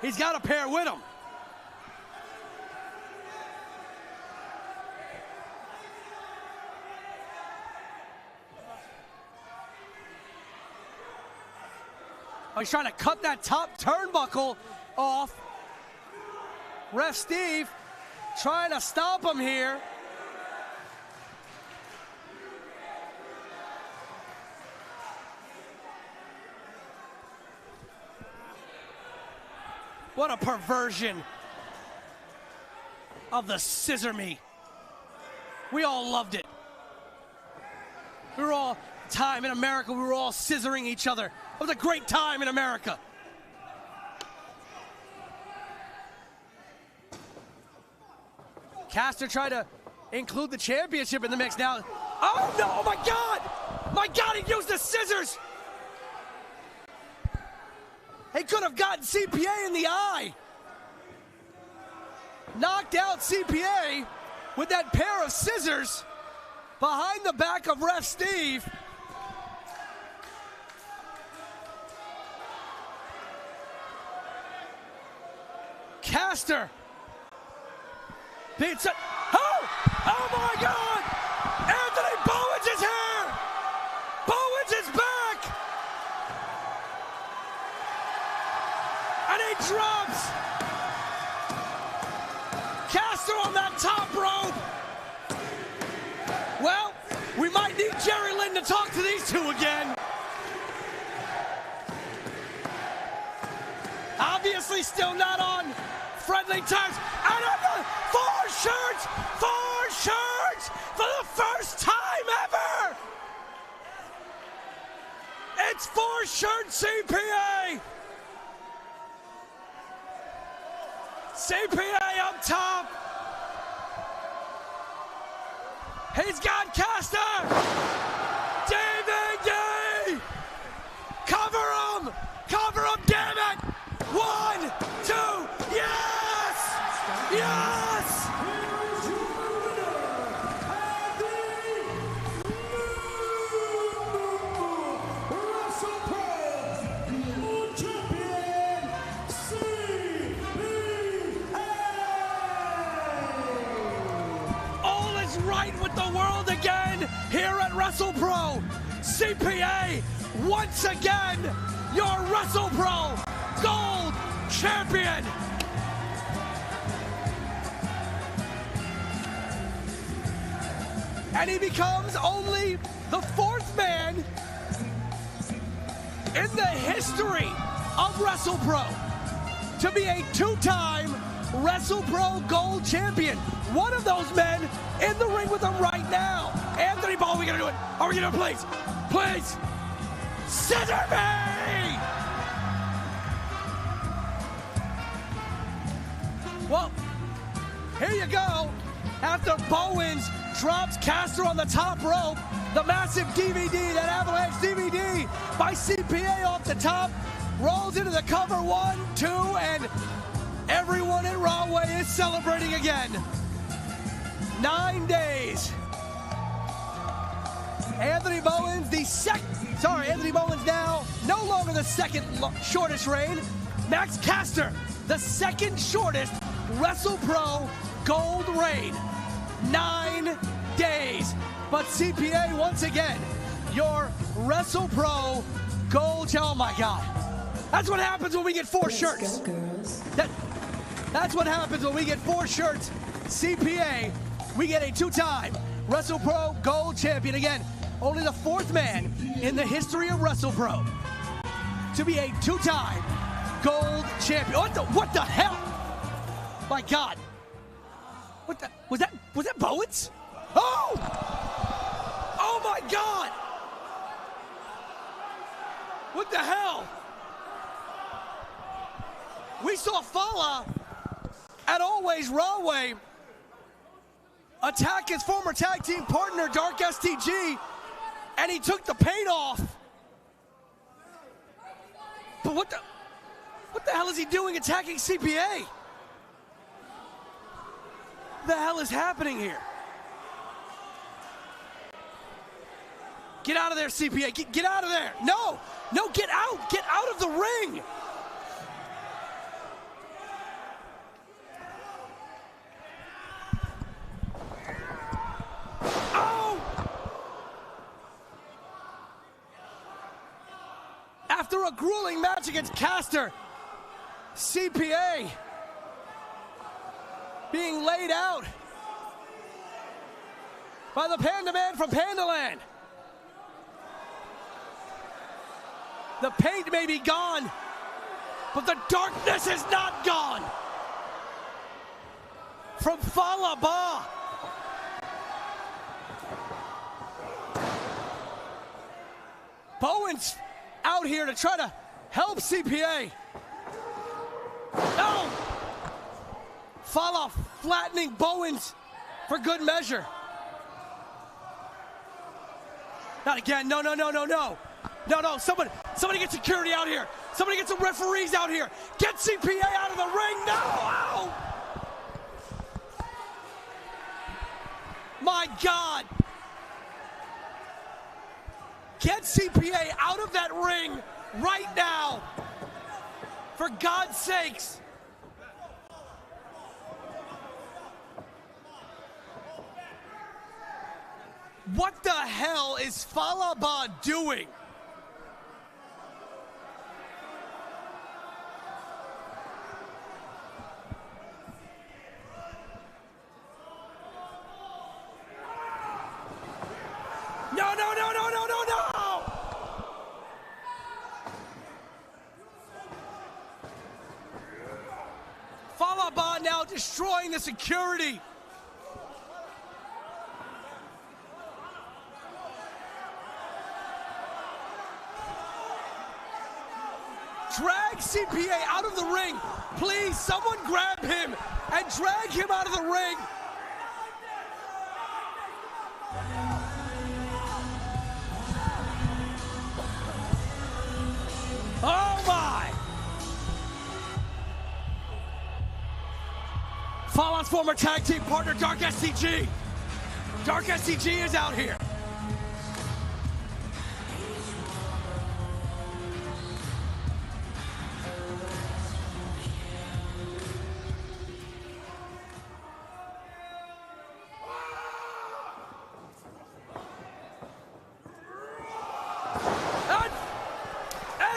He's got a pair with him. Oh, he's trying to cut that top turnbuckle off. Ref Steve trying to stop him here. What a perversion of the Scissor Me. We all loved it. We were all, time in America, we were all scissoring each other. It was a great time in America. Caster tried to include the championship in the mix now. Oh no, oh my God! My God, he used the scissors! He could have gotten CPA in the eye. Knocked out CPA with that pair of scissors behind the back of Ref Steve. Caster. Pizza. Oh! Oh my God! Anthony Bowens is here! Bowens is back! And he drops Caster on that top rope. Well, we might need Jerry Lynn to talk to these two again. Obviously still not on friendly terms. And four shirts for the first time ever. It's 4-shirt CPA. CPA up top. He's got Caster. DVD. Cover him, damn it. 1, 2, yes! Yes! All is right with the world again here at WrestlePro. CPA, once again, your WrestlePro Gold Champion. And he becomes only the 4th man in the history of WrestlePro to be a 2-time WrestlePro Gold Champion. One of those men in the ring with him right now. Anthony Ball, are we gonna do it? Are we gonna do it, please? Please! Scissor me! Well, here you go. After Bowens drops Caster on the top rope, the massive DVD, that avalanche DVD by CPA off the top, rolls into the cover 1, 2, and everyone in Rahway is celebrating again. 9 days. Anthony Bowens, Anthony Bowens now no longer the second shortest reign. Max Caster, the second shortest WrestlePro Gold reign. 9 days. But CPA, once again, your WrestlePro Gold. Oh my God. That's what happens when we get 4 shirts. That's what happens when we get 4 shirts. CPA, we get a 2-time WrestlePro Gold Champion. Again, only the 4th man in the history of WrestlePro to be a 2-time Gold Champion. What the hell? My God. Was that Bowens? Oh! Oh my God! What the hell? We saw Fala at Always Rahway attack his former tag team partner, Dark STG, and he took the paint off. But what the hell is he doing attacking CPA? What the hell is happening here? Get out of there, CPA. Get out of there. No, get out. Get out of the ring. Oh! After a grueling match against Caster, CPA being laid out by the Panda Man from Pandaland. The paint may be gone, but the darkness is not gone. from Falaba. Bowen's out here to try to help CPA. No! Fala flattening Bowens for good measure. Not again. No, no, no, no, no. No, no, somebody get security out here. Somebody get some referees out here. Get CPA out of the ring. No! Ow! My God. Get CPA out of that ring right now. For God's sakes. What the hell is Falaba doing? No, no, no, no, no, no, no! Falaba now destroying the security. Drag CPA out of the ring. Please, someone grab him and drag him out of the ring. Oh my! Fala's former tag team partner, Dark STG. Dark STG is out here.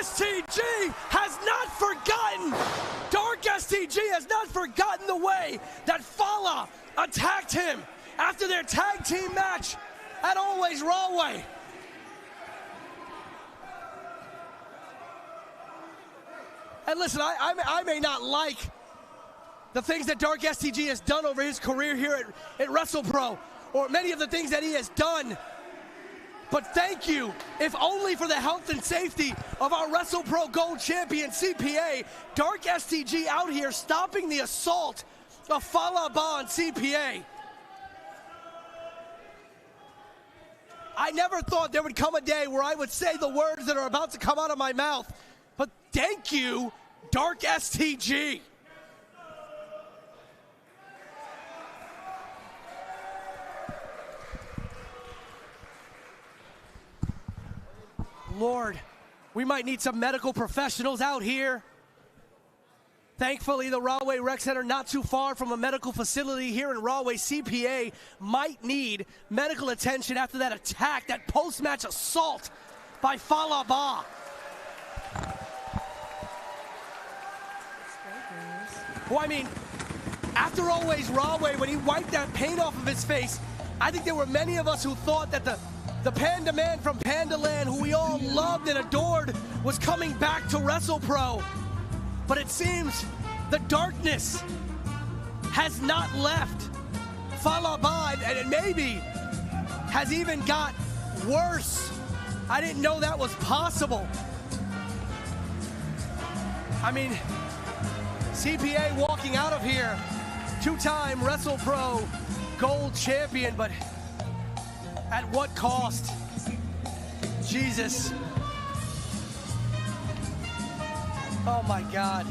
STG has not forgotten. Dark STG has not forgotten the way that Fala attacked him after their tag team match at Always Rahway. And listen, I may not like the things that Dark STG has done over his career here at WrestlePro, or many of the things that he has done. But thank you, if only for the health and safety of our WrestlePro Gold Champion CPA, Dark STG out here stopping the assault of Falaba on CPA. I never thought there would come a day where I would say the words that are about to come out of my mouth, but thank you, Dark STG. Lord, we might need some medical professionals out here. Thankfully, the Rahway Rec Center not too far from a medical facility here in Rahway. CPA might need medical attention after that attack, that post-match assault by Falaba. Well, I mean, after Always Rahway, when he wiped that paint off of his face, I think there were many of us who thought that the Panda Man from Panda Land, who we all loved and adored, was coming back to WrestlePro. But it seems the darkness has not left Falaba, and it maybe has even got worse. I didn't know that was possible. I mean, CPA walking out of here, two-time WrestlePro Gold Champion, but at what cost? Jesus. Oh my God.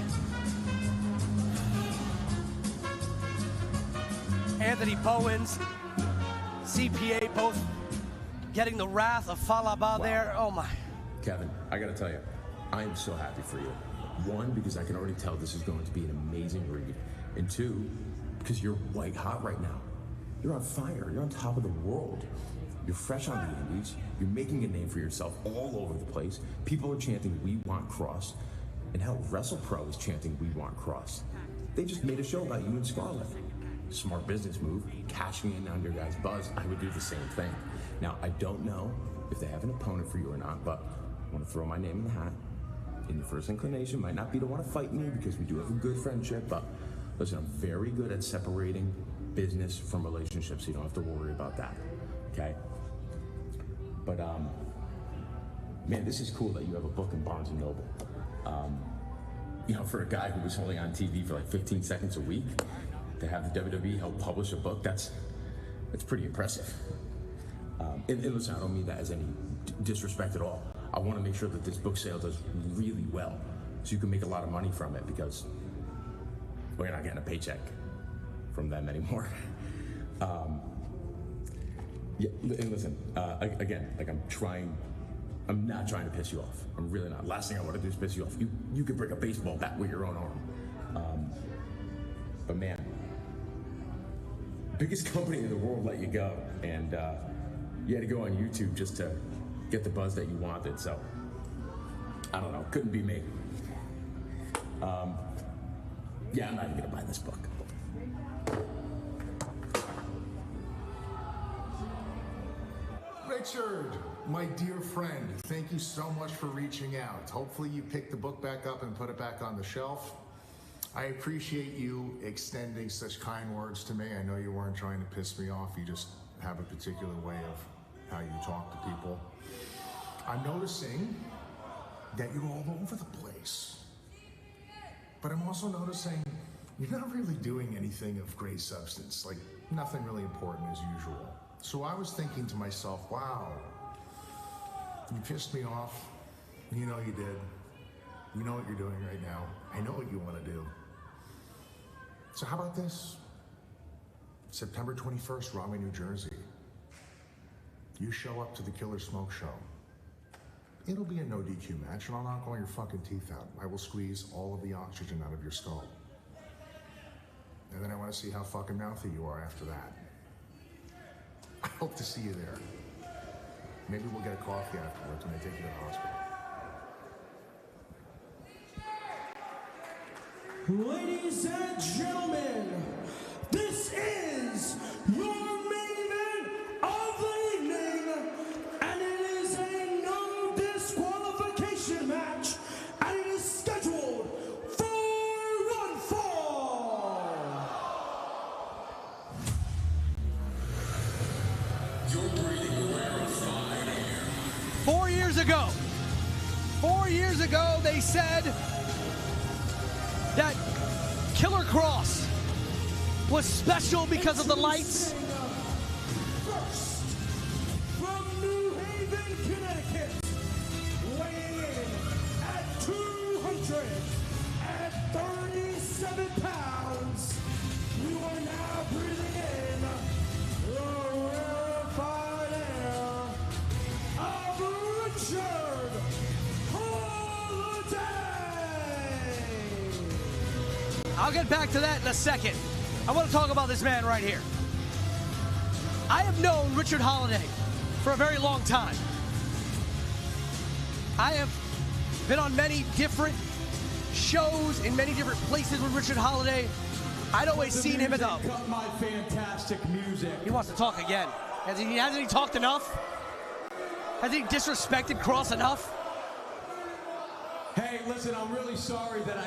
Anthony Bowens, CPA, both getting the wrath of Falaba there. Oh my. Kevin, I gotta tell you, I am so happy for you. One, because I can already tell this is going to be an amazing read. And two, because you're white hot right now. You're on fire, you're on top of the world. You're fresh on the indies, you're making a name for yourself all over the place. People are chanting, "We want Kross." And hell, WrestlePro is chanting, "We want Kross." They just made a show about you and Scarlett. Smart business move, cashing in on your guys' buzz. I would do the same thing. Now, I don't know if they have an opponent for you or not, but I want to throw my name in the hat. And your first inclination might not be to want to fight me because we do have a good friendship, but Listen, I'm very good at separating business from relationships, so you don't have to worry about that, okay? But, man, this is cool that you have a book in Barnes & Noble. You know, for a guy who was only on TV for like 15 seconds a week, to have the WWE help publish a book, that's pretty impressive. And listen, I don't mean that as any disrespect at all. I want to make sure that this book sale does really well, so you can make a lot of money from it, because we're not getting a paycheck from them anymore. Yeah, and listen, again, like I'm not trying to piss you off. I'm really not. Last thing I want to do is piss you off. You could break a baseball bat with your own arm. But man, biggest company in the world let you go, and you had to go on YouTube just to get the buzz that you wanted. So I don't know, couldn't be me. Yeah, I'm not even gonna buy this book. Richard, my dear friend, thank you so much for reaching out. Hopefully you pick the book back up and put it back on the shelf. I appreciate you extending such kind words to me. I know you weren't trying to piss me off. You just have a particular way of how you talk to people. I'm noticing that you're all over the place. But I'm also noticing you're not really doing anything of great substance, like nothing really important as usual. So I was thinking to myself, wow, you pissed me off. You know you did. You know what you're doing right now. I know what you want to do. So how about this? September 21st, Rahway, New Jersey. You show up to the Killer Smokeshow. It'll be a no DQ match, and I'll knock all your fucking teeth out. I will squeeze all of the oxygen out of your skull. And then I want to see how fucking mouthy you are after that. I hope to see you there. Maybe we'll get a coffee afterwards when I take you to the hospital. Ladies and gentlemen, this is your main event of the evening, and it is a no disqualification match, and it is scheduled for one fall. You're breathing rarefied air. 4 years ago, 4 years ago, they said that Killer Kross was special because of the lights. First, from New Haven, Connecticut, weighing in at 237 pounds, you are now breathing in the rarefied air of Richard Holliday. I'll get back to that in a second. I want to talk about this man right here. I have known Richard Holliday for a very long time. I have been on many different shows in many different places with Richard Holliday. I'd always seen him as a... Cut my fantastic music. He wants to talk again. Hasn't he talked enough? Has he disrespected Kross enough? Hey, listen, I'm really sorry that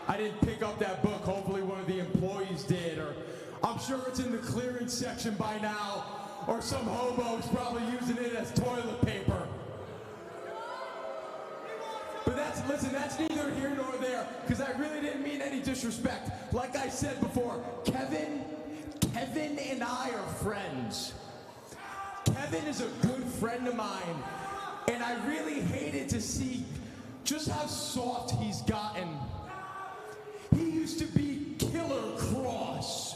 I didn't pick up that book. Hopefully one of the employees did, or I'm sure it's in the clearance section by now, or some hobo's probably using it as toilet paper. But that's neither here nor there, because I really didn't mean any disrespect. Like I said before, Kevin and I are friends. Kevin is a good friend of mine, and I really hated to see just how soft he's gotten. He used to be Killer Kross.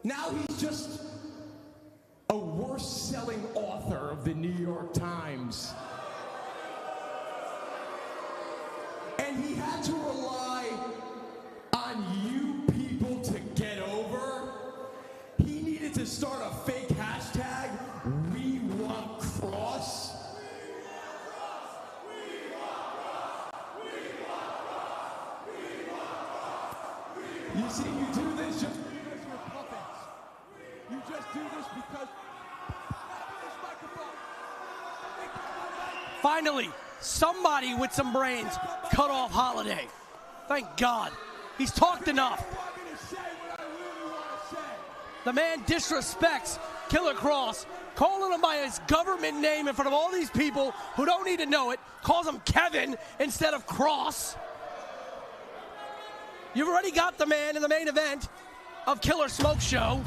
Now he's just a worst-selling author of the New York Times. And he had to rely on you people to get over. He needed to start a fake hashtag, We Want Kross. You see, you do this just because you're puppets. You just do this because... Finally, somebody with some brains cut off Holliday. Thank God. He's talked enough. The man disrespects Killer Kross, calling him by his government name in front of all these people who don't need to know it, calls him Kevin instead of Kross. You've already got the man in the main event of Killer Smokeshow.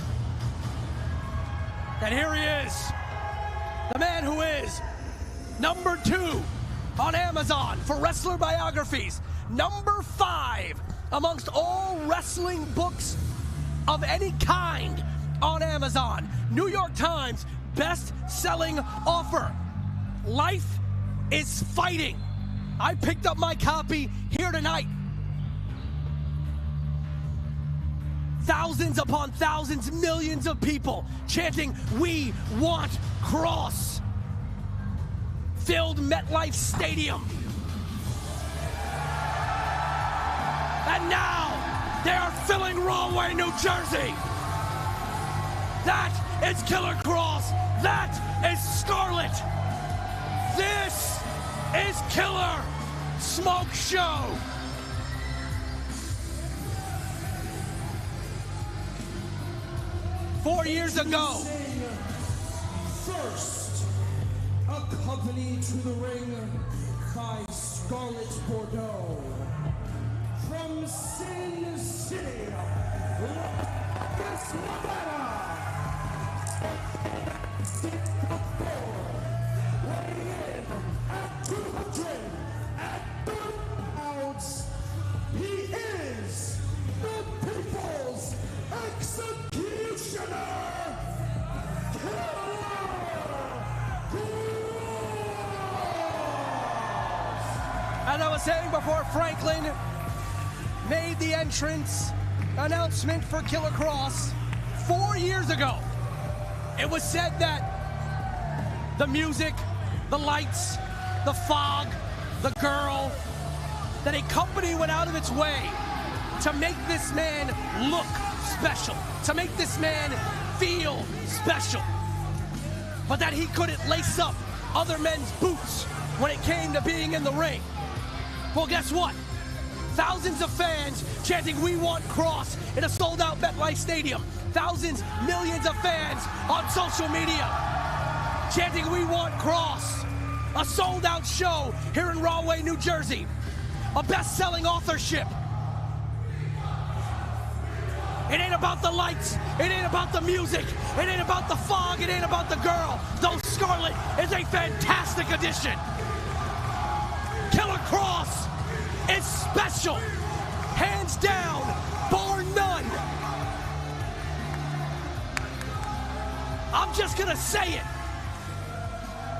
And here he is, the man who is number 2 on Amazon for wrestler biographies, number 5 amongst all wrestling books of any kind on Amazon. New York Times best-selling author. Life is Fighting. I picked up my copy here tonight. Thousands upon thousands, millions of people chanting, "We want Kross." Filled MetLife Stadium. And now they are filling Rahway, New Jersey. That is Killer Kross. That is Scarlett. This is Killer Smokeshow. Four years ago. First, accompanied to the ring by Scarlett Bordeaux. From Sin City, Las Vegas, weighing in at 230 pounds, he is the People's Executioner, As I was saying before, Franklin made the entrance announcement for Killer Kross 4 years ago. It was said that the music, the lights, the fog, the girl, that a company went out of its way to make this man look special, to make this man feel special, but that he couldn't lace up other men's boots when it came to being in the ring. Well, guess what? Thousands of fans chanting, "We want Kross" in a sold-out MetLife Stadium. Thousands, millions of fans on social media chanting, "We want Kross." A sold-out show here in Rahway, New Jersey. A best-selling authorship. It ain't about the lights. It ain't about the music. It ain't about the fog. It ain't about the girl. Though Scarlett is a fantastic addition. Killer Kross is special. Hands down, bar none. I'm just gonna say it.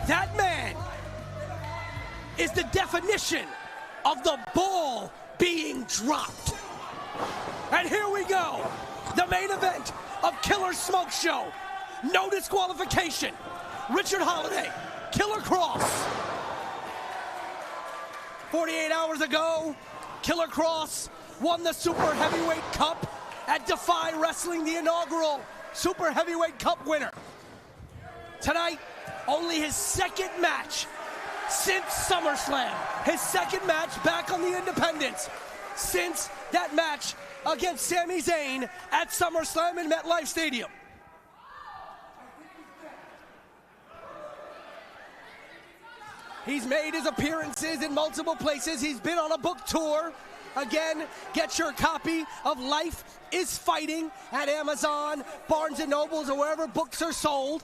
That man is the definition of the ball being dropped. And here we go. The main event of Killer Smokeshow. No disqualification. Richard Holliday, Killer Kross. 48 hours ago, Killer Kross won the Super Heavyweight Cup at Defy Wrestling, the inaugural Super Heavyweight Cup winner. Tonight, only his second match since SummerSlam. His second match back on the independents since that match against Sami Zayn at SummerSlam in MetLife Stadium. He's made his appearances in multiple places. He's been on a book tour. Again, get your copy of Life is Fighting at Amazon, Barnes & Nobles, or wherever books are sold.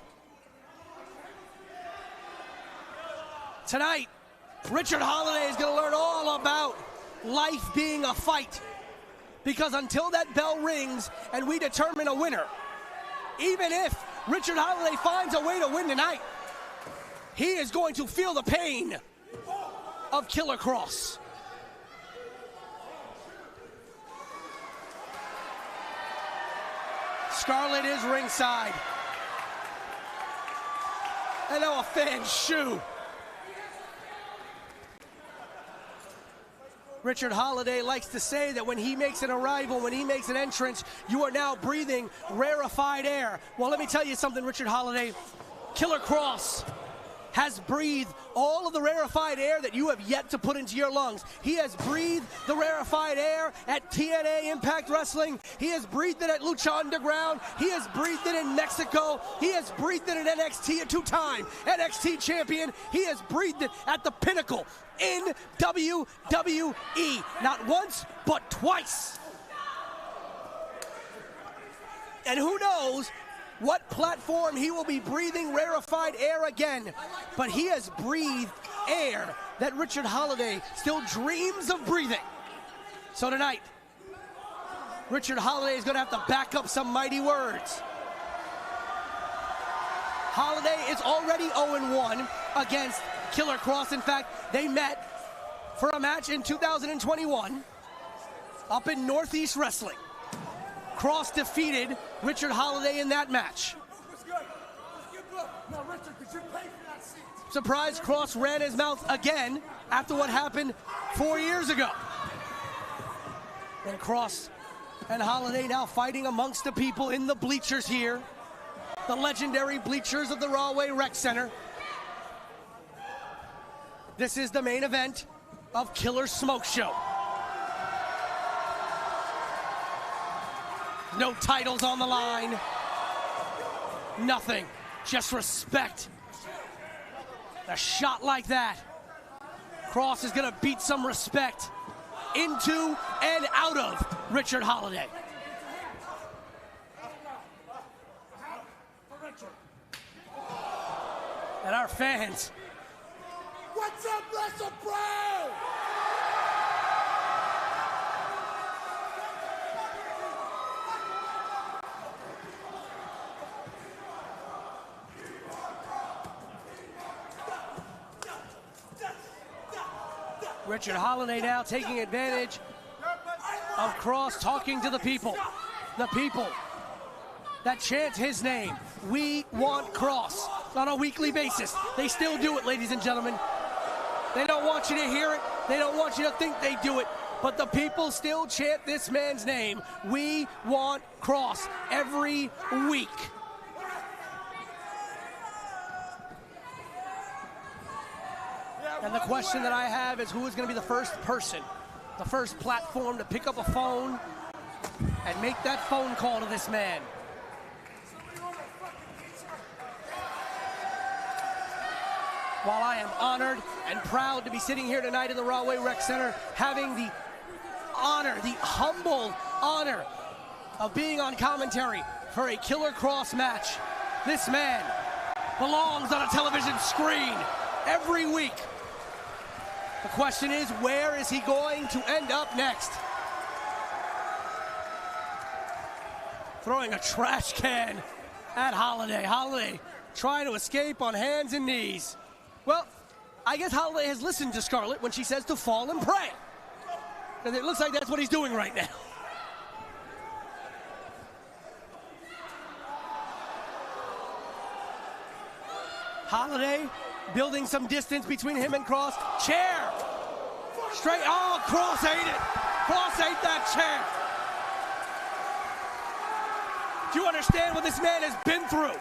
Tonight, Richard Holliday is going to learn all about life being a fight. Because until that bell rings and we determine a winner, even if Richard Holliday finds a way to win tonight, he is going to feel the pain of Killer Kross. Scarlett is ringside. And now a fan's shoe. Richard Holliday likes to say that when he makes an arrival, when he makes an entrance, you are now breathing rarefied air. Well, let me tell you something, Richard Holliday. Killer Kross has breathed all of the rarefied air that you have yet to put into your lungs. He has breathed the rarefied air at TNA Impact Wrestling. He has breathed it at Lucha Underground. He has breathed it in Mexico. He has breathed it at NXT, a two-time NXT champion. He has breathed it at the Pinnacle in WWE. Not once, but twice. And who knows what platform he will be breathing rarefied air again. But he has breathed air that Richard Holliday still dreams of breathing. So tonight, Richard Holliday is going to have to back up some mighty words. Holliday is already 0-1 against Killer Kross. In fact, they met for a match in 2021 up in Northeast Wrestling. Kross defeated Richard Holliday in that match. Surprised Kross ran his mouth again after what happened 4 years ago. And Kross and Holliday now fighting amongst the people in the bleachers here. The legendary bleachers of the Rahway Rec Center. This is the main event of Killer Smokeshow. No titles on the line. Nothing. Just respect. A shot like that. Kross is going to beat some respect into and out of Richard Holliday. And our fans. What's up, WrestlePro? Richard Holliday now taking advantage of Kross talking to the people. The people that chant his name. We want Kross on a weekly basis. They still do it, ladies and gentlemen. They don't want you to hear it. They don't want you to think they do it. But the people still chant this man's name. We want Kross every week. And the question that I have is who is going to be the first person, the first platform to pick up a phone and make that phone call to this man. While I am honored and proud to be sitting here tonight in the Rahway Rec Center, having the honor, the humble honor of being on commentary for a Killer Kross match, this man belongs on a television screen every week. The question is, where is he going to end up next? Throwing a trash can at Holliday. Holliday trying to escape on hands and knees. Well, I guess Holliday has listened to Scarlett when she says to fall and pray. And it looks like that's what he's doing right now. Holliday building some distance between him and Kross. Chair! Straight, oh, Kross ate it. Kross ate that chair. Do you understand what this man has been through?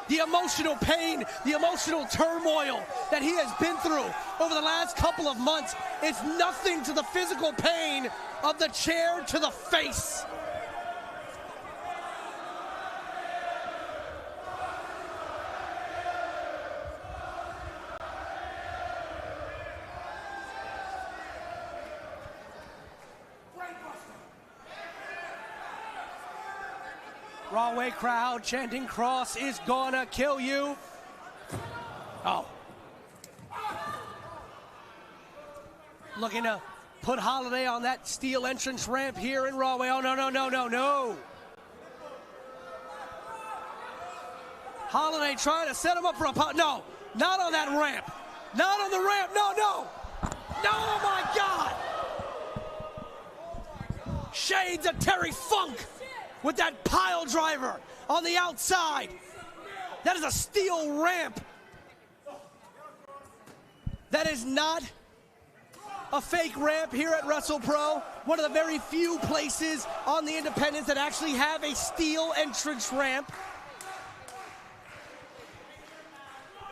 The emotional pain, the emotional turmoil that he has been through over the last couple of months is nothing to the physical pain of the chair to the face. Rahway crowd chanting Kross is gonna kill you. Oh. Looking to put Holliday on that steel entrance ramp here in Rahway. Oh, no, no, no, no, no. Holliday trying to set him up for a pop. No, not on that ramp. Not on the ramp. No, no. No, oh my God. Shades of Terry Funk with that pile driver on the outside. That is a steel ramp. That is not a fake ramp here at WrestlePro. One of the very few places on the independents that actually have a steel entrance ramp.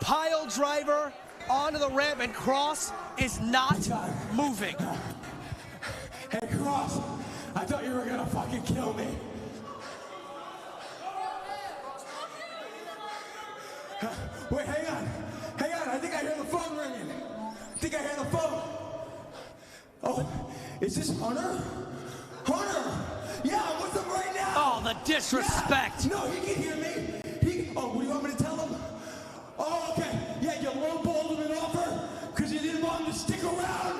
Pile driver onto the ramp, and Kross is not moving. Hey, Kross, I thought you were gonna fucking kill me. Wait, hang on, I think I hear the phone ringing. Oh, is this Hunter? Yeah, I'm with him right now. Oh, the disrespect. Yeah. No, he can hear me. Oh, what do you want me to tell him? Oh, okay. Yeah, you lowballed him an offer because you didn't want him to stick around.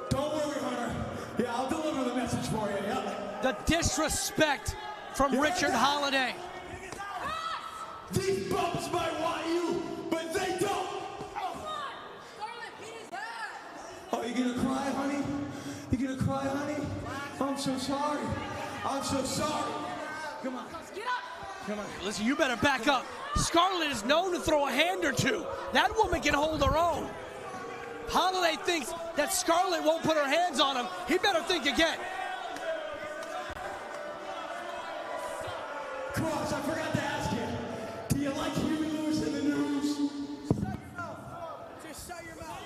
Don't worry, Hunter. Yeah, I'll deliver the message for you, yeah. The disrespect from Richard Holliday. These bumps might want you, but they don't. Oh, you gonna cry, honey? I'm so sorry. Come on. Get up. Come on. Listen, you better back up. Scarlett is known to throw a hand or two. That woman can hold her own. Holliday thinks that Scarlett won't put her hands on him. He better think again. Kross, I forgot to ask you. Do you like Huey Lewis in the news? Just shut your mouth.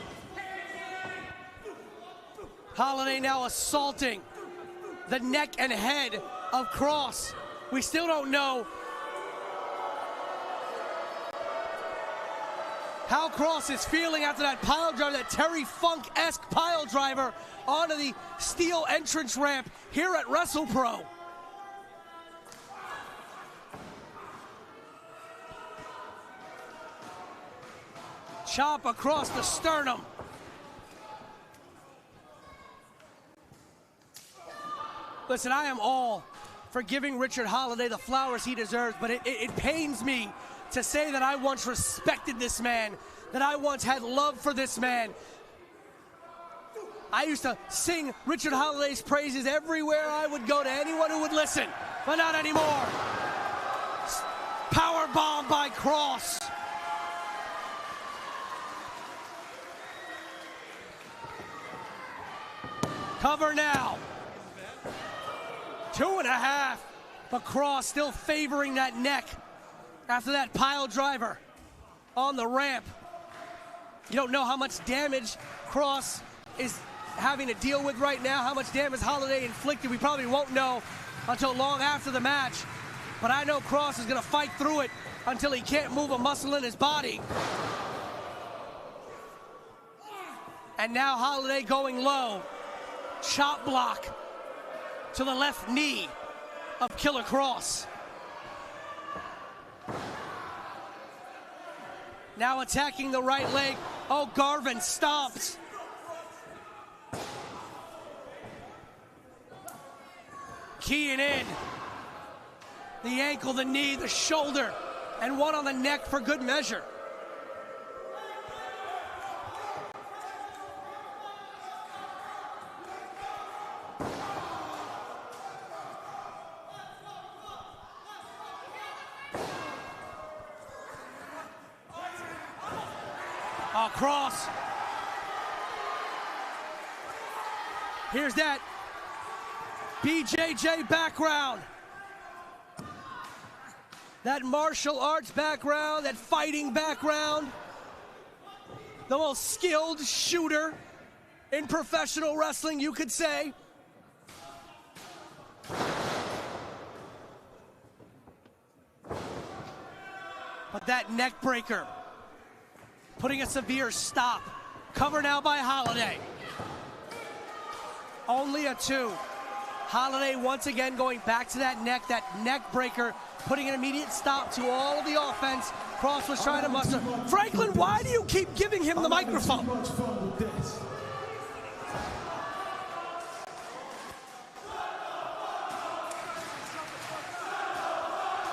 Holliday now assaulting the neck and head of Kross. We still don't know how Kross is feeling after that pile driver, that Terry Funk-esque pile driver onto the steel entrance ramp here at WrestlePro. Chop across the sternum. Listen, I am all for giving Richard Holliday the flowers he deserves, but it pains me to say that I once respected this man, that I once had love for this man. I used to sing Richard Holliday's praises everywhere I would go to anyone who would listen, but not anymore. Power bomb by Kross. Cover now. 2.5, but Kross still favoring that neck after that pile driver on the ramp. You don't know how much damage Kross is having to deal with right now, how much damage Holliday inflicted. We probably won't know until long after the match, but I know Kross is going to fight through it until he can't move a muscle in his body. And now Holliday going low. Chop block to the left knee of Killer Kross. Now attacking the right leg. Oh, Garvin stomps. Keying in. The ankle, the knee, the shoulder, and one on the neck for good measure. Kross. Here's that BJJ background. That martial arts background, that fighting background. The most skilled shooter in professional wrestling, you could say. But that neck breaker, putting a severe stop. Cover now by Holliday. Only a 2. Holliday once again going back to that neck breaker, putting an immediate stop to all of the offense. Kross was trying to muster. Franklin, why do you keep giving him the microphone? Too much fun with this.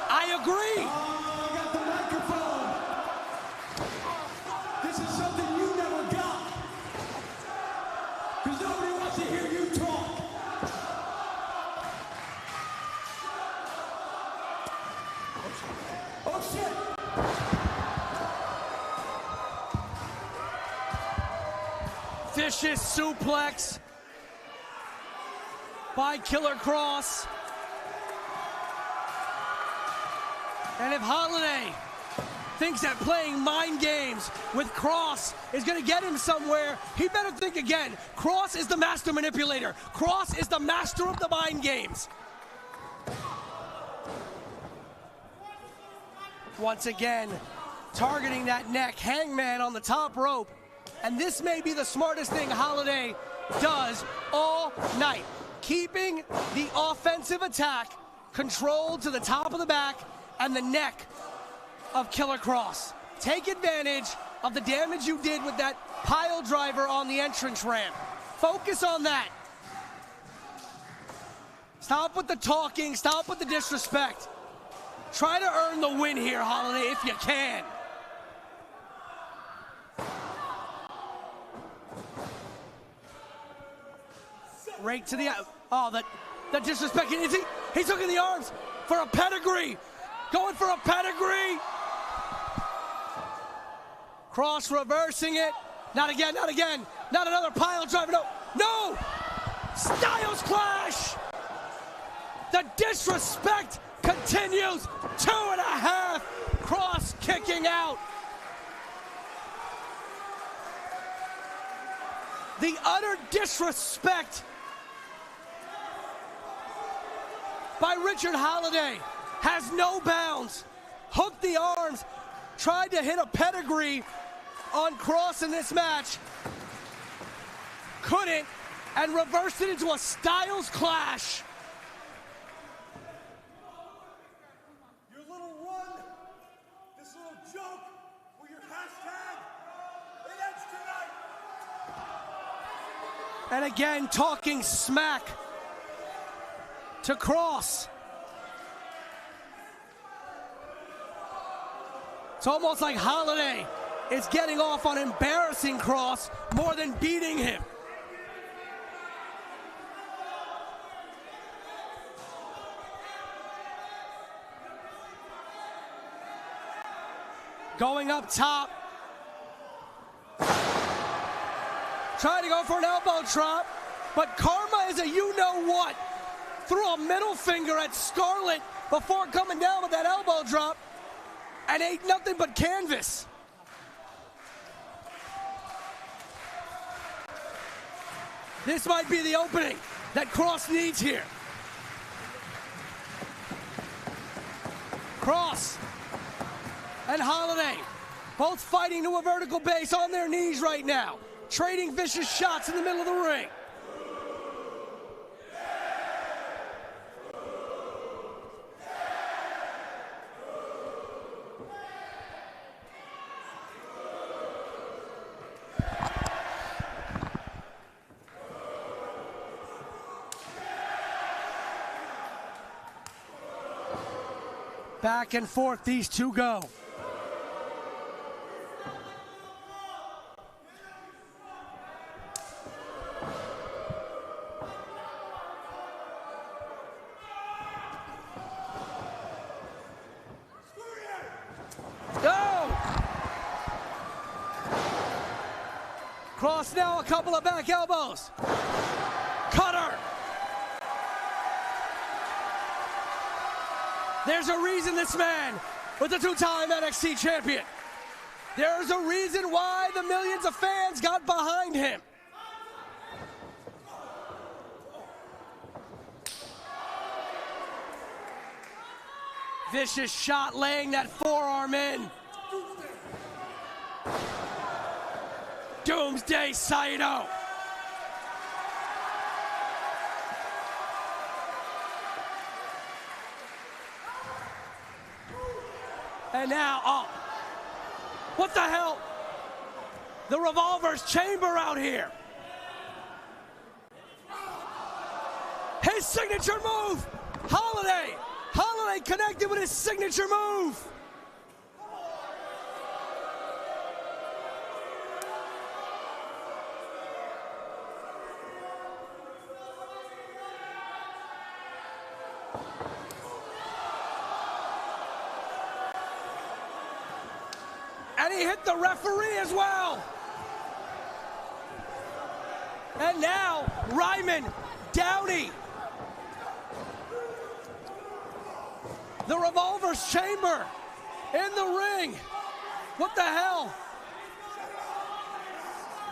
I agree. I got the microphone. This is something you never got. Because nobody wants to hear you talk. Oh shit. Vicious suplex by Killer Kross. And if Holliday thinks that playing mind games with Kross is going to get him somewhere, he better think again. Kross is the master manipulator. Kross is the master of the mind games. Once again, targeting that neck, Hangman on the top rope. And this may be the smartest thing Holliday does all night. Keeping the offensive attack controlled to the top of the back and the neck of Killer Kross. Take advantage of the damage you did with that pile driver on the entrance ramp. Focus on that. Stop with the talking, stop with the disrespect. Try to earn the win here, Holliday, if you can. Right to the, oh, the disrespect. He took in the arms for a pedigree. Going for a pedigree. Kross reversing it. Not again, not again. Not another pile driver. No, no. Styles clash. The disrespect continues. 2.5. Kross kicking out. The utter disrespect by Richard Holliday has no bounds. Hooked the arms, tried to hit a pedigree on Kross in this match. Couldn't, and reversed it into a Styles clash. Your little run, this little joke with your hashtag, it ends tonight. And again, talking smack to Kross. It's almost like Holliday is getting off on embarrassing Kross more than beating him. Going up top. Trying to go for an elbow drop, but Karma is a you-know-what. Threw a middle finger at Scarlett before coming down with that elbow drop, and ain't nothing but canvas. This might be the opening that Kross needs here. Kross and Holliday both fighting to a vertical base on their knees right now, trading vicious shots in the middle of the ring. Back and forth these two go. No! Kross now, a couple of back elbows. Cutter! There's a reason this man was a two-time NXT champion. There's a reason why the millions of fans got behind him. Vicious shot, laying that forearm in. Doomsday Saito. And now, oh, what the hell? The Revolvers Chamber out here. His signature move, Holliday. Holliday connected with his signature move. And he hit the referee as well. And now, Ryman Downey. The Revolvers Chamber in the ring. What the hell?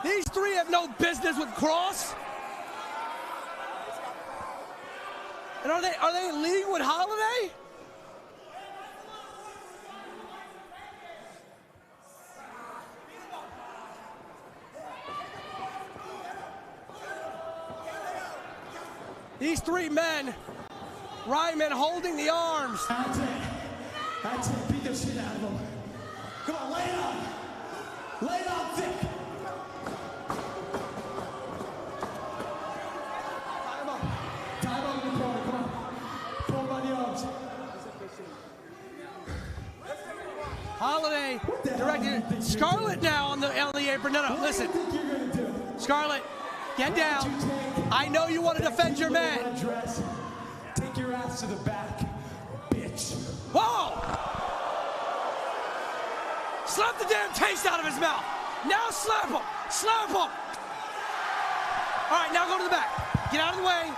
These three have no business with Kross. And are they in league with Holliday? These three men, Ryman holding the arms. That's it. Beat the shit out of him. Come on, lay it on. Lay it on thick. Time up in the corner, come on. Pull him by the arms. Holliday directed Scarlett now on the apron. No, listen. Scarlett, get down. I know you want to defend your man. Take your ass to the back, bitch. Whoa! Slap the damn taste out of his mouth. Now slap him. Slap him. All right, now go to the back. Get out of the way.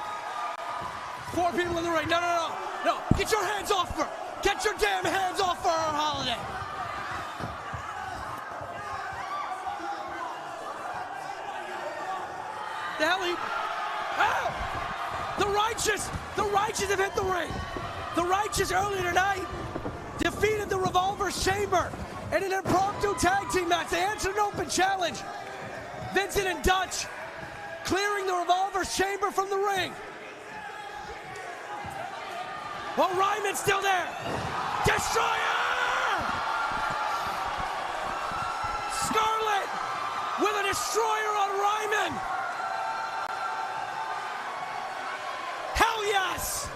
4 people in the ring. No. Get your hands off her. Get your damn hands off her, Holliday. The hell he... Oh! The Righteous have hit the ring. The Righteous earlier tonight defeated the Revolvers Chamber in an impromptu tag team match. They answered an open challenge. Vincent and Dutch clearing the Revolvers Chamber from the ring. Well, Ryman's still there. Destroyer! Scarlett with a destroyer on Ryman. Hell yes!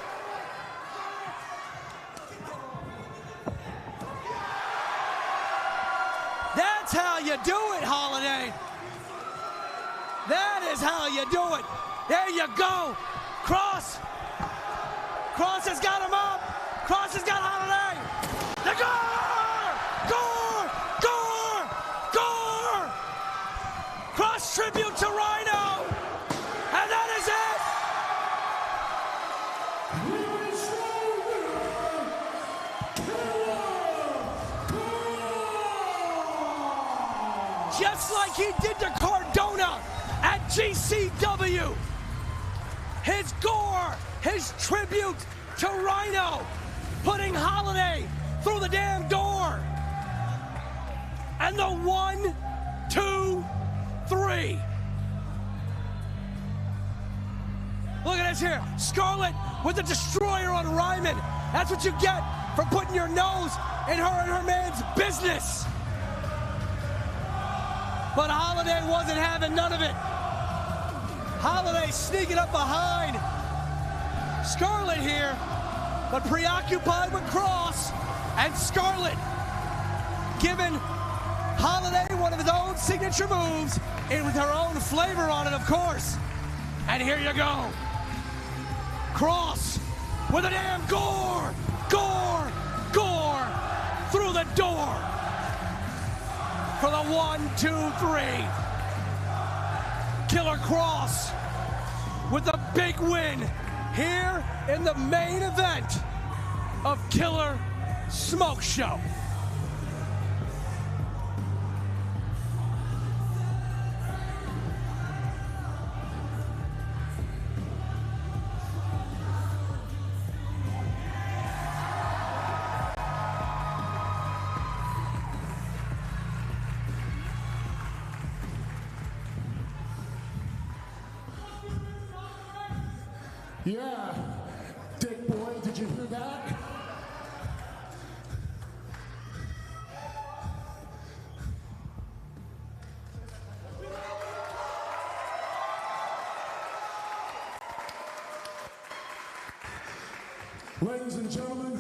That's how you do it, Holliday. That is how you do it. There you go. Kross has got him up. Kross has got Holliday. The Gore! Kross tribute to Rhino. And that is it. Just like he did to Cardona at GCW. His Gore, his tribute to Rhino, putting Holliday through the damn door. And the 1, 2, 3. Look at this here. Scarlett with the destroyer on Ryman. That's what you get for putting your nose in her and her man's business. But Holliday wasn't having none of it. Holliday sneaking up behind Scarlett here, but preoccupied with Kross, and Scarlett giving Holliday one of his own signature moves, and with her own flavor on it, of course. And here you go. Kross with a damn Gore through the door for the 1, 2, 3. Killer Kross with a big win here in the main event of Killer Smokeshow. Yeah, dick boy, did you hear that? Ladies and gentlemen,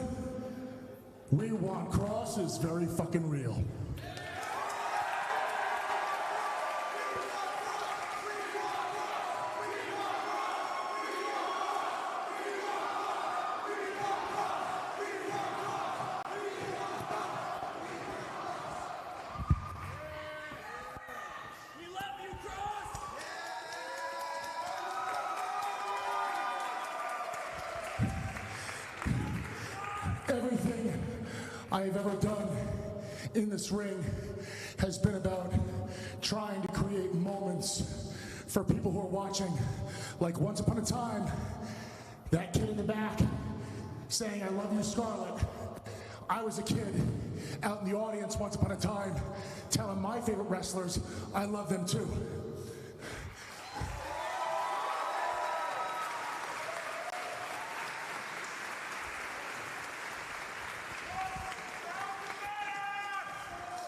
We Want Kross is very fucking real. Everything I have ever done in this ring has been about trying to create moments for people who are watching. Like once upon a time, that kid in the back saying, "I love you, Scarlett." I was a kid out in the audience once upon a time telling my favorite wrestlers I love them too.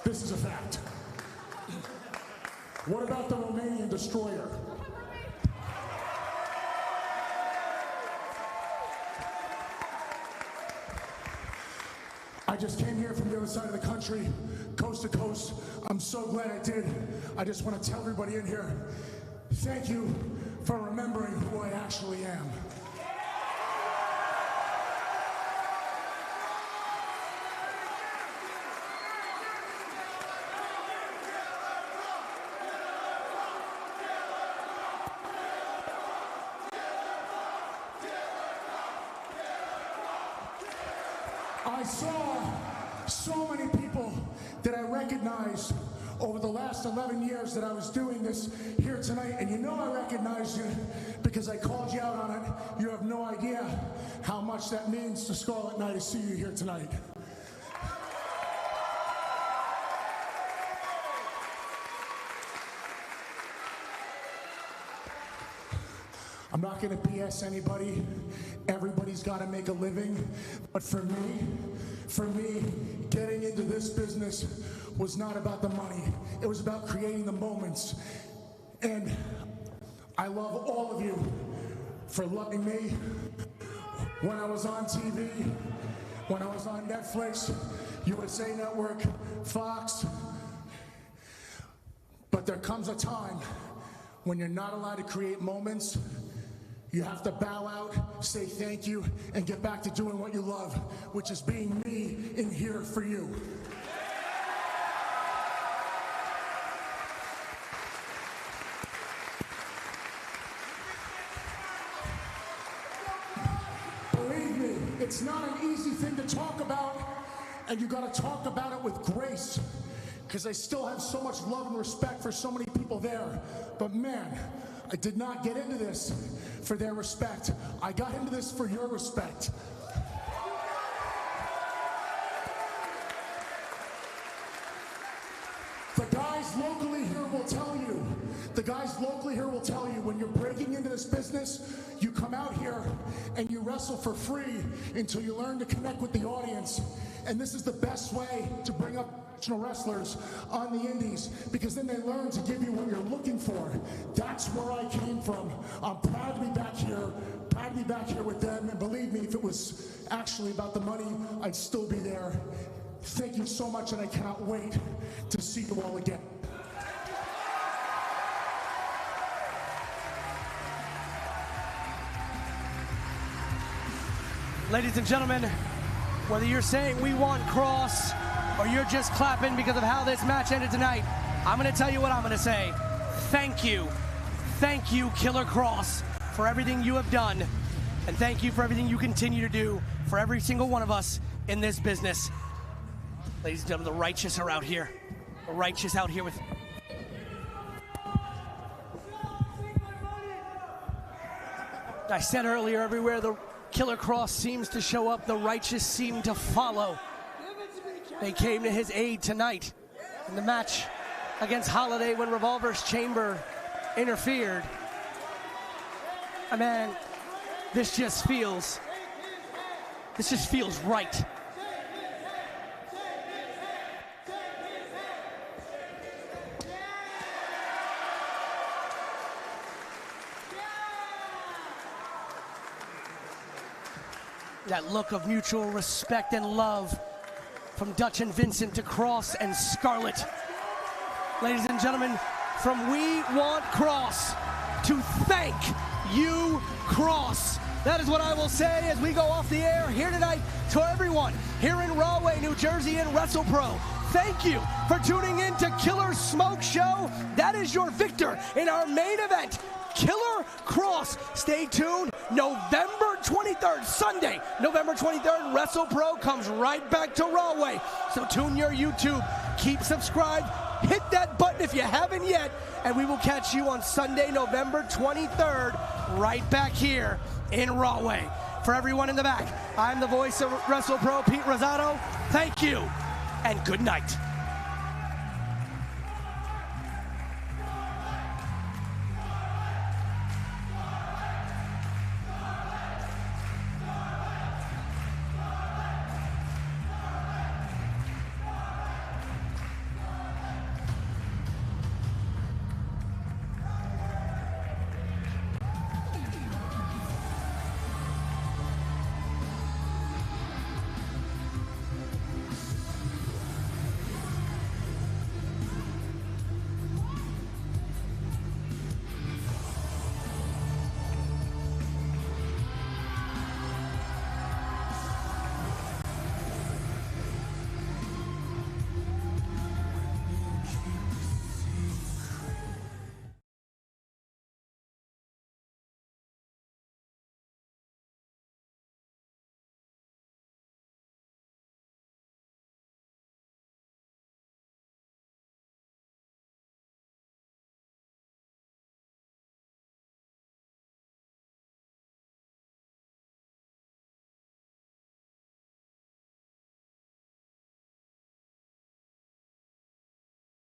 This is a fact. What about the Romanian destroyer? I just came here from the other side of the country, coast to coast. I'm so glad I did. I just want to tell everybody in here, thank you for remembering who I actually am. I saw so many people that I recognized over the last 11 years that I was doing this here tonight, and you know I recognized you because I called you out on it. You have no idea how much that means to Scarlett and I to see you here tonight. I'm not going to BS anybody. Everybody's got to make a living. But for me, getting into this business was not about the money. It was about creating the moments. And I love all of you for loving me when I was on TV, when I was on Netflix, USA Network, Fox. But there comes a time when you're not allowed to create moments. You have to bow out, say thank you, and get back to doing what you love, which is being me in here for you. Believe me, it's not an easy thing to talk about, and you gotta talk about it with grace, because I still have so much love and respect for so many people there. But man, I did not get into this for their respect. I got into this for your respect. The guys locally here will tell you, when you're breaking into this business, you come out here and you wrestle for free until you learn to connect with the audience. And this is the best way to bring up professional wrestlers on the indies, because then they learn to give you what you're looking for. That's where I came from. I'm proud to be back here with them, and believe me, if it was actually about the money, I'd still be there. Thank you so much, and I cannot wait to see you all again. Ladies and gentlemen, whether you're saying we want Kross or you're just clapping because of how this match ended tonight, I'm going to tell you what I'm going to say. Thank you, Killer Kross, for everything you have done, and thank you for everything you continue to do for every single one of us in this business. Ladies and gentlemen, the righteous are out here. The righteous out here with... I said earlier, everywhere the Killer Kross seems to show up, the righteous seem to follow. They came to his aid tonight in the match against Holliday when Revolvers Chamber interfered. Man, this just feels right. That look of mutual respect and love from Dutch and Vincent to Kross and Scarlett. Ladies and gentlemen, from We Want Kross to thank you, Kross. That is what I will say as we go off the air here tonight to everyone here in Rahway, New Jersey and WrestlePro. Thank you for tuning in to Killer Smokeshow. That is your victor in our main event, Killer Kross. Stay tuned. November 23rd, Sunday, November 23rd, WrestlePro comes right back to Rahway. So tune your YouTube keep subscribed. Hit that button if you haven't yet. And we will catch you on Sunday, November 23rd, right back here in Rahway. For everyone in the back, I'm the voice of WrestlePro, Pete Rosado. Thank you, and good night.